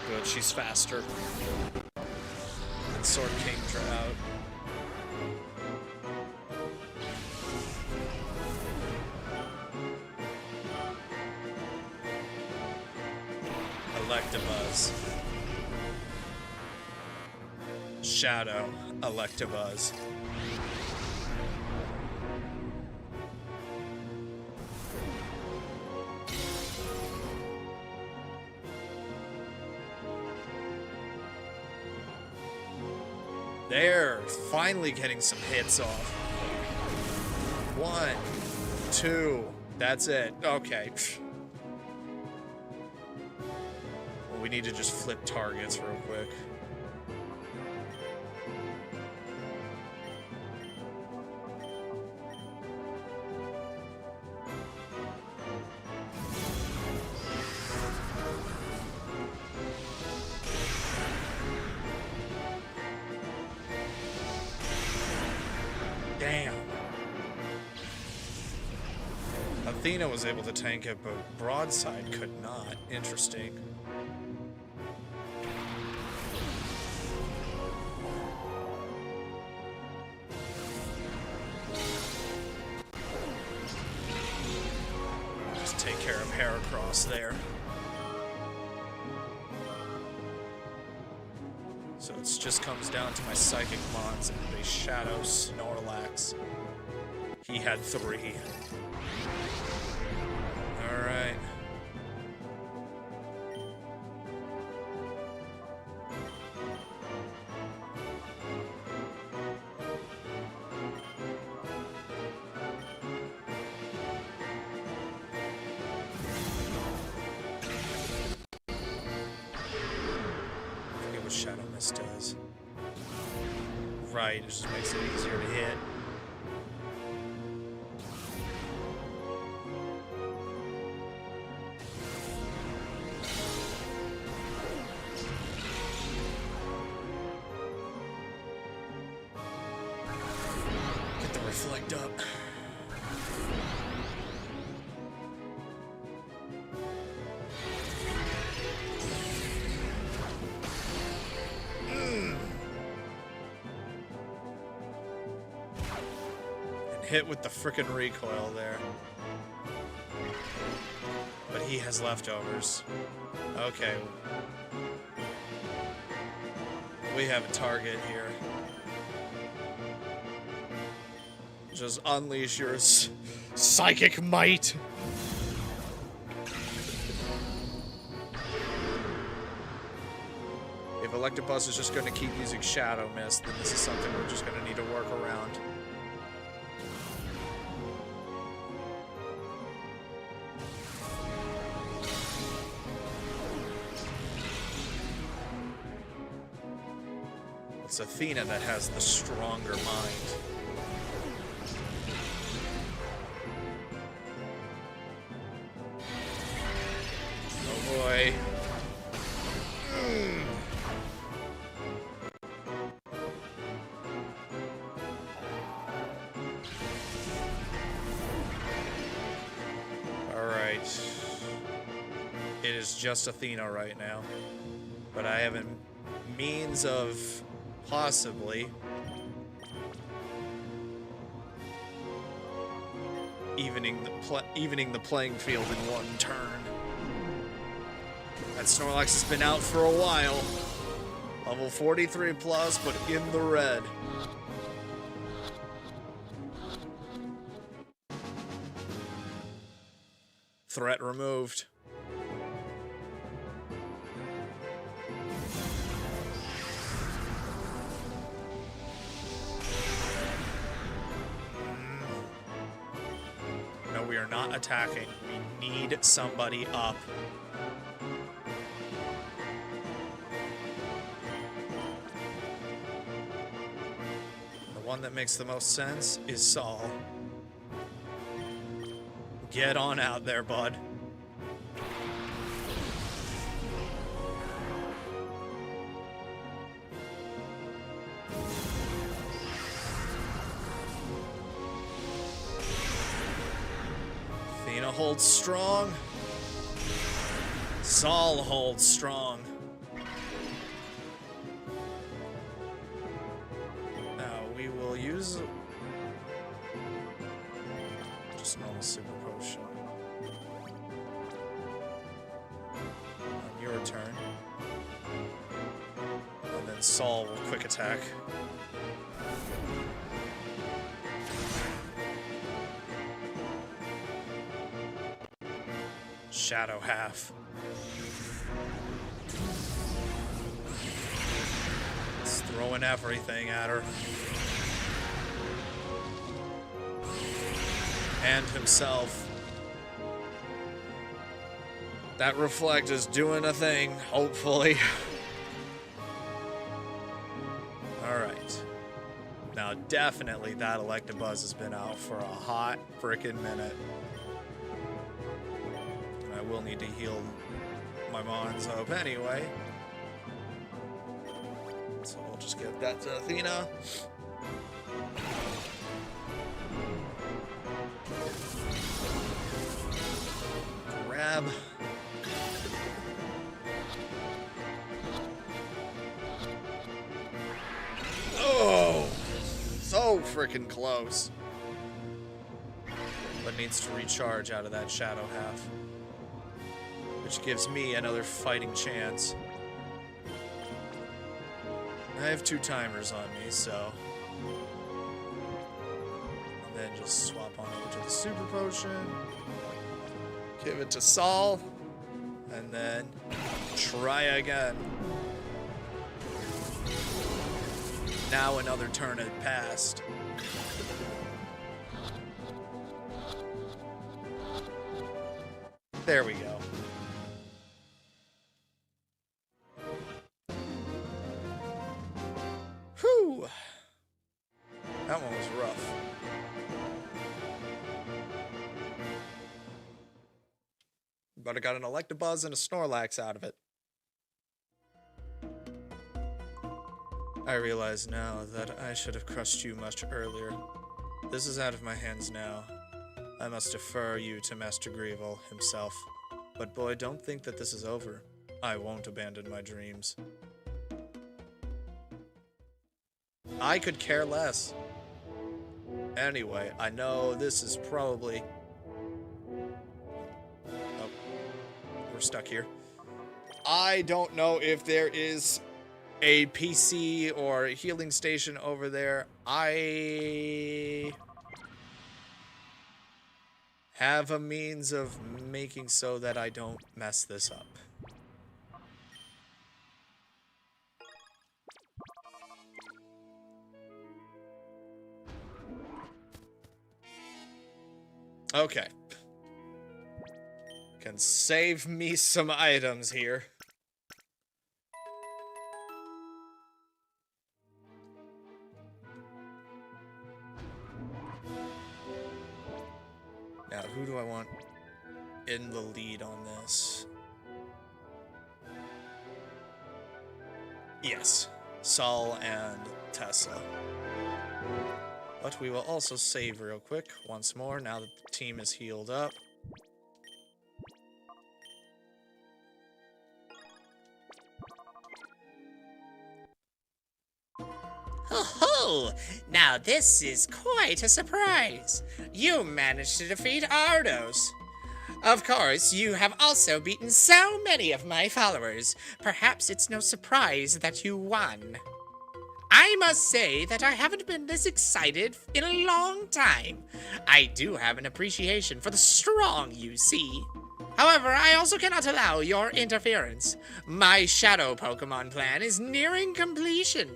Good, she's faster. And Sword King Drought. Electabuzz. Shadow Electabuzz. They're finally getting some hits off. 1, 2, that's it. Okay. Well, we need to just flip targets real quick. Damn. Athena was able to tank it, but broadside could not. Interesting. Just take care of Heracross there. So it just comes down to my Psychic Mons and a Shadow Snorlax. He had 3. Alright. bonus does. Right, it just makes it easier to hit. Get the reflect up. Hit with the frickin' recoil there. But he has leftovers. Okay. We have a target here. Just unleash your psychic might. If Electabuzz is just going to keep using Shadow Mist, then this is something we're just going to need to work around. It's Athena that has the stronger mind. Oh boy. Alright. It is just Athena right now. But I have a means of possibly evening the playing field in one turn. That Snorlax has been out for a while. Level 43 plus, but in the red. Threat removed. We are not attacking. We need somebody up. The one that makes the most sense is Saul. Get on out there, bud. Holds strong. Saul holds strong. Now we will use just normal super potion on your turn, and then Saul will quick attack. Shadow half. It's throwing everything at her. And himself. That reflect is doing a thing, hopefully. Alright. Now definitely that Electabuzz has been out for a hot frickin' minute. I will need to heal my Mon's Hope anyway. So we'll just give that to Athena. Grab. Oh! So freaking close. But needs to recharge out of that Shadow half, which gives me another fighting chance. I have 2 timers on me, so... And then just swap on over to the Super Potion. Give it to Saul. And then try again. Now another turn had passed. There we go. That one was rough. But I got an Electabuzz and a Snorlax out of it. I realize now that I should have crushed you much earlier. This is out of my hands now. I must defer you to Master Greevil himself. But boy, don't think that this is over. I won't abandon my dreams. I could care less. Anyway, I know this is probably... Oh, we're stuck here. I don't know if there is a PC or a healing station over there. I have a means of making so that I don't mess this up. Okay. Can save me some items here. Now, who do I want in the lead on this? Yes, Saul and Tesla. But we will also save real quick once more now that the team is healed up. Oh, now this is quite a surprise. You managed to defeat Ardos. Of course, you have also beaten so many of my followers. Perhaps it's no surprise that you won. I must say that I haven't been this excited in a long time. I do have an appreciation for the strong, you see. However, I also cannot allow your interference. My Shadow Pokemon plan is nearing completion.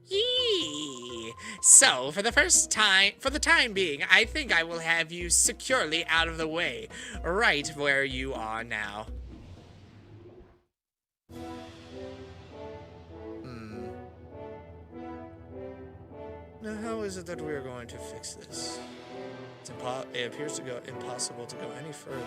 Yee. So, for the time being, I think I will have you securely out of the way, right where you are now. Now, how is it that we are going to fix this? It appears to go impossible to go any further.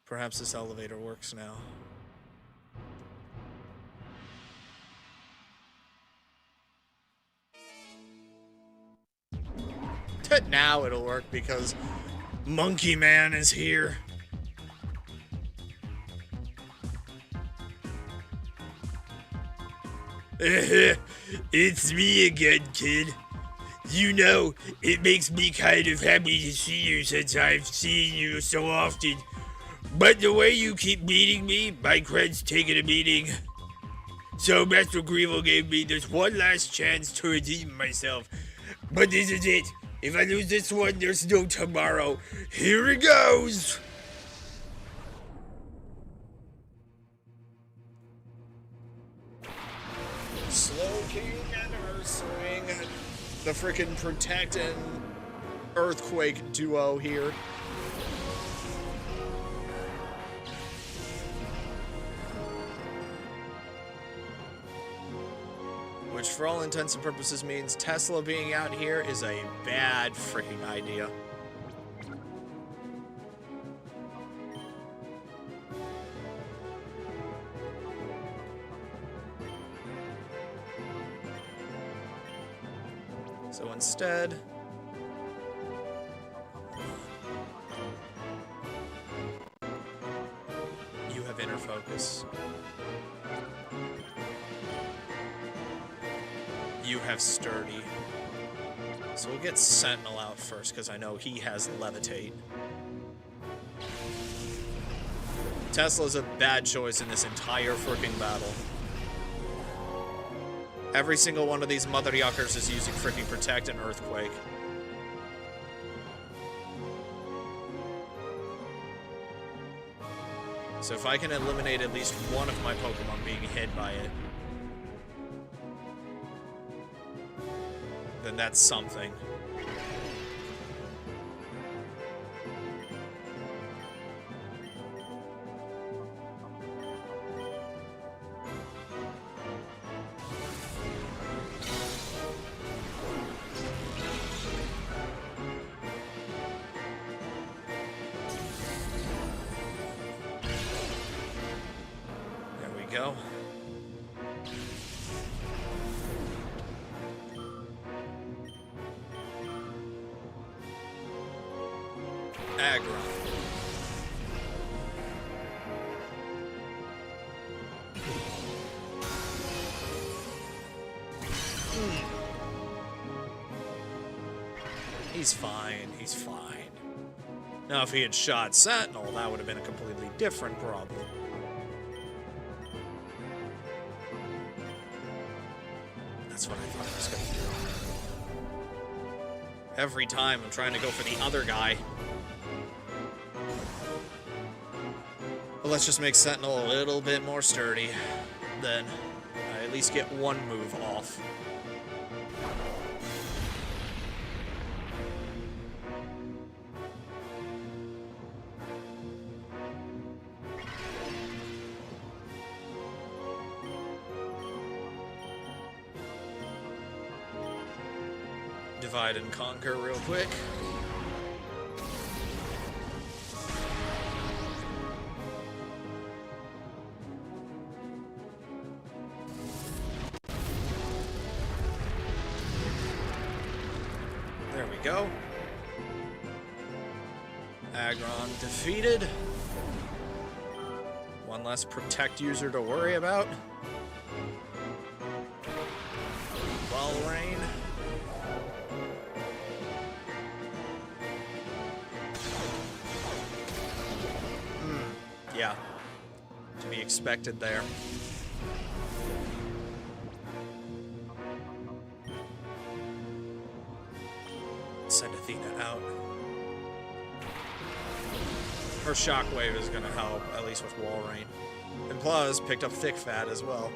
Perhaps this elevator works now. Now it'll work because Monkey Man is here. It's me again, kid. You know, it makes me kind of happy to see you since I've seen you so often. But the way you keep beating me, my cred's taking a beating. So Master Greevil gave me this one last chance to redeem myself. But this is it. If I lose this one, there's no tomorrow. Here it goes! Slow King and Earthswing. The frickin' Protect and Earthquake duo here. Which for all intents and purposes means Tesla being out here is a bad freaking idea. So instead, you have inner focus. You have sturdy. So we'll get Sentinel out first because I know he has levitate. Tesla's a bad choice in this entire freaking battle. Every single one of these mother yuckers is using freaking Protect and Earthquake. So if I can eliminate at least one of my Pokemon being hit by it, then that's something. go. Aggro. He's fine, he's fine. Now, if he had shot Sentinel, that would have been a completely different problem. That's what I thought I was gonna do. Every time I'm trying to go for the other guy. But let's just make Sentinel a little bit more sturdy. Then I at least get one move off. Divide and conquer real quick. There we go. Aggron defeated. One less protect user to worry about. Ball rain. Yeah, to be expected there. Send Athena out. Her shockwave is gonna help, at least with wall rain. And plus, picked up thick fat as well.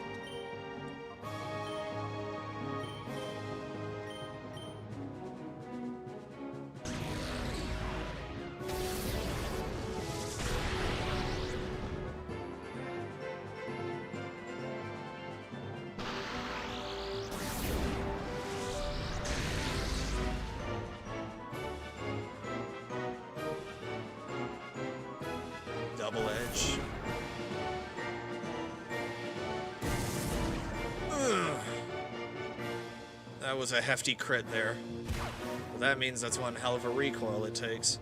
Double edge. Ugh. That was a hefty crit there. Well, that means that's one hell of a recoil it takes.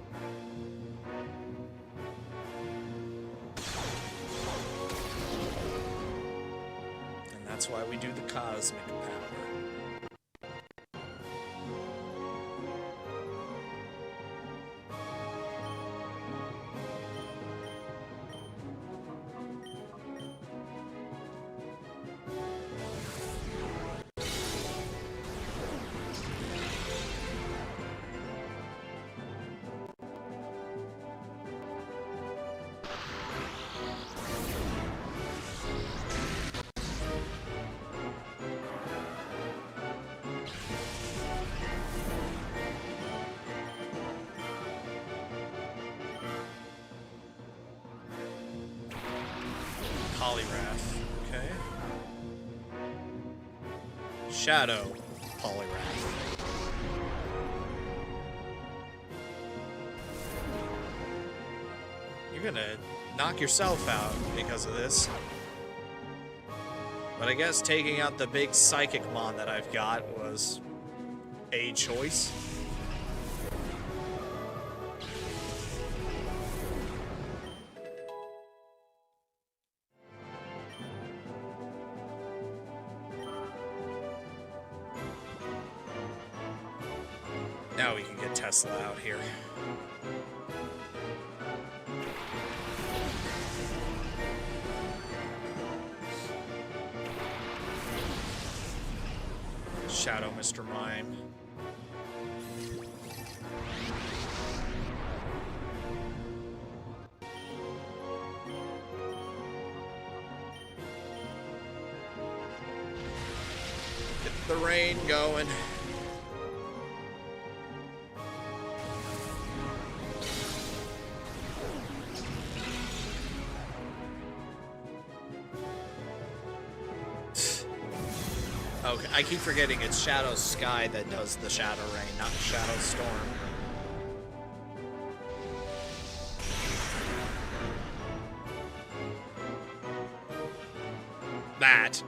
And that's why we do the cosmic power. Polyrath, okay. Shadow Polyrath. You're gonna knock yourself out because of this. But I guess taking out the big psychic mon that I've got was a choice. Now we can get Tesla out here. Shadow Mr. Mime. Get the rain going. Okay, I keep forgetting it's Shadow Sky that does the Shadow Rain, not Shadow Storm. that.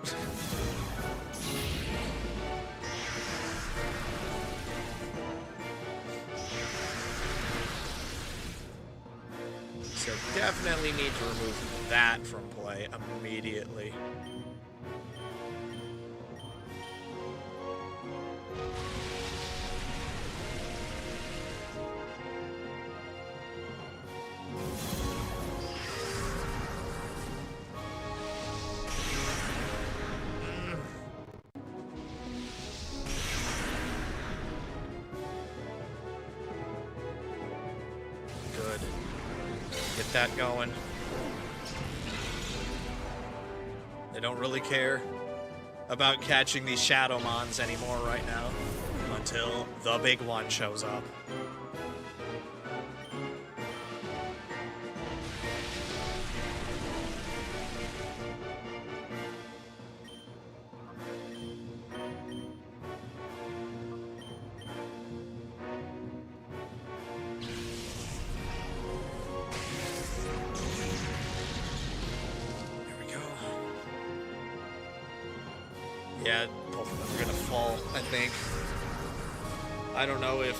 So definitely need to remove that from play immediately. Good. Get that going. They don't really care about catching these Shadow Mons anymore right now until the big one shows up. Yeah, both of them are gonna fall, I think. I don't know if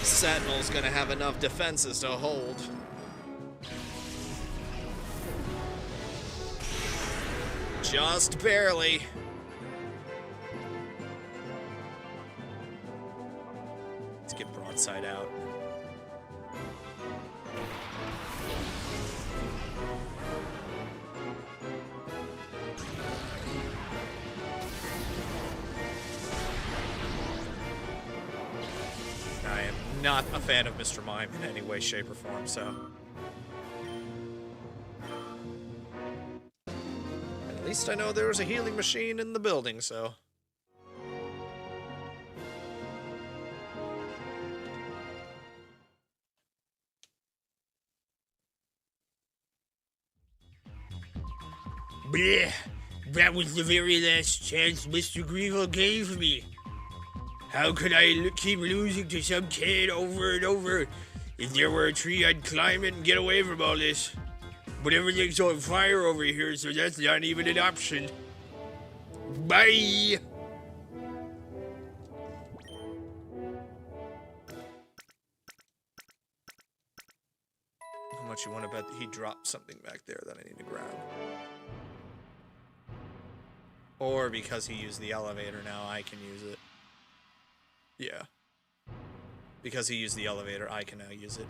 Sentinel's gonna have enough defenses to hold. Just barely. Let's get broadside out. I am not a fan of Mr. Mime in any way, shape, or form, so. At least I know there was a healing machine in the building, so. Bleh. That was the very last chance Mr. Grievel gave me. How could I keep losing to some kid over and over? If there were a tree, I'd climb it and get away from all this. But everything's on fire over here, so that's not even an option. Bye! How much you want to bet that he dropped something back there that I need to grab? Or because he used the elevator, now I can use it. Yeah. Because he used the elevator, I can now use it.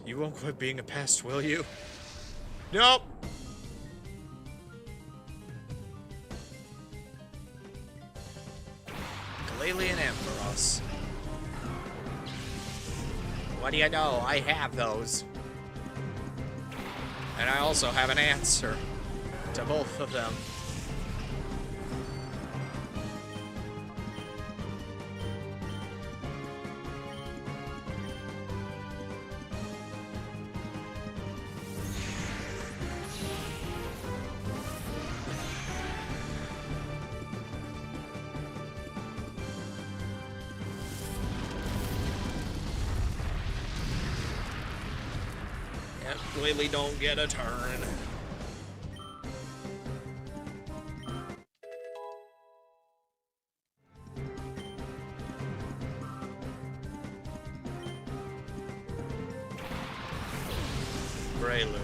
You won't quit being a pest, will you? Nope! Gale and Ampharos. What do you know? I have those. And I also have an answer to both of them. Lily don't get a turn. Prelude.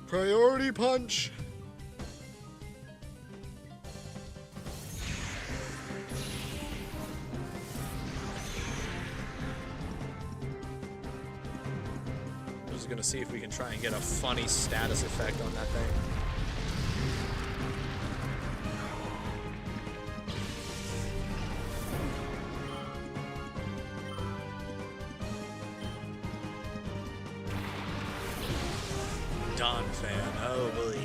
Priority punch. I'm just gonna see if we can try and get a funny status effect on that thing. Don fan. Oh, boy.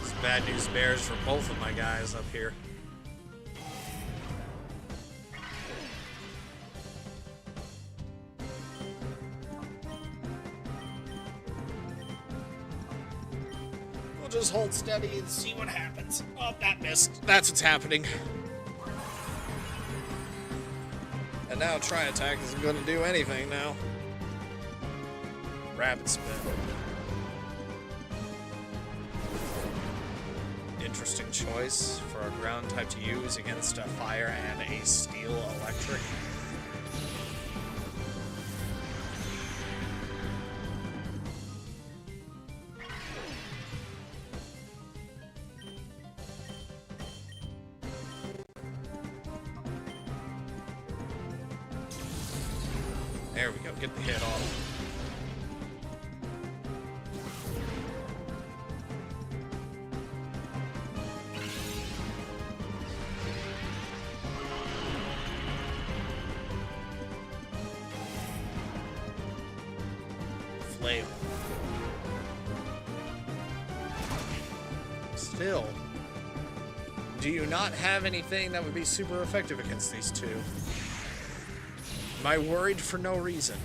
It's bad news bears for both of my guys up here. We'll just hold steady and see what happens. Oh, that missed. That's what's happening. And now try attack isn't going to do anything now. Rapid spin. Interesting choice for a ground type to use against a fire and a steel electric. There we go, get the hit off. Flame. Still, do you not have anything that would be super effective against these two? Am I worried for no reason?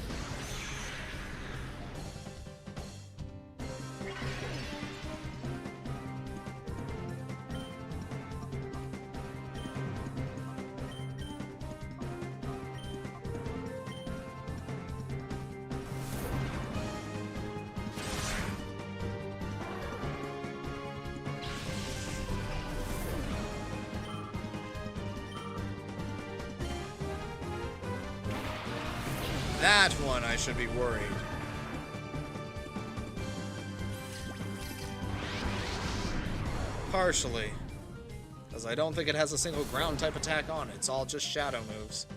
That one I should be worried. Partially. Because I don't think it has a single ground type attack on it. It's all just shadow moves.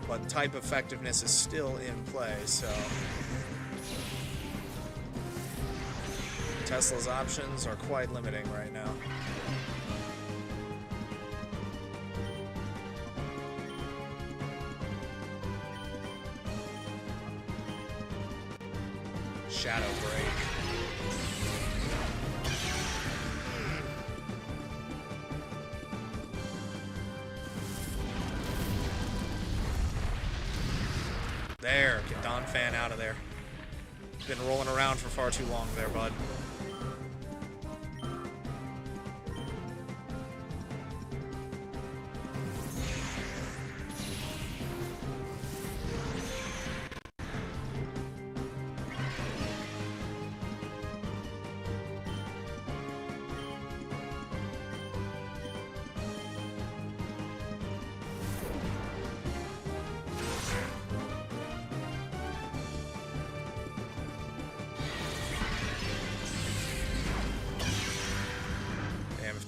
But type effectiveness is still in play, so... Tesla's options are quite limiting right now. Shadow Break. There, get Don Fan out of there. Been rolling around for far too long there, bud.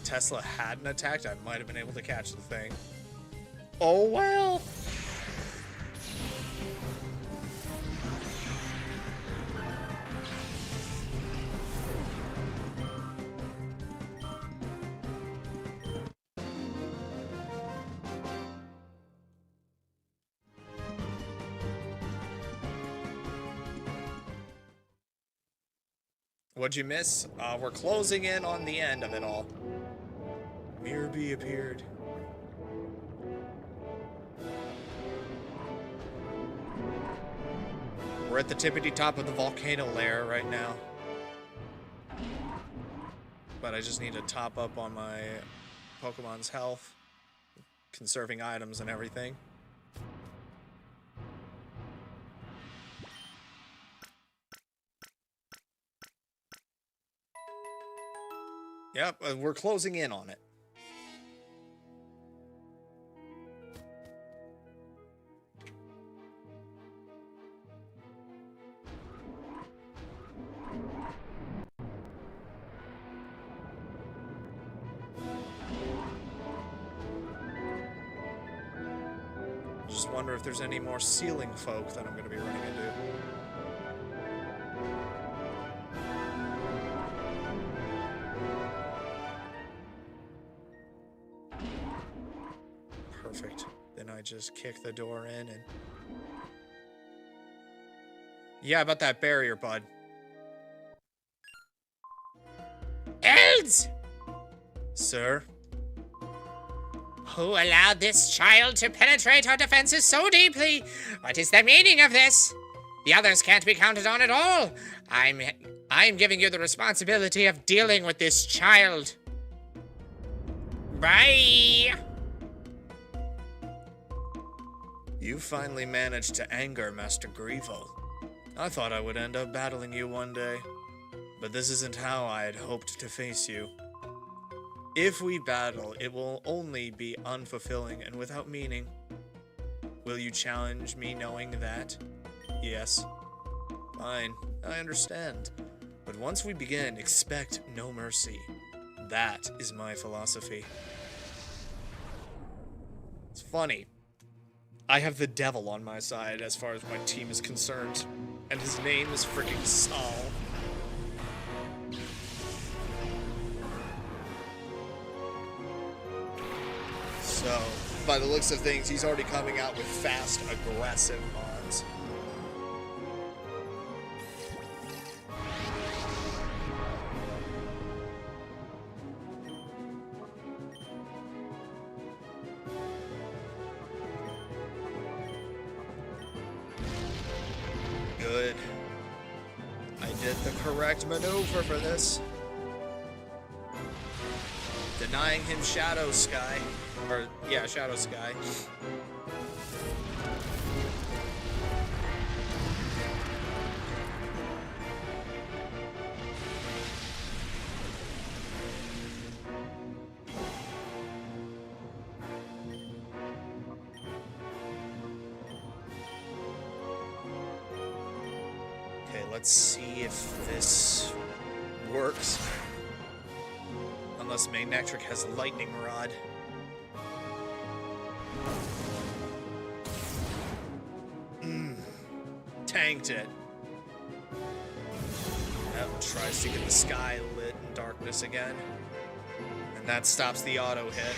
Tesla hadn't attacked, I might have been able to catch the thing. Oh well! What'd you miss? We're closing in on the end of it all. Mirror appeared. We're at the tippity top of the volcano lair right now. But I just need to top up on my Pokemon's health, conserving items and everything. Yep, we're closing in on it. Just wonder if there's any more ceiling folk that I'm going to be running into. Perfect. I just kick the door in and... Yeah, about that barrier, bud. Elves! Sir? Who allowed this child to penetrate our defenses so deeply? What is the meaning of this? The others can't be counted on at all. I'm giving you the responsibility of dealing with this child. Bye! You finally managed to anger Master Grievel. I thought I would end up battling you one day, but this isn't how I had hoped to face you. If we battle, it will only be unfulfilling and without meaning. Will you challenge me knowing that? Yes. Fine, I understand. But once we begin, expect no mercy. That is my philosophy. It's funny. I have the devil on my side as far as my team is concerned. And his name is freaking Saul. So, by the looks of things, he's already coming out with fast, aggressive mons. Good. I did the correct maneuver for this. Denying him Shadow Sky. Or, yeah, Shadow Sky. Okay, let's see if this works. Unless Magnectric has Lightning Rod. Tanked it. That tries to get the sky lit in darkness again. And that stops the auto hit.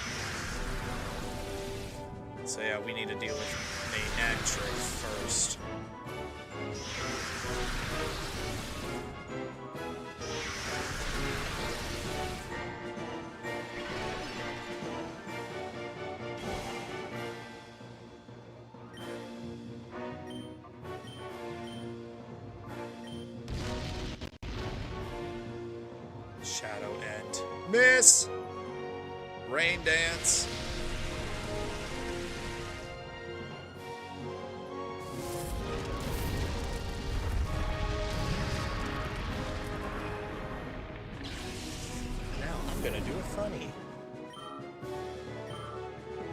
So yeah, we need to deal with Magnectric first. Shadow End. Miss! Rain Dance. Now I'm gonna do a funny.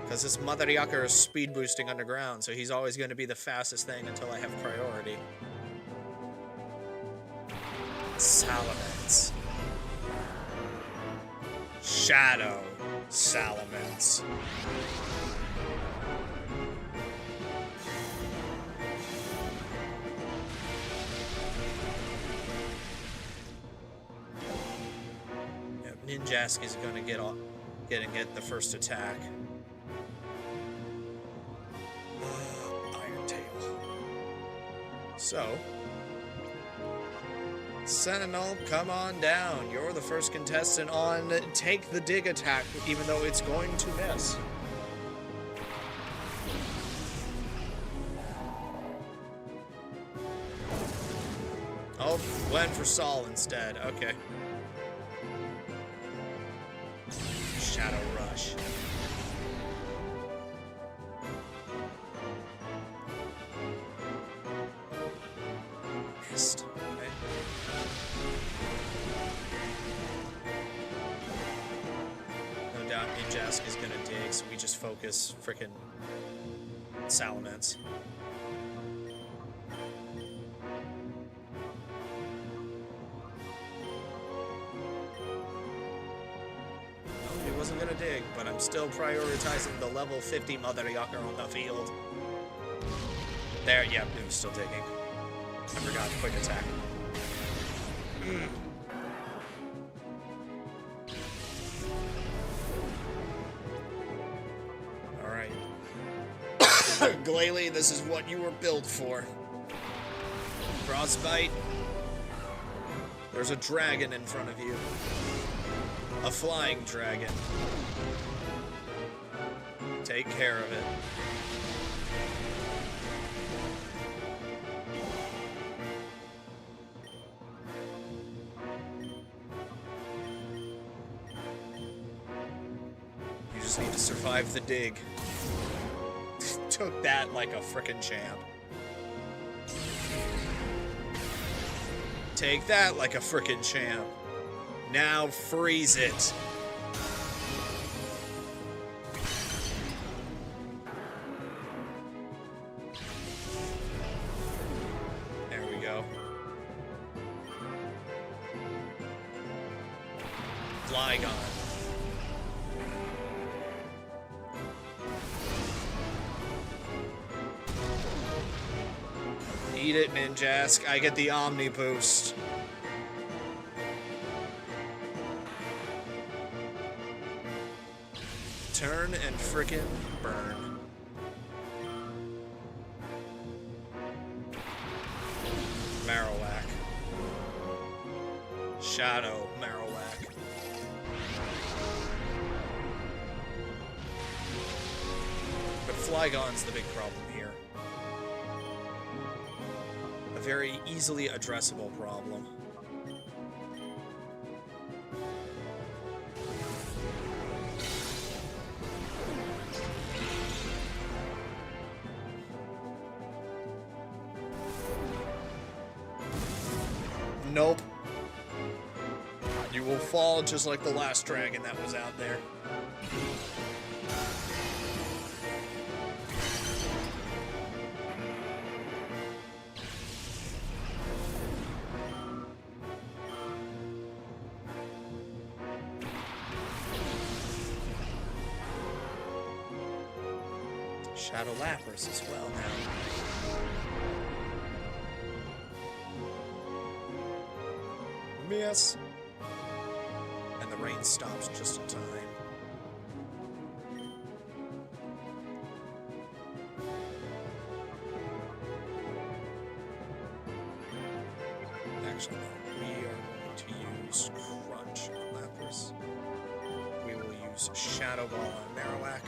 Because this mother yucker is speed boosting underground, so he's always gonna be the fastest thing until I have priority. Salamence. Shadow Salamence. Yep, Ninjask is gonna get the first attack. Iron Tail. So, Sentinel, come on down. You're the first contestant on Take the Dig attack, even though it's going to miss. Oh, went for Saul instead. Okay. Shadow Rush. Missed. Okay. No doubt Ninjask is gonna dig, so we just focus frickin' Salamence. He wasn't gonna dig, but I'm still prioritizing the level 50 Mother Yucker on the field. There, yeah, it was still digging. I forgot, quick attack. Alright. Gale, this is what you were built for. Frostbite. There's a dragon in front of you. A flying dragon. Take care of it. You just need to survive the dig. Took that like a frickin' champ. Take that like a frickin' champ. Now freeze it. There we go. Flygon. Eat it, Ninjask. I get the Omni boost. Turn and frickin' burn. Marowak. Shadow Marowak. But Flygon's the big problem here. A very easily addressable problem. Nope. You will fall just like the last dragon that was out there. Shadow Lapras as well now. Miss. And the rain stops just in time. Actually, no. We are going to use Crunch on Lapras. We will use Shadow Ball on Marowak.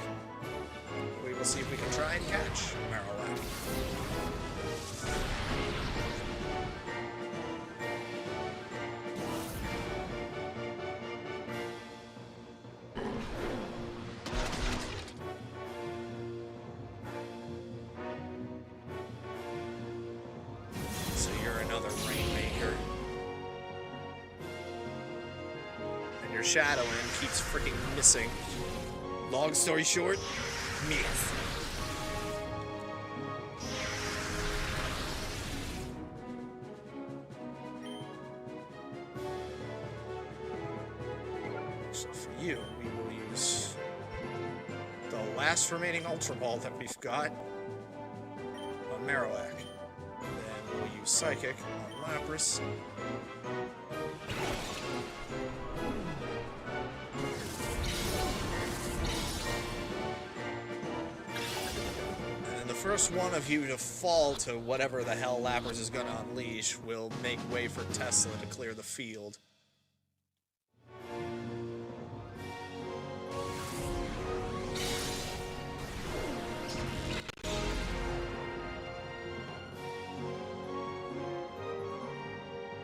We will see if we can try and catch Marowak. So you're another Rainmaker. And your Shadow End keeps freaking missing. Long story short, miss. So for you, we will use the last remaining Ultra Ball that we've got on Marowak. Then we'll use Psychic on Lapras. And the first one of you to fall to whatever the hell Lapras is going to unleash will make way for Tesla to clear the field.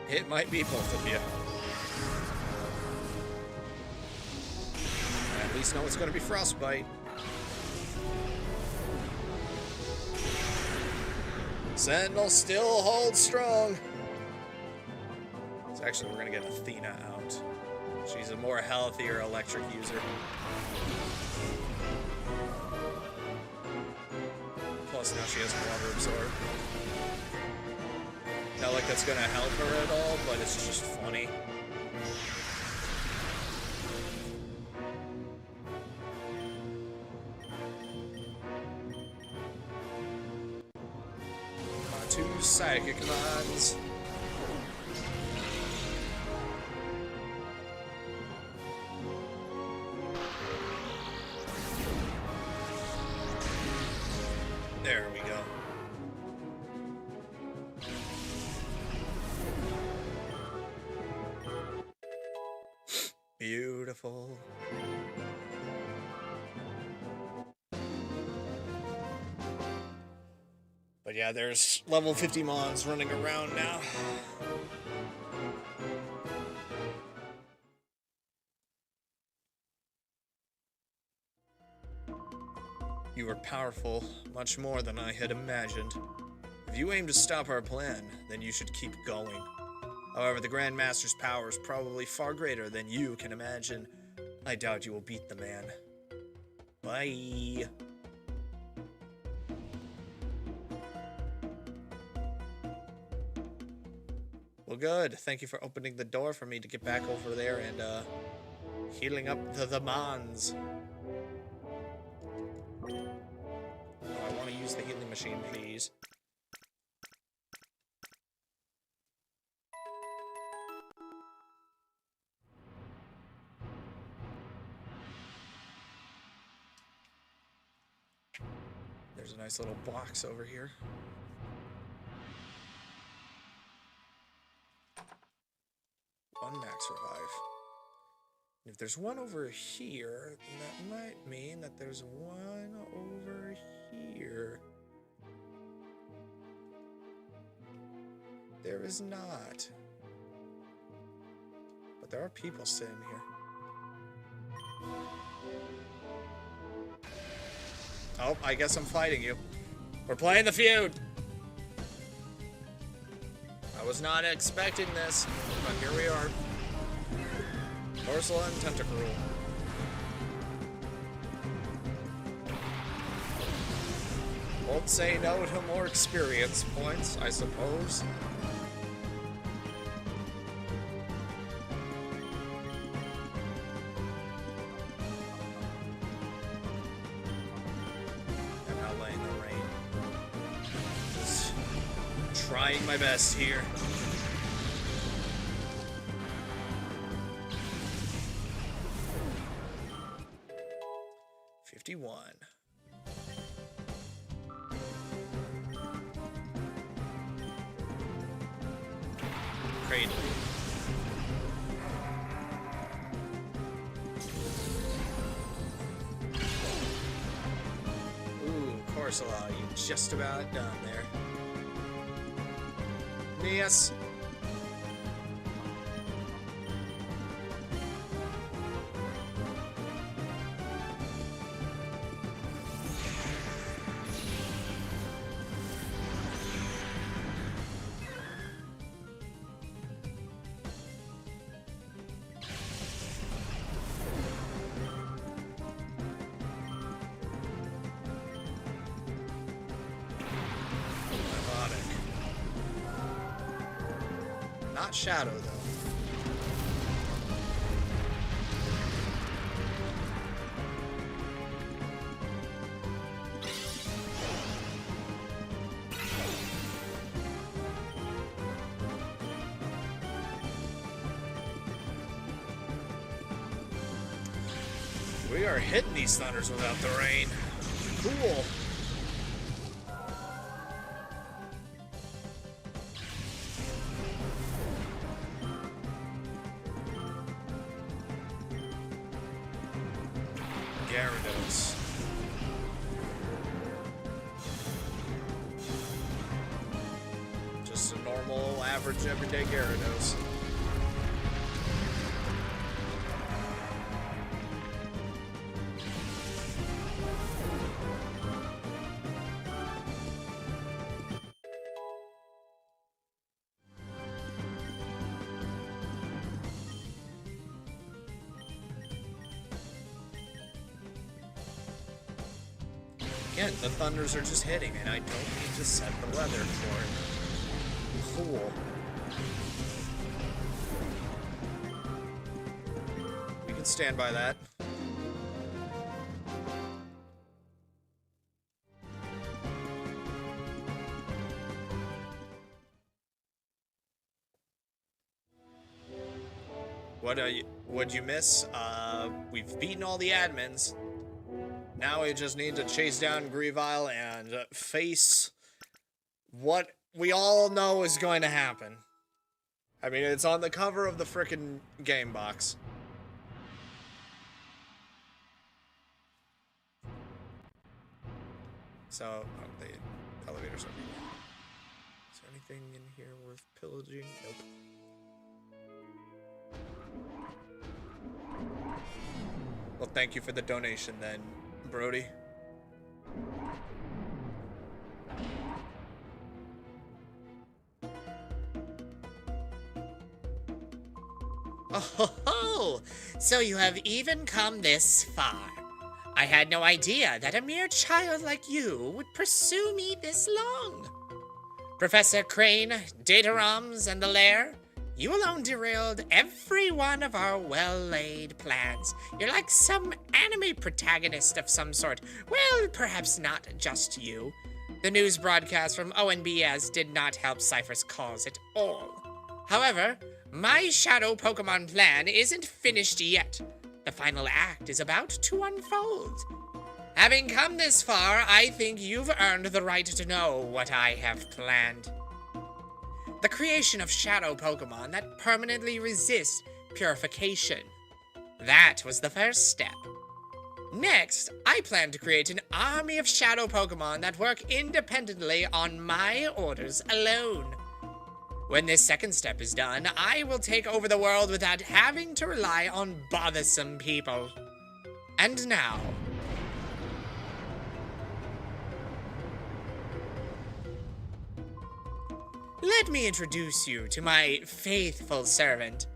It might be both of you. I at least know it's going to be Frostbite. Sentinel still holds strong. So actually, we're going to get Athena out. She's a more healthier electric user. Plus, now she has Water Absorb. Not like that's gonna help her at all, but it's just funny. Two Psychic Mons. There we beautiful. But yeah, there's level 50 mons running around now. You are powerful, much more than I had imagined. If you aim to stop our plan, then you should keep going. However, the Grand Master's power is probably far greater than you can imagine. I doubt you will beat the man. Bye. Well, good. Thank you for opening the door for me to get back over there and, healing up the mons. Oh, I want to use the healing machine, please. There's a nice little box over here. One max revive. If there's one over here, then that might mean that there's one over here. There is not. But there are people sitting here. Oh, I guess I'm fighting you. We're playing the feud. I was not expecting this, but here we are. Porcelain Tentacruel. Won't say no to more experience points, I suppose. I'm not laying the rain. Just trying my best here. One. Cradle. Ooh, Corsola, you just about done there. Yes. Not Shadow, though. We are hitting these thunders without the rain. Cool. Gyarados. Just a normal, average, everyday Gyarados. Again, the thunders are just hitting, and I don't need to set the weather for it. Cool. We can stand by that. What'd you miss? We've beaten all the admins. Now we just need to chase down Gréville and face what we all know is going to happen. I mean, it's on the cover of the frickin' game box. So, oh, the elevators are moving. Is there anything in here worth pillaging? Nope. Well, thank you for the donation then, Brody. Oh, so you have even come this far. I had no idea that a mere child like you would pursue me this long. Professor Crane, Datarams, and the Lair, you alone derailed every one of our well-laid plans. You're like some anime protagonist of some sort. Well, perhaps not just you. The news broadcast from ONBS did not help Cypher's cause at all. However, my Shadow Pokemon plan isn't finished yet. The final act is about to unfold. Having come this far, I think you've earned the right to know what I have planned. The creation of Shadow Pokemon that permanently resist purification. That was the first step. Next, I plan to create an army of Shadow Pokemon that work independently on my orders alone. When this second step is done, I will take over the world without having to rely on bothersome people. And now... let me introduce you to my faithful servant,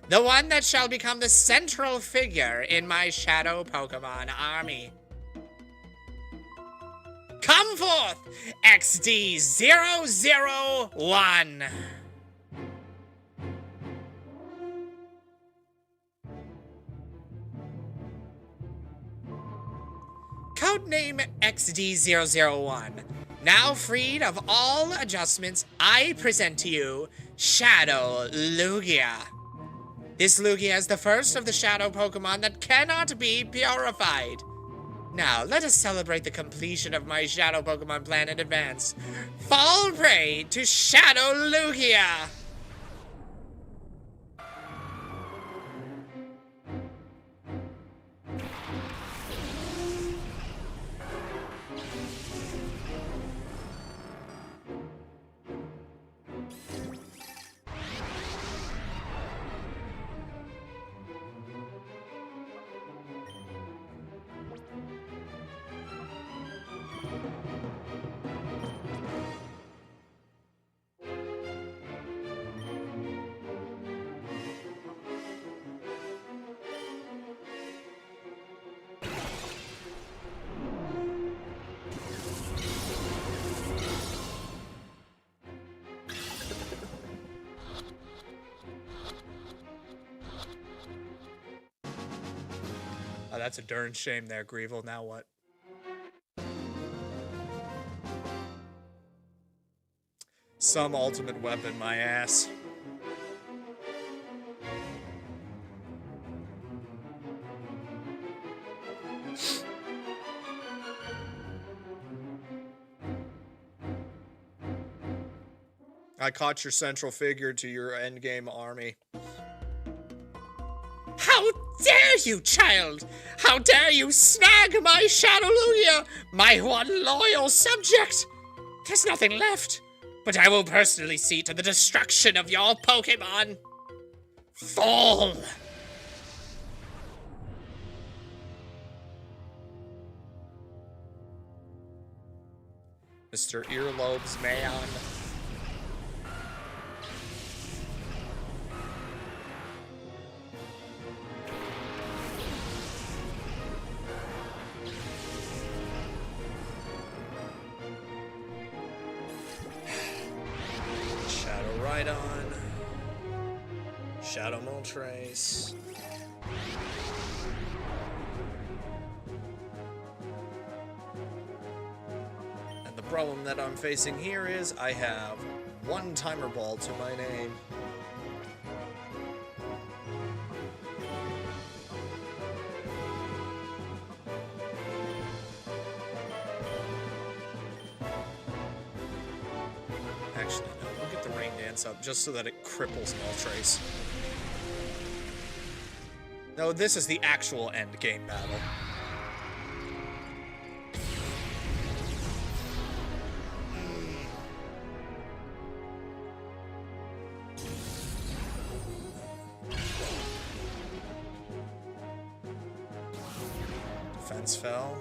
the one that shall become the central figure in my Shadow Pokemon army. Come forth, XD001! Codename XD001. Now freed of all adjustments, I present to you Shadow Lugia. This Lugia is the first of the Shadow Pokemon that cannot be purified. Now, let us celebrate the completion of my Shadow Pokemon plan in advance. Fall prey to Shadow Lugia! Oh, that's a darn shame there, Greevil. Now what? Some ultimate weapon, my ass. I caught your central figure to your endgame army. How dare you, child! How dare you snag my Shadow Lugia, my one loyal subject! There's nothing left, but I will personally see to the destruction of your Pokemon. Fall! Mr. Earlobes Man. Shadow Rhydon. Shadow Moltres. And the problem that I'm facing here is I have one timer ball to my name. Actually, no, we'll get the Rain Dance up just so that it cripples Moltres. No, this is the actual end game battle. defense fell.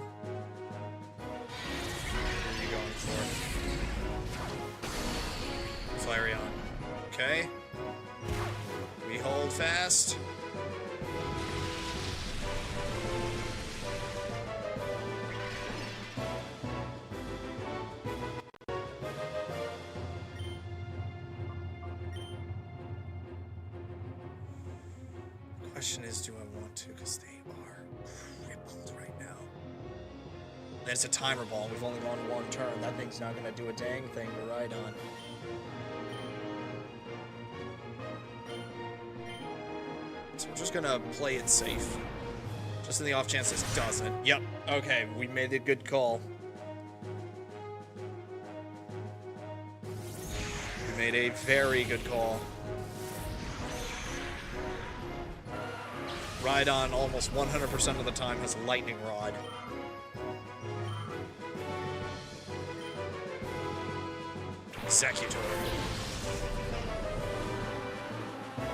What are you going for? Flareon. Okay. We hold fast. Question is, do I want to? Because they are crippled right now. And it's a timer ball. We've only gone one turn. That thing's not going to do a dang thing to ride on. So we're just going to play it safe. Just in the off chance this doesn't. Yep. Okay, we made a good call. We made a very good call. Rhydon almost 100% of the time has Lightning Rod. Executor.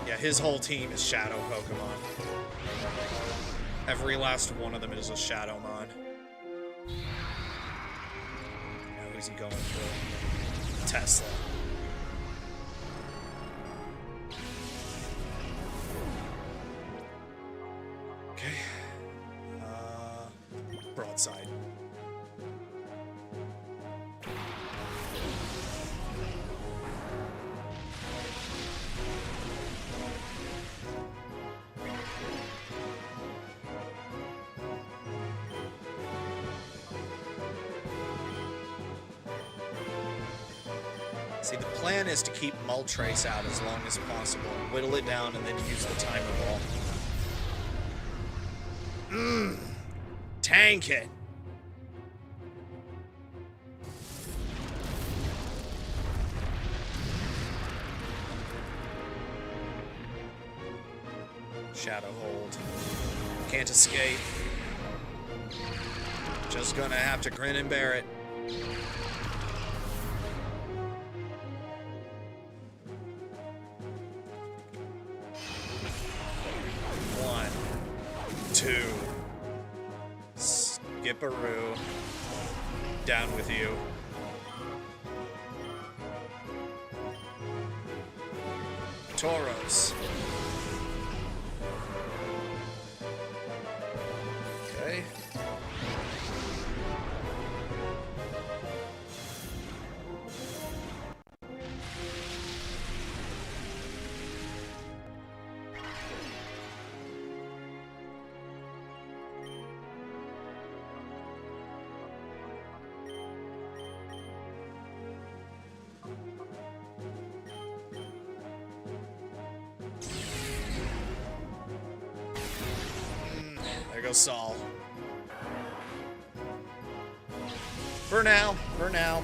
Yeah, his whole team is Shadow Pokemon. Every last one of them is a Shadowmon. Now who's he going for? Tesla. Okay. Broadside. See, the plan is to keep Moltres out as long as possible, whittle it down, and then use the timer ball. Tank it! Shadow Hold. Can't escape. Just gonna have to grin and bear it. Two. Skipperoo. Down with you. Tauros. Okay. There goes Saul. For now. For now.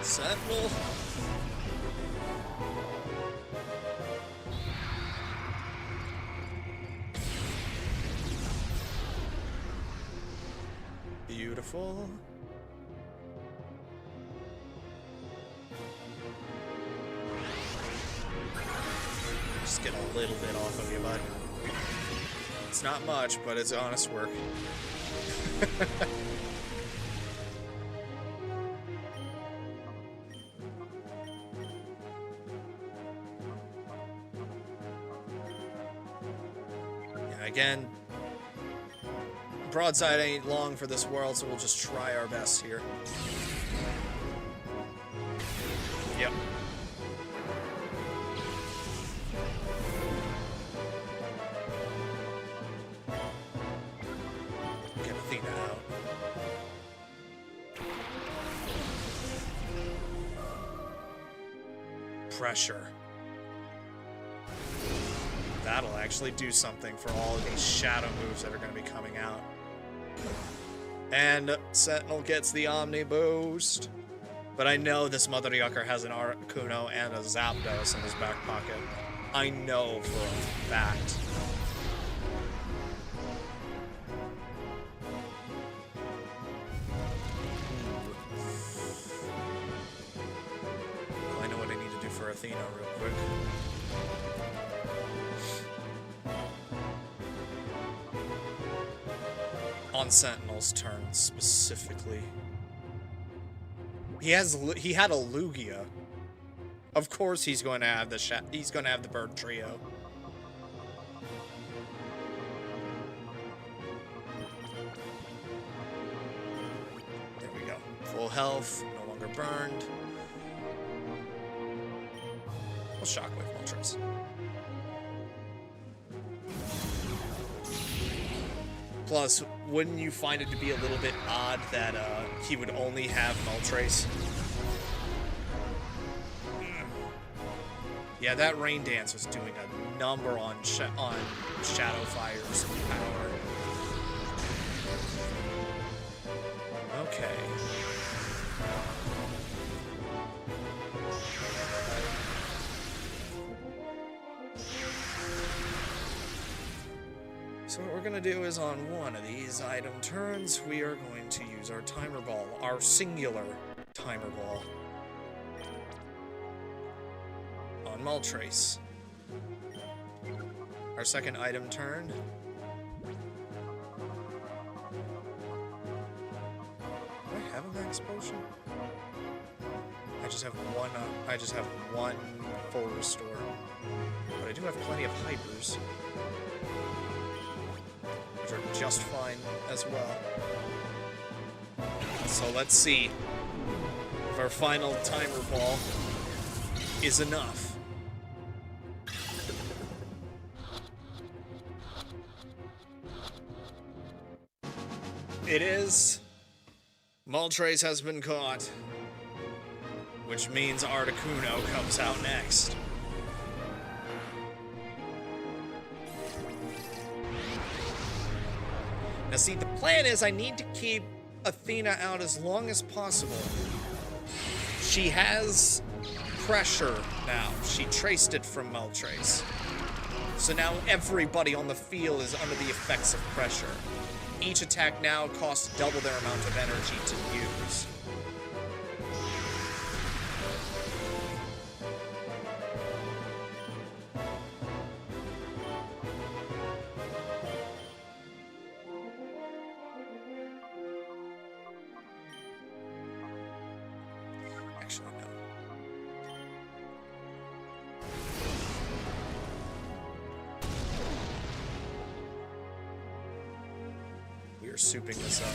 Sentinel. Beautiful. Just get a little bit off of you, bud. It's not much, but it's honest work. Yeah, again, broadside ain't long for this world, so we'll just try our best here. Yep. Get Athena out. Pressure. That'll actually do something for all of these shadow moves that are going to be coming out. And Sentinel gets the Omni boost. But I know this mother yucker has an Articuno and a Zapdos in his back pocket. I know for a fact. I know what I need to do for Athena real quick. On Sentinel's turn specifically. He had a Lugia. Of course he's going to have the bird trio. There we go. Full health, no longer burned. We'll Shockwave Moltres. Plus, wouldn't you find it to be a little bit odd that he would only have Moltres? Yeah, that Rain Dance was doing a number on Shadowfire's power. Okay. So what we're going to do is on one of these item turns, we are going to use our Timer Ball, our singular Timer Ball. On Moltres. Our second item turn. Do I have a max potion? I just have one full restore. But I do have plenty of hypers, which are just fine as well. So let's see if our final Timer Ball is enough. It is. Moltres has been caught, which means Articuno comes out next. Now see, the plan is I need to keep Athena out as long as possible. She has pressure now. She traced it from Moltres. So now everybody on the field is under the effects of pressure. Each attack now costs double their amount of energy to use. Actually, no. We are souping this up.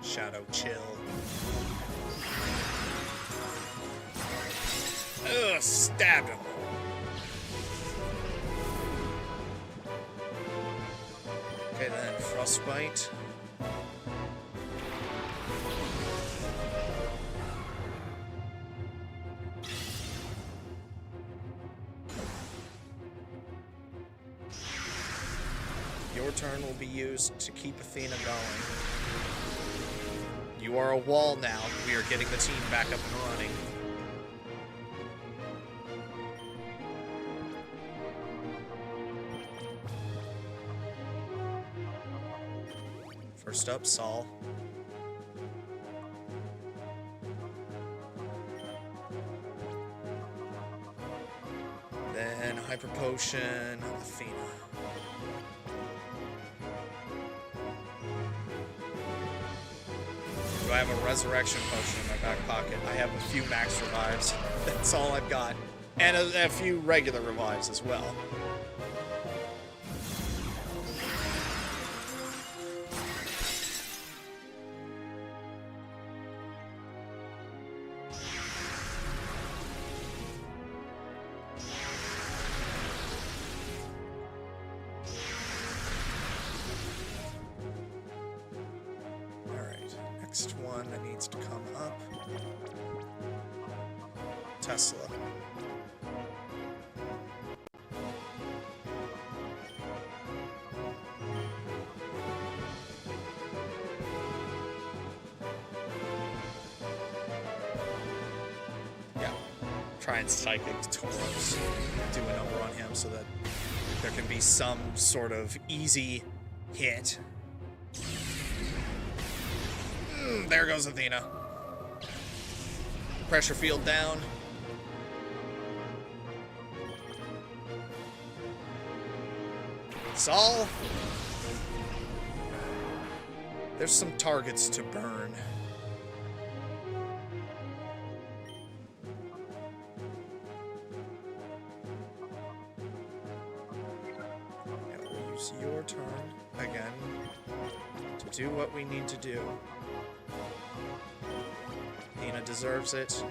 Shadow chill. Ugh, stabbed him. Okay then, Frostbite. Your turn will be used to keep Athena going. You are a wall now. We are getting the team back up and running. First up, Saul. Then Hyper Potion, Athena. Do I have a Resurrection Potion in my back pocket? I have a few max revives. That's all I've got. And a few regular revives as well. Next one that needs to come up. Tesla. Yeah. Try and Psychic Tauros. Do a number on him so that there can be some sort of easy hit. There goes Athena. Pressure field down. Sol. There's some targets to burn. And we'll use your turn again to do what we need to do. Nina deserves it.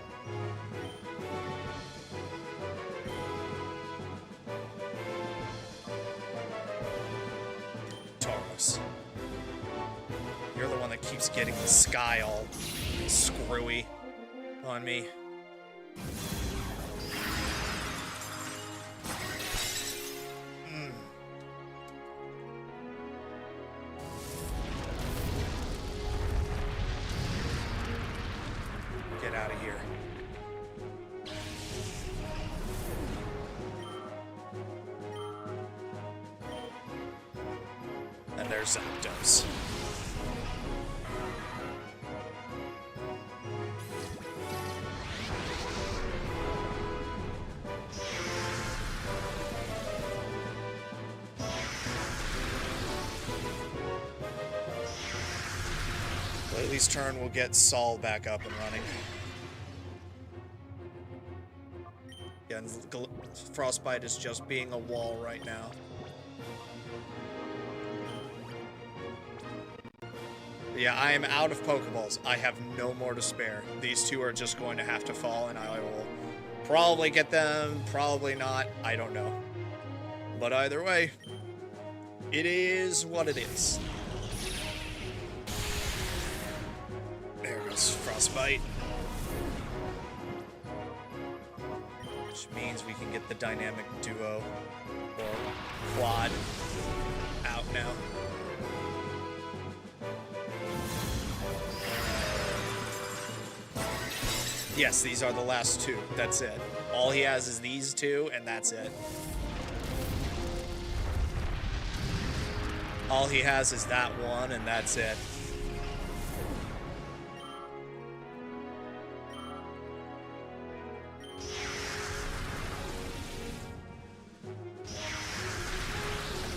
Taurus. You're the one that keeps getting the sky all screwy on me. Get out of here. And there's Zapdos. Lately's turn will get Sol back up and running. Yeah, and Frostbite is just being a wall right now. Yeah, I am out of Pokeballs. I have no more to spare. These two are just going to have to fall, and I will probably get them, probably not. I don't know. But either way, it is what it is. There goes Frostbite. Which means we can get the dynamic duo, or quad, out now. Yes, these are the last two. That's it. All he has is these two, and that's it. All he has is that one, and that's it.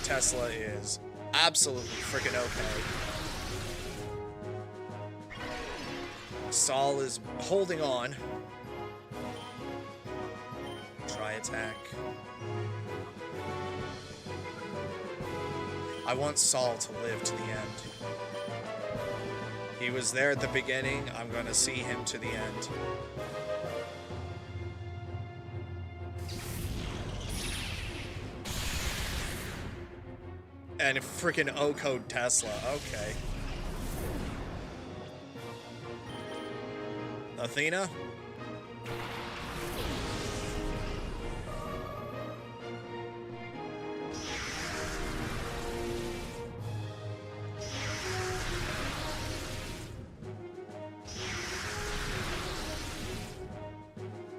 Tesla is absolutely freaking okay. Sol is holding on. Try attack. I want Sol to live to the end. He was there at the beginning. I'm gonna see him to the end. And freaking O-code Tesla. Okay. Athena?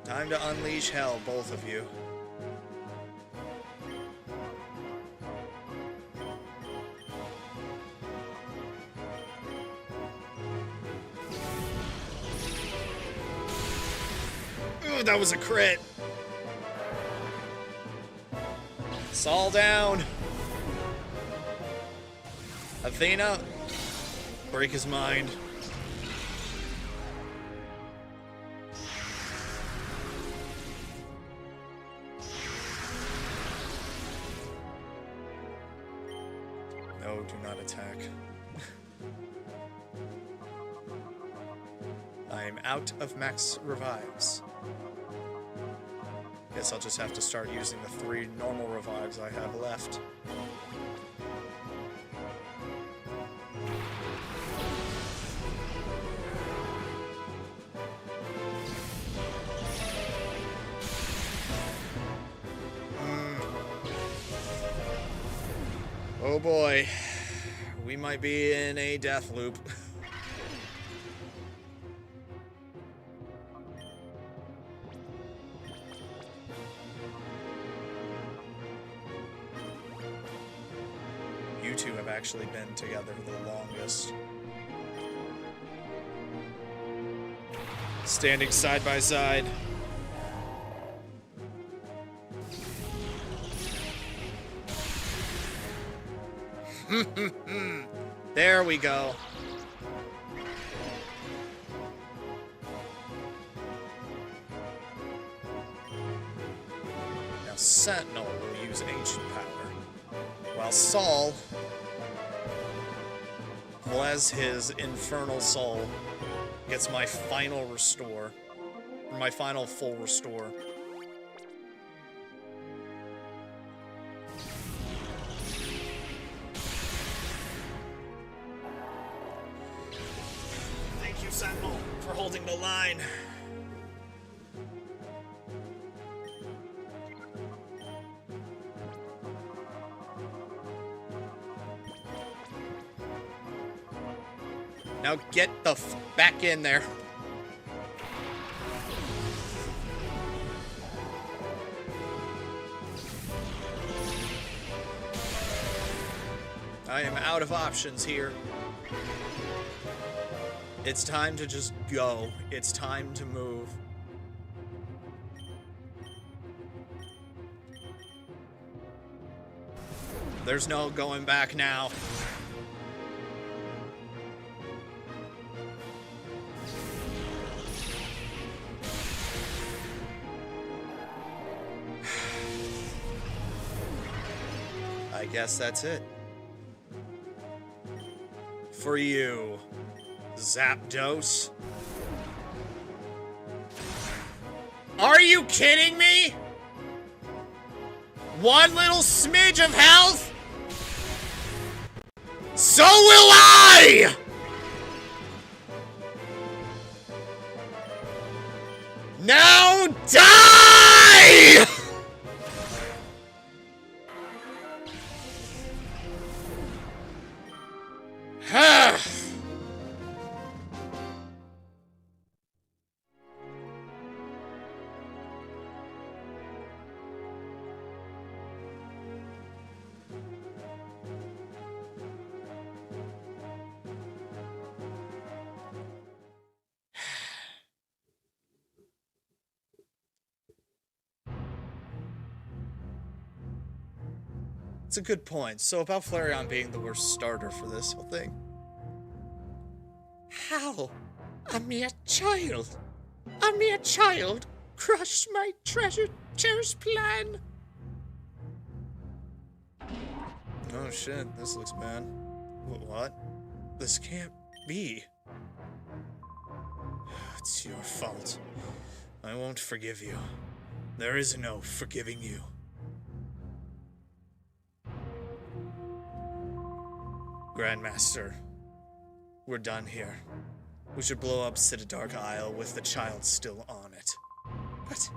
Time to unleash hell, both of you. Ooh, that was a crit. Sol down. Athena, break his mind. No, do not attack. I am out of max revives. Guess I'll just have to start using the 3 normal revives I have left. Oh boy, we might be in a death loop. You two have actually been together the longest. Standing side by side. There we go. Now Sentinel will use ancient power, while Saul, as his infernal soul, gets my final restore, or my final full restore. Thank you, Sentinel, for holding the line. Now get the back in there. I am out of options here. It's time to just go. It's time to move. There's no going back now. I guess that's it. For you, Zapdos. Are you kidding me? One little smidge of health? So will I! Now die! It's a good point. So about Flareon being the worst starter for this whole thing. How? A mere child. A mere child crushed my cherished plan. Oh shit, this looks bad. What? This can't be. It's your fault. I won't forgive you. There is no forgiving you. Grandmaster, we're done here. We should blow up Citadark Isle with the child still on it. But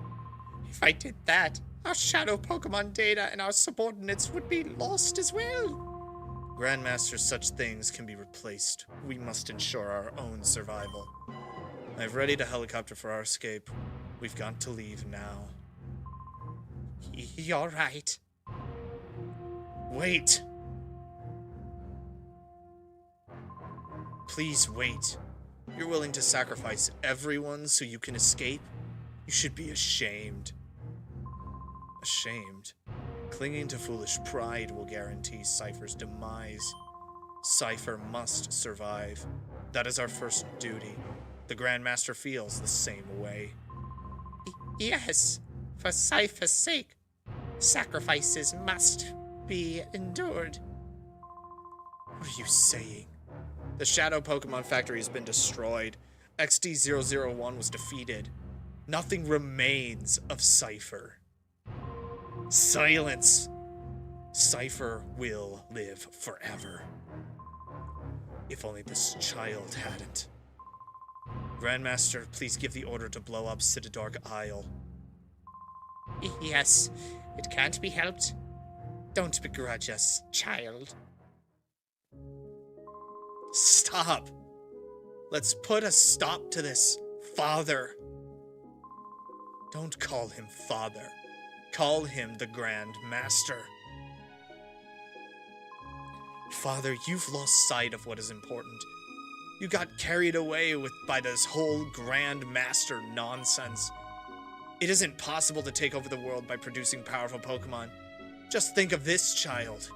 if I did that, our shadow Pokemon data and our subordinates would be lost as well. Grandmaster, such things can be replaced. We must ensure our own survival. I've readied a helicopter for our escape. We've got to leave now. You're right. Wait! Please wait. You're willing to sacrifice everyone so you can escape? You should be ashamed. Ashamed? Clinging to foolish pride will guarantee Cypher's demise. Cypher must survive. That is our first duty. The Grandmaster feels the same way. Yes, for Cypher's sake, sacrifices must be endured. What are you saying? The Shadow Pokemon Factory has been destroyed. XD001 was defeated. Nothing remains of Cypher. Silence! Cypher will live forever. If only this child hadn't. Grandmaster, please give the order to blow up Citadark Isle. Yes, it can't be helped. Don't begrudge us, child. Stop! Let's put a stop to this, Father. Don't call him Father. Call him the Grand Master. Father, you've lost sight of what is important. You got carried away by this whole Grand Master nonsense. It isn't possible to take over the world by producing powerful Pokemon. Just think of this child.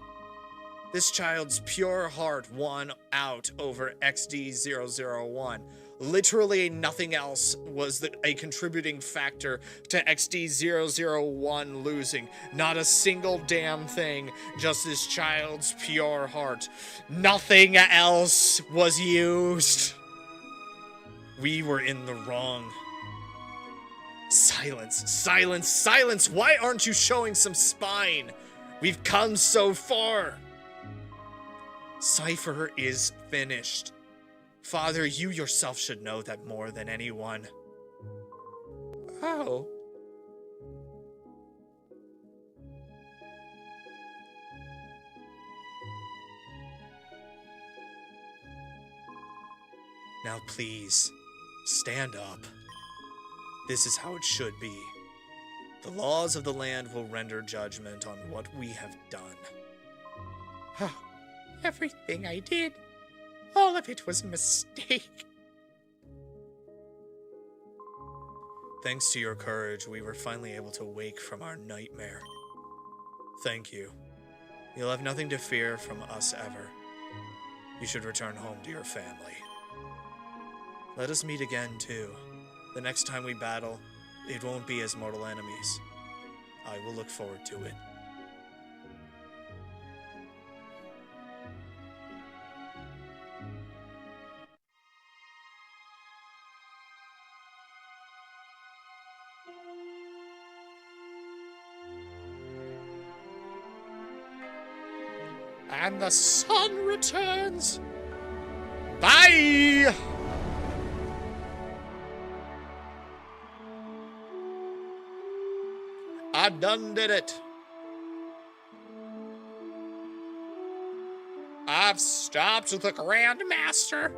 This child's pure heart won out over XD001. Literally nothing else was a contributing factor to XD001 losing. Not a single damn thing, just this child's pure heart. Nothing else was used. We were in the wrong. Silence, silence, silence! Why aren't you showing some spine? We've come so far. Cypher is finished. Father, you yourself should know that more than anyone. Oh. Now please, stand up. This is how it should be. The laws of the land will render judgment on what we have done. Everything I did, all of it was a mistake. Thanks to your courage, we were finally able to wake from our nightmare. Thank you. You'll have nothing to fear from us ever. You should return home to your family. Let us meet again, too. The next time we battle, it won't be as mortal enemies. I will look forward to it. And the sun returns. Bye! I done did it. I've stopped the Grand Master.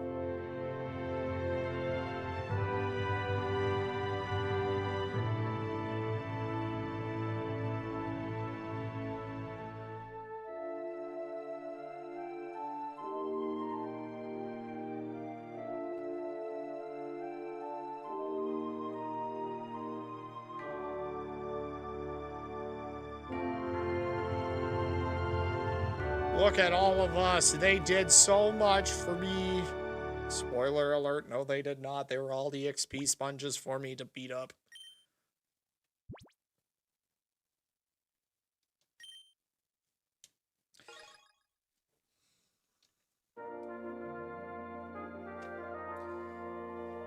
Look at all of us. They did so much for me. Spoiler alert, no they did not. They were all the XP sponges for me to beat up.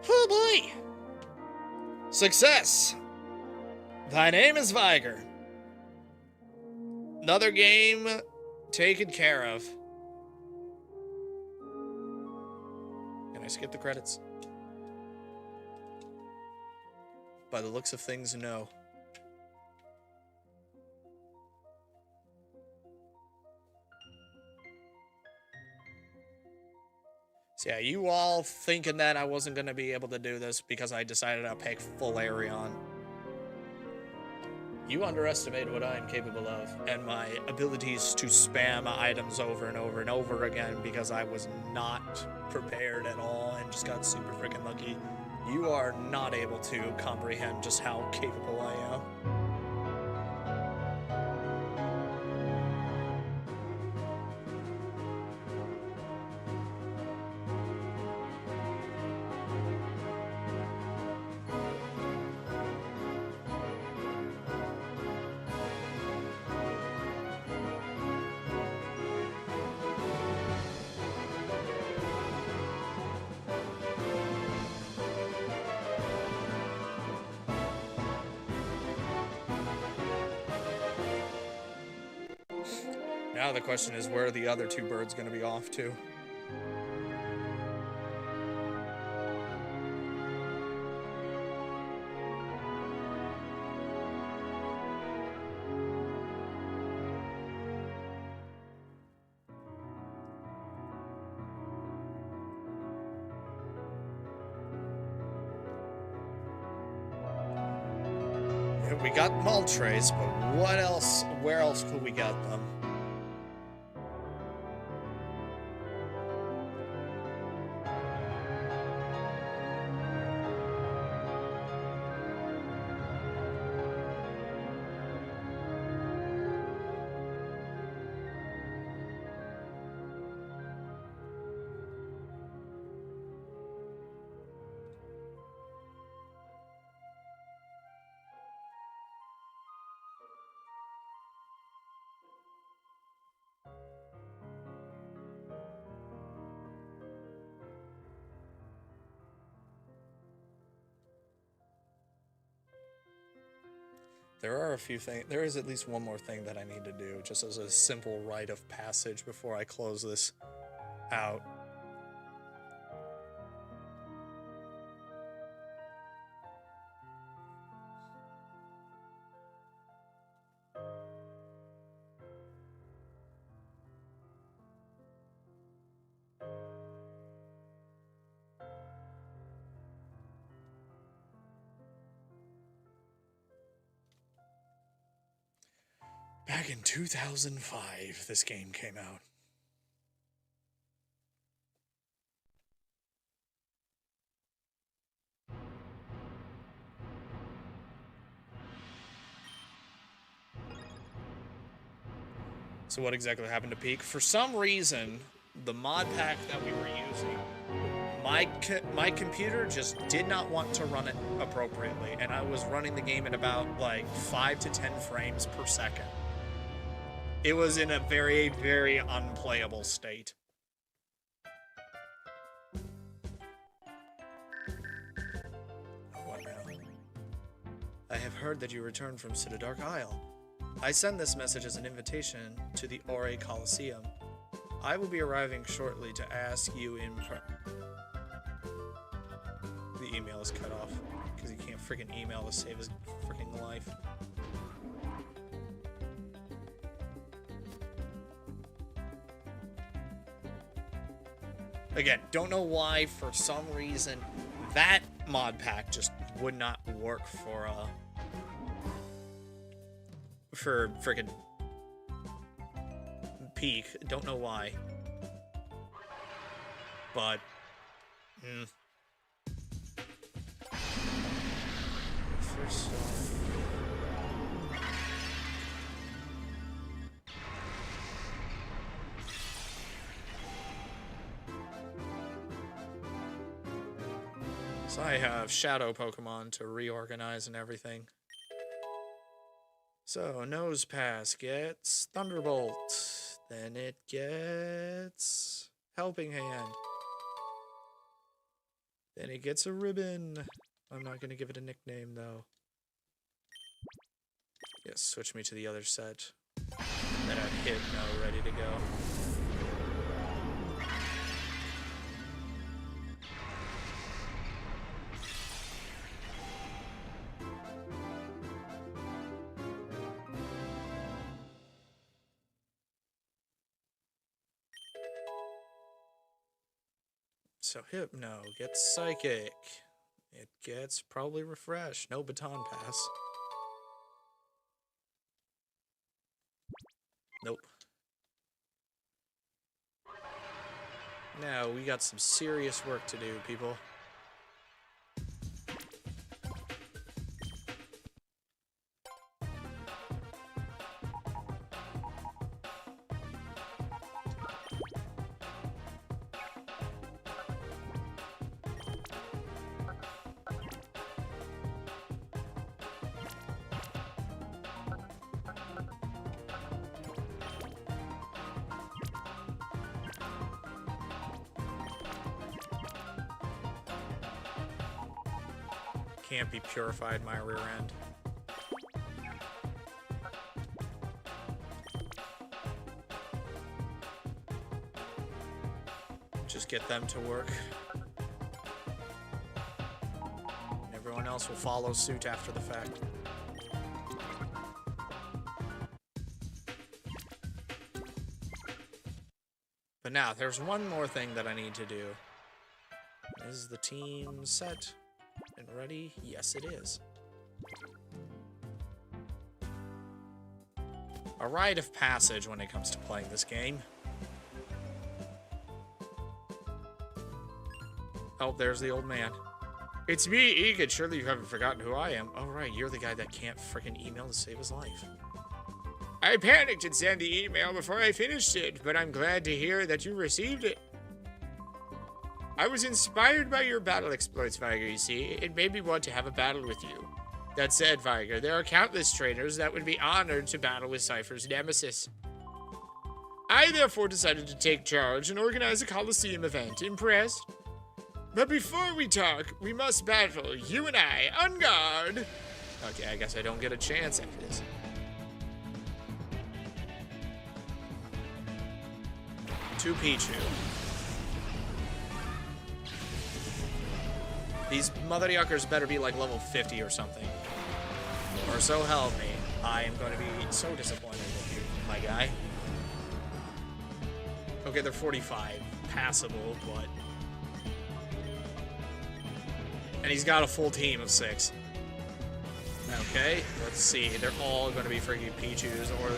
Oh boy! Success! Thy name is Viger. Another game taken care of. Can I skip the credits? By the looks of things, no. So yeah, you all thinking that I wasn't going to be able to do this because I decided I'll pick full Arion. You underestimate what I am capable of, and my abilities to spam items over and over and over again because I was not prepared at all and just got super freaking lucky. You are not able to comprehend just how capable I am. Now the question is, where are the other two birds going to be off to? We got Moltres, but what else? Where else could we get them? There are a few things. There is at least one more thing that I need to do, just as a simple rite of passage before I close this out. Back in 2005, this game came out. So what exactly happened to Peak? For some reason, the mod pack that we were using, my computer just did not want to run it appropriately, and I was running the game at about like 5 to 10 frames per second. It was in a very, very unplayable state. What now? I have heard that you returned from Dark Isle. I send this message as an invitation to the Ore Coliseum. I will be arriving shortly to ask you in The email is cut off because he can't freaking email to save his freaking life. Again, don't know why, for some reason, that mod pack just would not work for freaking Peak. Don't know why. But, First off... So I have Shadow Pokemon to reorganize and everything. So, Nose Pass gets Thunderbolt. Then it gets Helping Hand. Then it gets a Ribbon. I'm not going to give it a nickname, though. Yes, switch me to the other set. Then I've Hypno ready to go. So Hypno gets Psychic. It gets probably Refresh. No Baton Pass. Nope. Now we got some serious work to do, people. Can't be purified my rear end. Just get them to work. And everyone else will follow suit after the fact. But now, there's one more thing that I need to do. Is the team set? And ready? Yes, it is. A rite of passage when it comes to playing this game. Oh, there's the old man. It's me, Egan. Surely you haven't forgotten who I am. Oh, right, you're the guy that can't frickin' email to save his life. I panicked and sent the email before I finished it, but I'm glad to hear that you received it. I was inspired by your battle exploits, Viger, you see. It made me want to have a battle with you. That said, Viger, there are countless trainers that would be honored to battle with Cypher's nemesis. I therefore decided to take charge and organize a Coliseum event. Impressed? But before we talk, we must battle, you and I, on guard. Okay, I guess I don't get a chance at this. Two Pichu. These mother yuckers better be like level 50 or something. Or so help me. I am going to be so disappointed with you, my guy. Okay, they're 45. Passable, but... And he's got a full team of 6. Okay, let's see. They're all going to be freaking Pichus, or...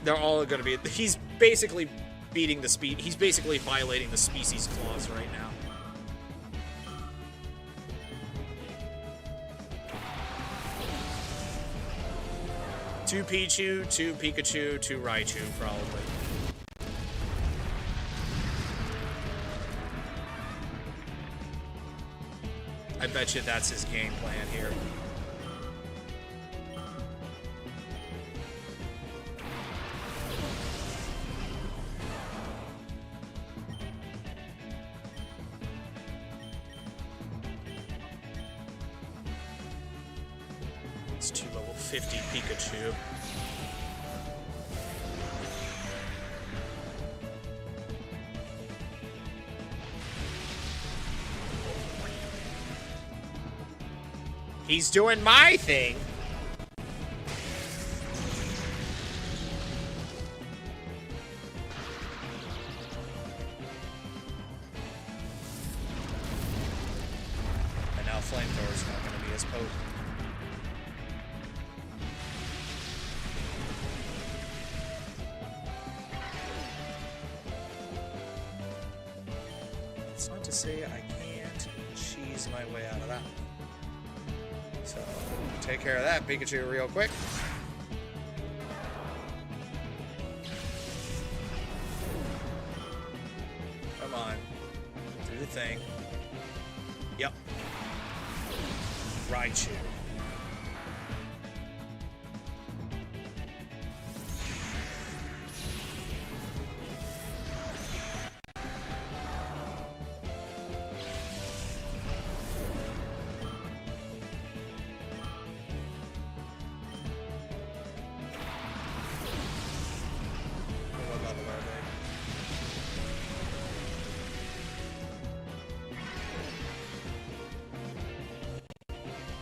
They're all going to be... He's basically beating the speed... He's basically violating the species clause right now. Two Pichu, two Pikachu, two Raichu, probably. I bet you that's his game plan here. It's two level 50 Pikachu. He's doing my thing. And now Flamethrower's not going to be as potent. It's not to say I can't cheese my way out of that one. So, take care of that Pikachu real quick. Come on. Do the thing. Yep. Raichu. What level are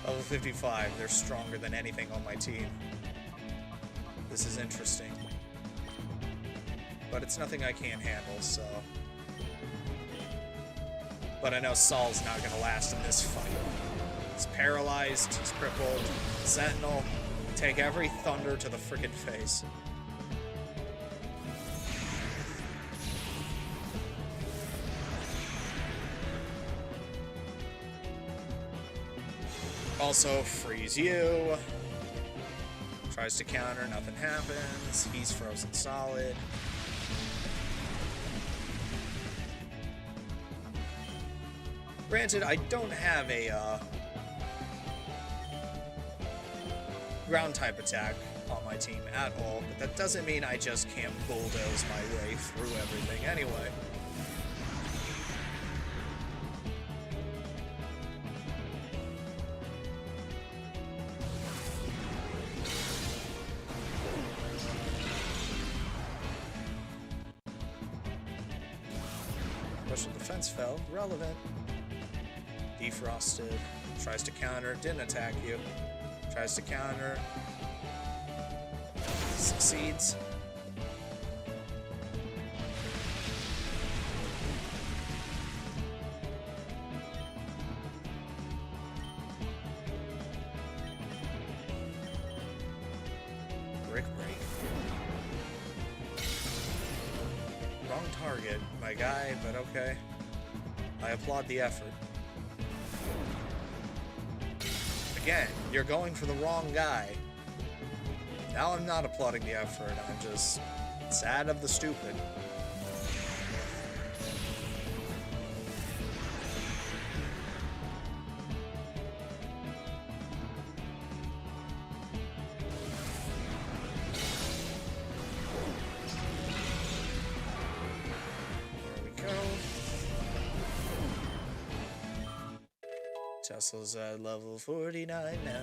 they? Level 55. They're stronger than anything on my team. This is interesting. But it's nothing I can't handle, so... But I know Saul's not gonna last in this fight. He's paralyzed, he's crippled. Sentinel, take every thunder to the frickin' face. Also, freeze you. Tries to counter, nothing happens. He's frozen solid. Granted, I don't have a ground type attack on my team at all, but that doesn't mean I just can't bulldoze my way through everything anyway. Special defense fell, relevant. Defrosted, tries to counter, didn't attack you. Tries to counter, succeeds. Brick break. Wrong target, my guy, but okay. I applaud the effort. Again, you're going for the wrong guy. Now I'm not applauding the effort, I'm just sad of the stupid. Castle's at level 49 now.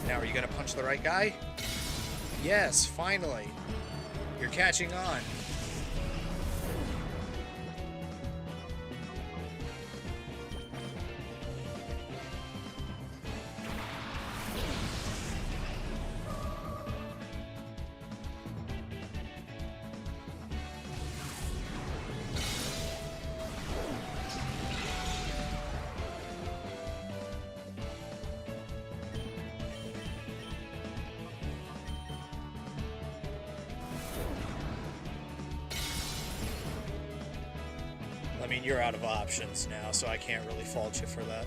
Now, are you gonna punch the right guy? Yes, finally. You're catching on. I mean, you're out of options now, so I can't really fault you for that.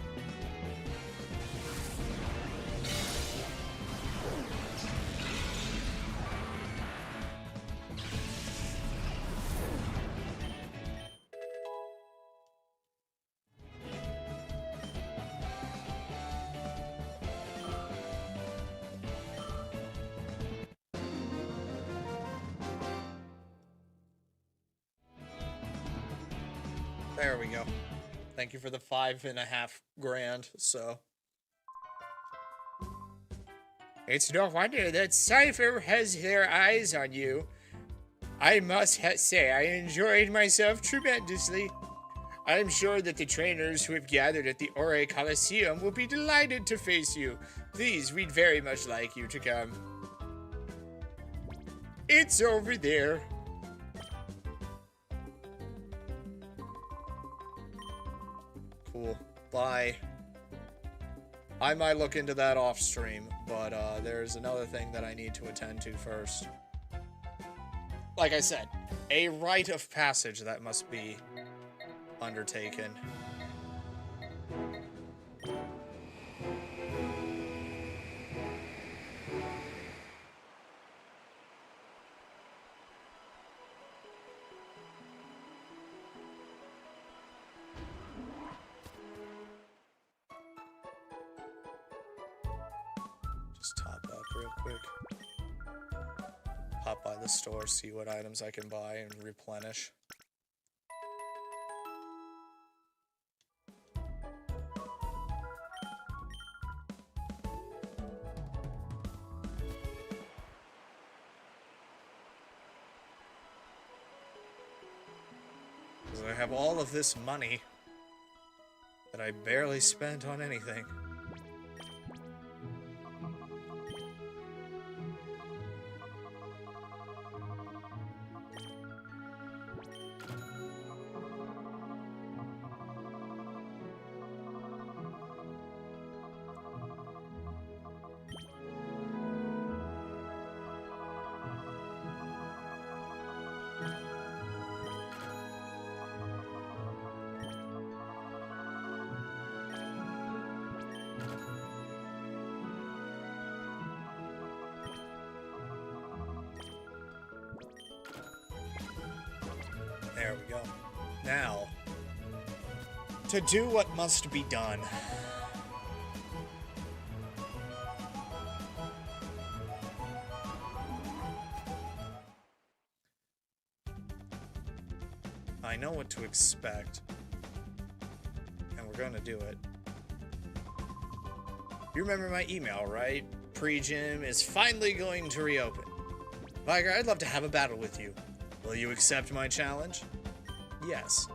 There we go. Thank you for the 5.5 grand, so. It's no wonder that Cypher has their eyes on you. I must say, I enjoyed myself tremendously. I'm sure that the trainers who have gathered at the Ore Coliseum will be delighted to face you. Please, we'd very much like you to come. It's over there. Cool. Bye. I might look into that off stream, but there's another thing that I need to attend to first. Like I said, a rite of passage that must be undertaken. Just top up real quick. Hop by the store, see what items I can buy and replenish. Because I have all of this money that I barely spent on anything. There we go. Now, to do what must be done. I know what to expect, and we're gonna do it. You remember my email, right? Pre-gym is finally going to reopen. Viger, I'd love to have a battle with you. Will you accept my challenge? Yes.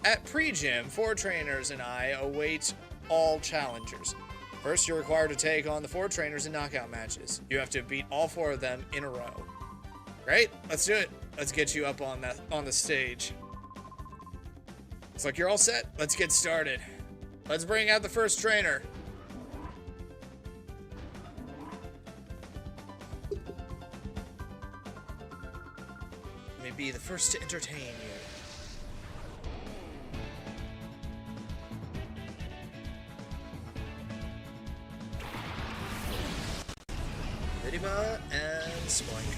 At pre-gym, 4 trainers and I await all challengers. First, you're required to take on the 4 trainers in knockout matches. You have to beat all 4 of them in a row. Great, let's do it. Let's get you up on the stage. Looks like you're all set. Let's get started. Let's bring out the first trainer. May be the first to entertain you. Vidiva and Spoink.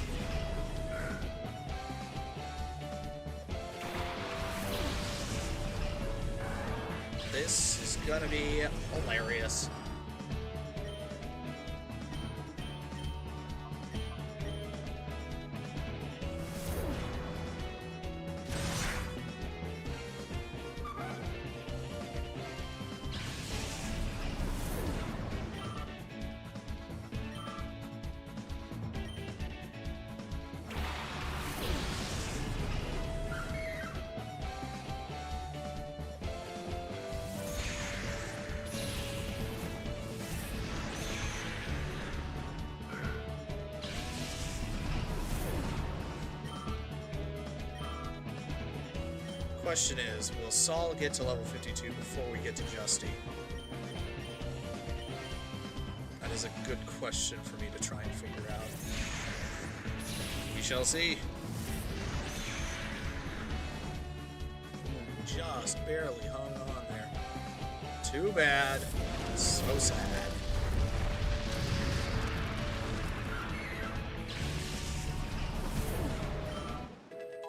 This is gonna be hilarious. Question is, will Saul get to level 52 before we get to Justy? That is a good question for me to try and figure out. We shall see. Just barely hung on there. Too bad. So sad.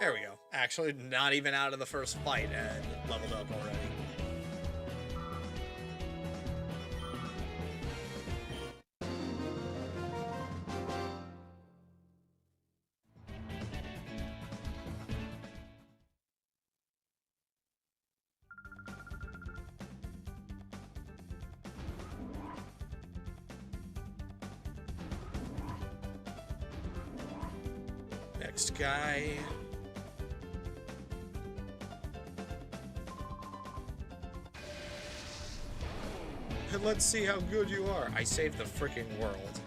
There we go. Actually, not even out of the first fight and leveled up already. Next guy. And let's see how good you are. I saved the freaking world.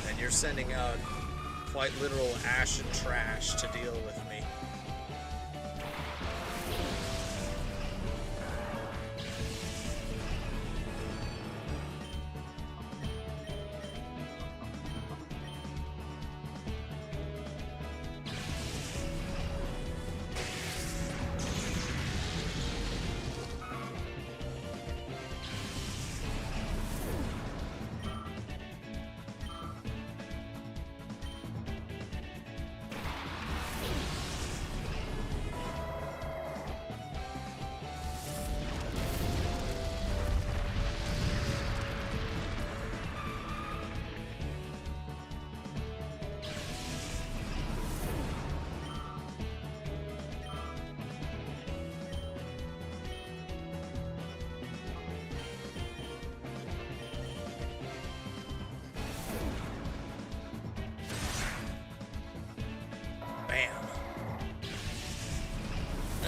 And you're sending out quite literal ash and trash to deal with me.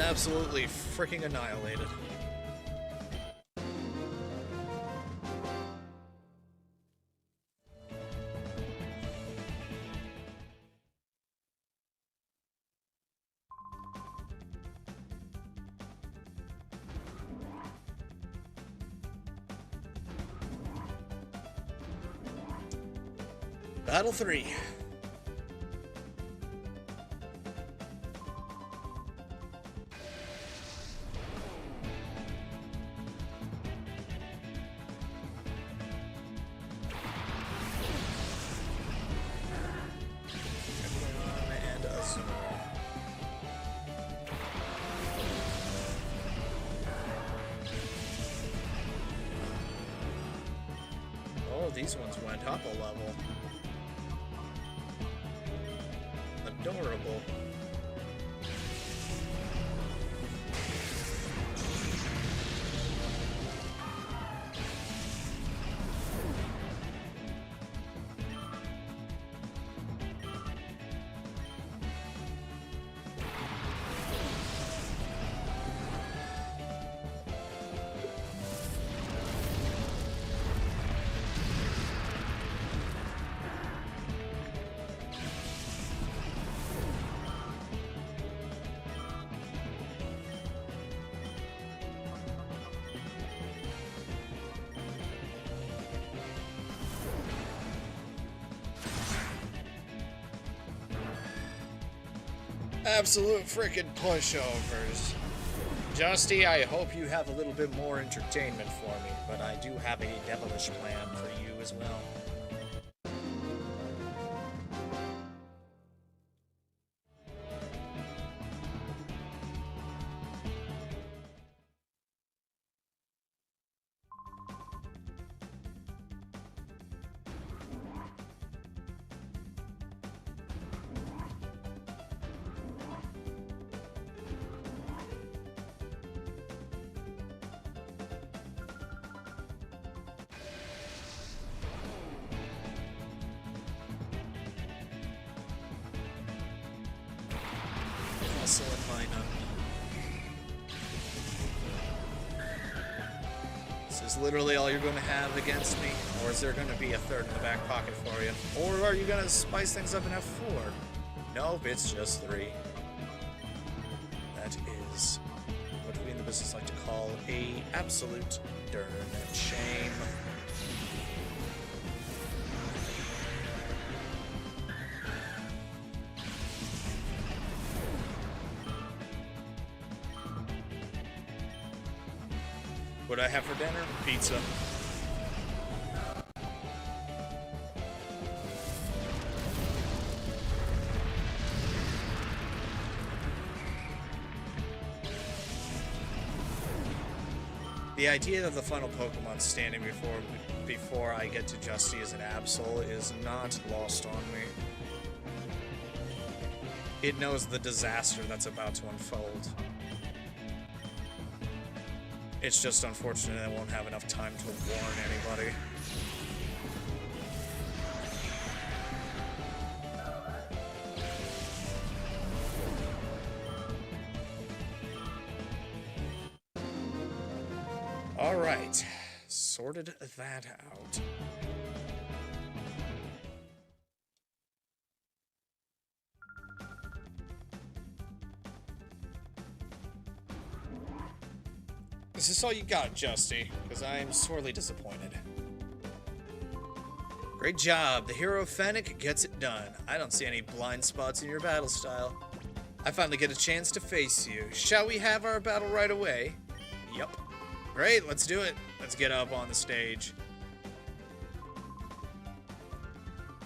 Absolutely freaking annihilated. Battle 3. These ones went up a level. Adorable. Absolute frickin' pushovers. Justy, I hope you have a little bit more entertainment for me, but I do have a devilish plan for you as well. excellent lineup. This is literally all you're going to have against me, or is there going to be a third in the back pocket for you? Or are you going to spice things up and have 4? Nope, it's just 3. That is what we in the business like to call a absolute darn shame. What I have for dinner? Pizza. The idea of the final Pokemon standing before I get to Justy as an Absol is not lost on me. It knows the disaster that's about to unfold. It's just unfortunate I won't have enough time to warn anybody. Alright, sorted that out. Is this all you got, Justy? Because I am sorely disappointed. Great job. The hero Fennec gets it done. I don't see any blind spots in your battle style. I finally get a chance to face you. Shall we have our battle right away? Yup. Great, let's do it. Let's get up on the stage.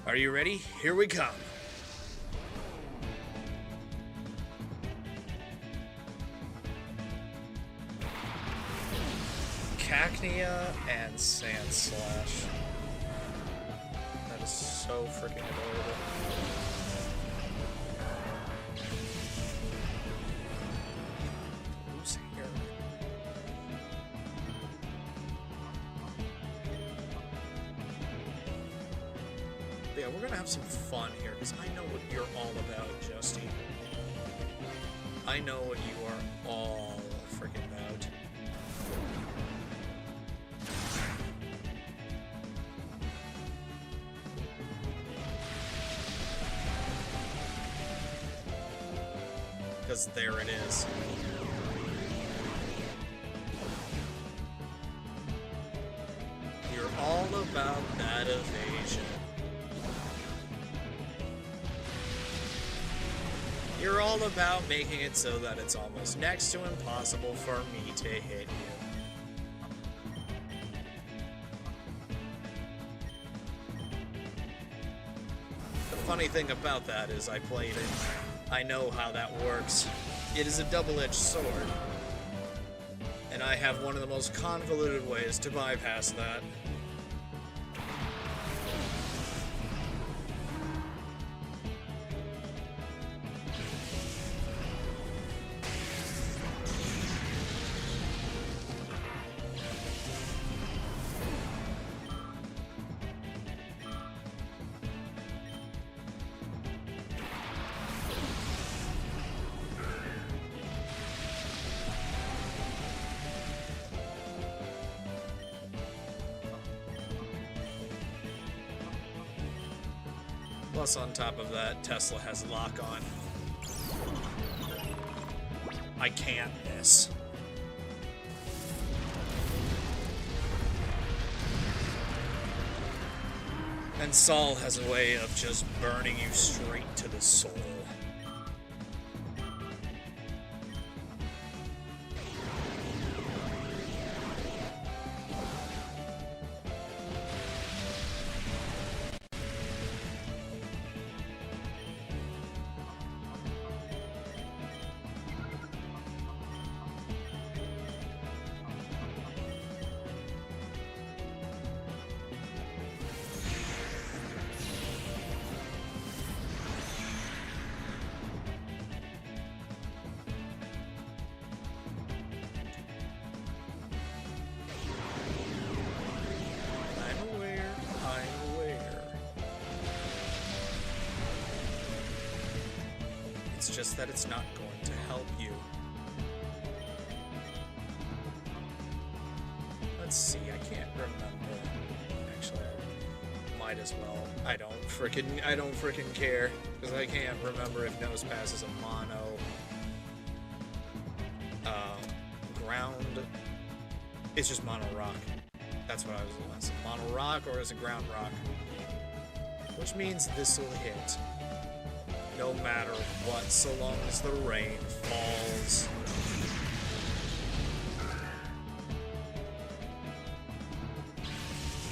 Are you ready? Here we come. Cacnea and Sand Slash. That is so freaking adorable. Who's here? Yeah, we're gonna have some fun here because I know what you're all about, Justy. I know what you are all freaking about. Because there it is. You're all about that evasion. You're all about making it so that it's almost next to impossible for me to hit you. The funny thing about that is I played it. I know how that works. It is a double-edged sword. And I have one of the most convoluted ways to bypass that. Plus, on top of that, Tesla has lock on. I can't miss. And Saul has a way of just burning you straight to the soul. It's just that it's not going to help you. Let's see, I can't remember. Actually, I might as well. I don't frickin' care, because I can't remember if Nose Pass is a mono ground. It's just mono rock. That's what I was last. Mono rock, or is it ground rock? Which means this will hit no matter what, so long as the rain falls.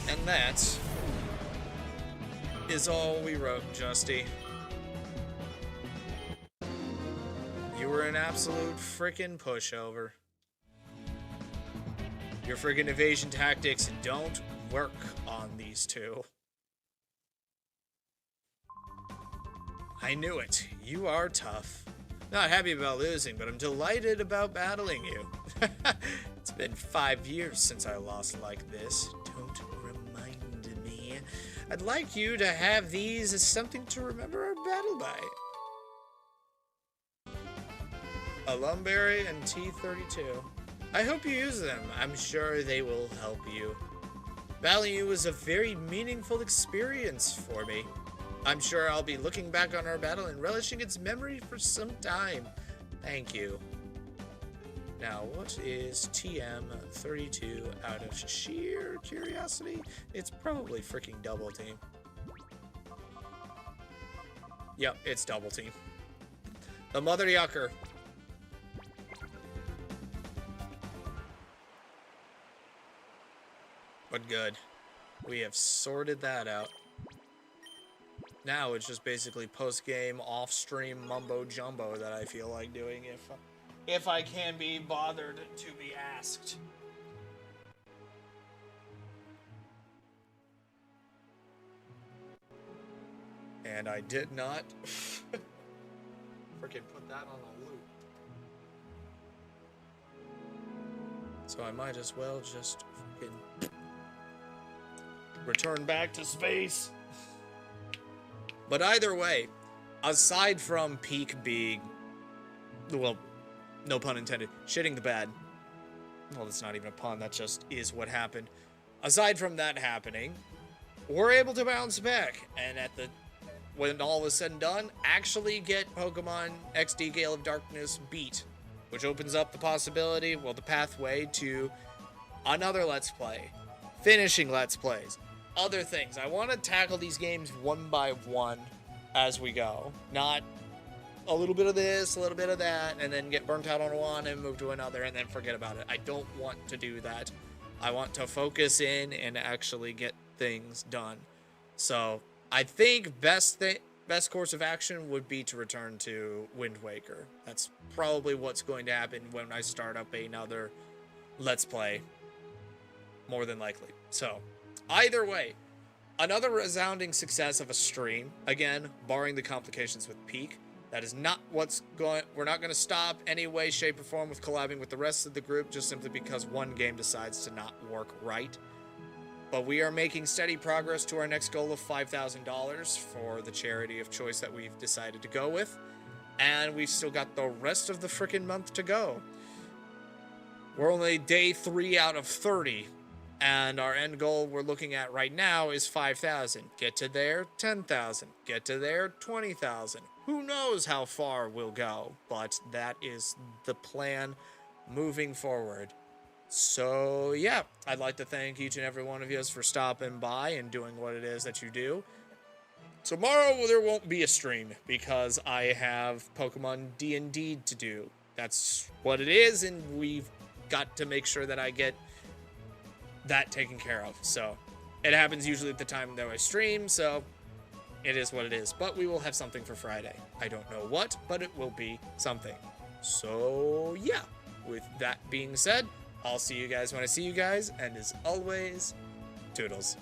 And that is all we wrote, Justy. You were an absolute frickin' pushover. Your frickin' evasion tactics don't work on these two. I knew it. You are tough. Not happy about losing, but I'm delighted about battling you. It's been 5 years since I lost like this. Don't remind me. I'd like you to have these as something to remember our battle by. A Lumberry and T32. I hope you use them. I'm sure they will help you. Battling you was a very meaningful experience for me. I'm sure I'll be looking back on our battle and relishing its memory for some time. Thank you. Now, what is TM32 out of sheer curiosity? It's probably freaking double team. Yep, it's double team. The Mother Yucker. But good. We have sorted that out. Now it's just basically post-game, off-stream mumbo-jumbo that I feel like doing if I can be bothered to be asked. And I did not freaking put that on a loop. So I might as well just freaking return back to space. But either way, aside from Peak being, well, no pun intended, shitting the bed. Well, that's not even a pun, that just is what happened. Aside from that happening, we're able to bounce back, and when all is said and done, actually get Pokemon XD Gale of Darkness beat, which opens up the possibility, well, the pathway to another Let's Play, finishing Let's Plays, other things. I want to tackle these games one by one as we go, not a little bit of this, a little bit of that, and then get burnt out on one and move to another and then forget about it. I don't want to do that. I want to focus in and actually get things done. So I think best course of action would be to return to Wind Waker. That's probably what's going to happen when I start up another Let's Play, more than likely. So either way, another resounding success of a stream. Again, barring the complications with Peak. That is not what's going. We're not going to stop any way, shape, or form with collabing with the rest of the group just simply because one game decides to not work right. But we are making steady progress to our next goal of $5,000 for the charity of choice that we've decided to go with. And we've still got the rest of the frickin' month to go. We're only day 3 out of 30. And our end goal we're looking at right now is 5,000. Get to there, 10,000. Get to there, 20,000. Who knows how far we'll go, but that is the plan moving forward. So, yeah, I'd like to thank each and every one of you for stopping by and doing what it is that you do. Tomorrow there won't be a stream because I have Pokemon D&D to do. That's what it is, and we've got to make sure that I get that taken care of. So it happens usually at the time that I stream, so it is what it is. But we will have something for Friday. I don't know what, but it will be something. So yeah, with that being said, I'll see you guys when I see you guys, and as always, toodles.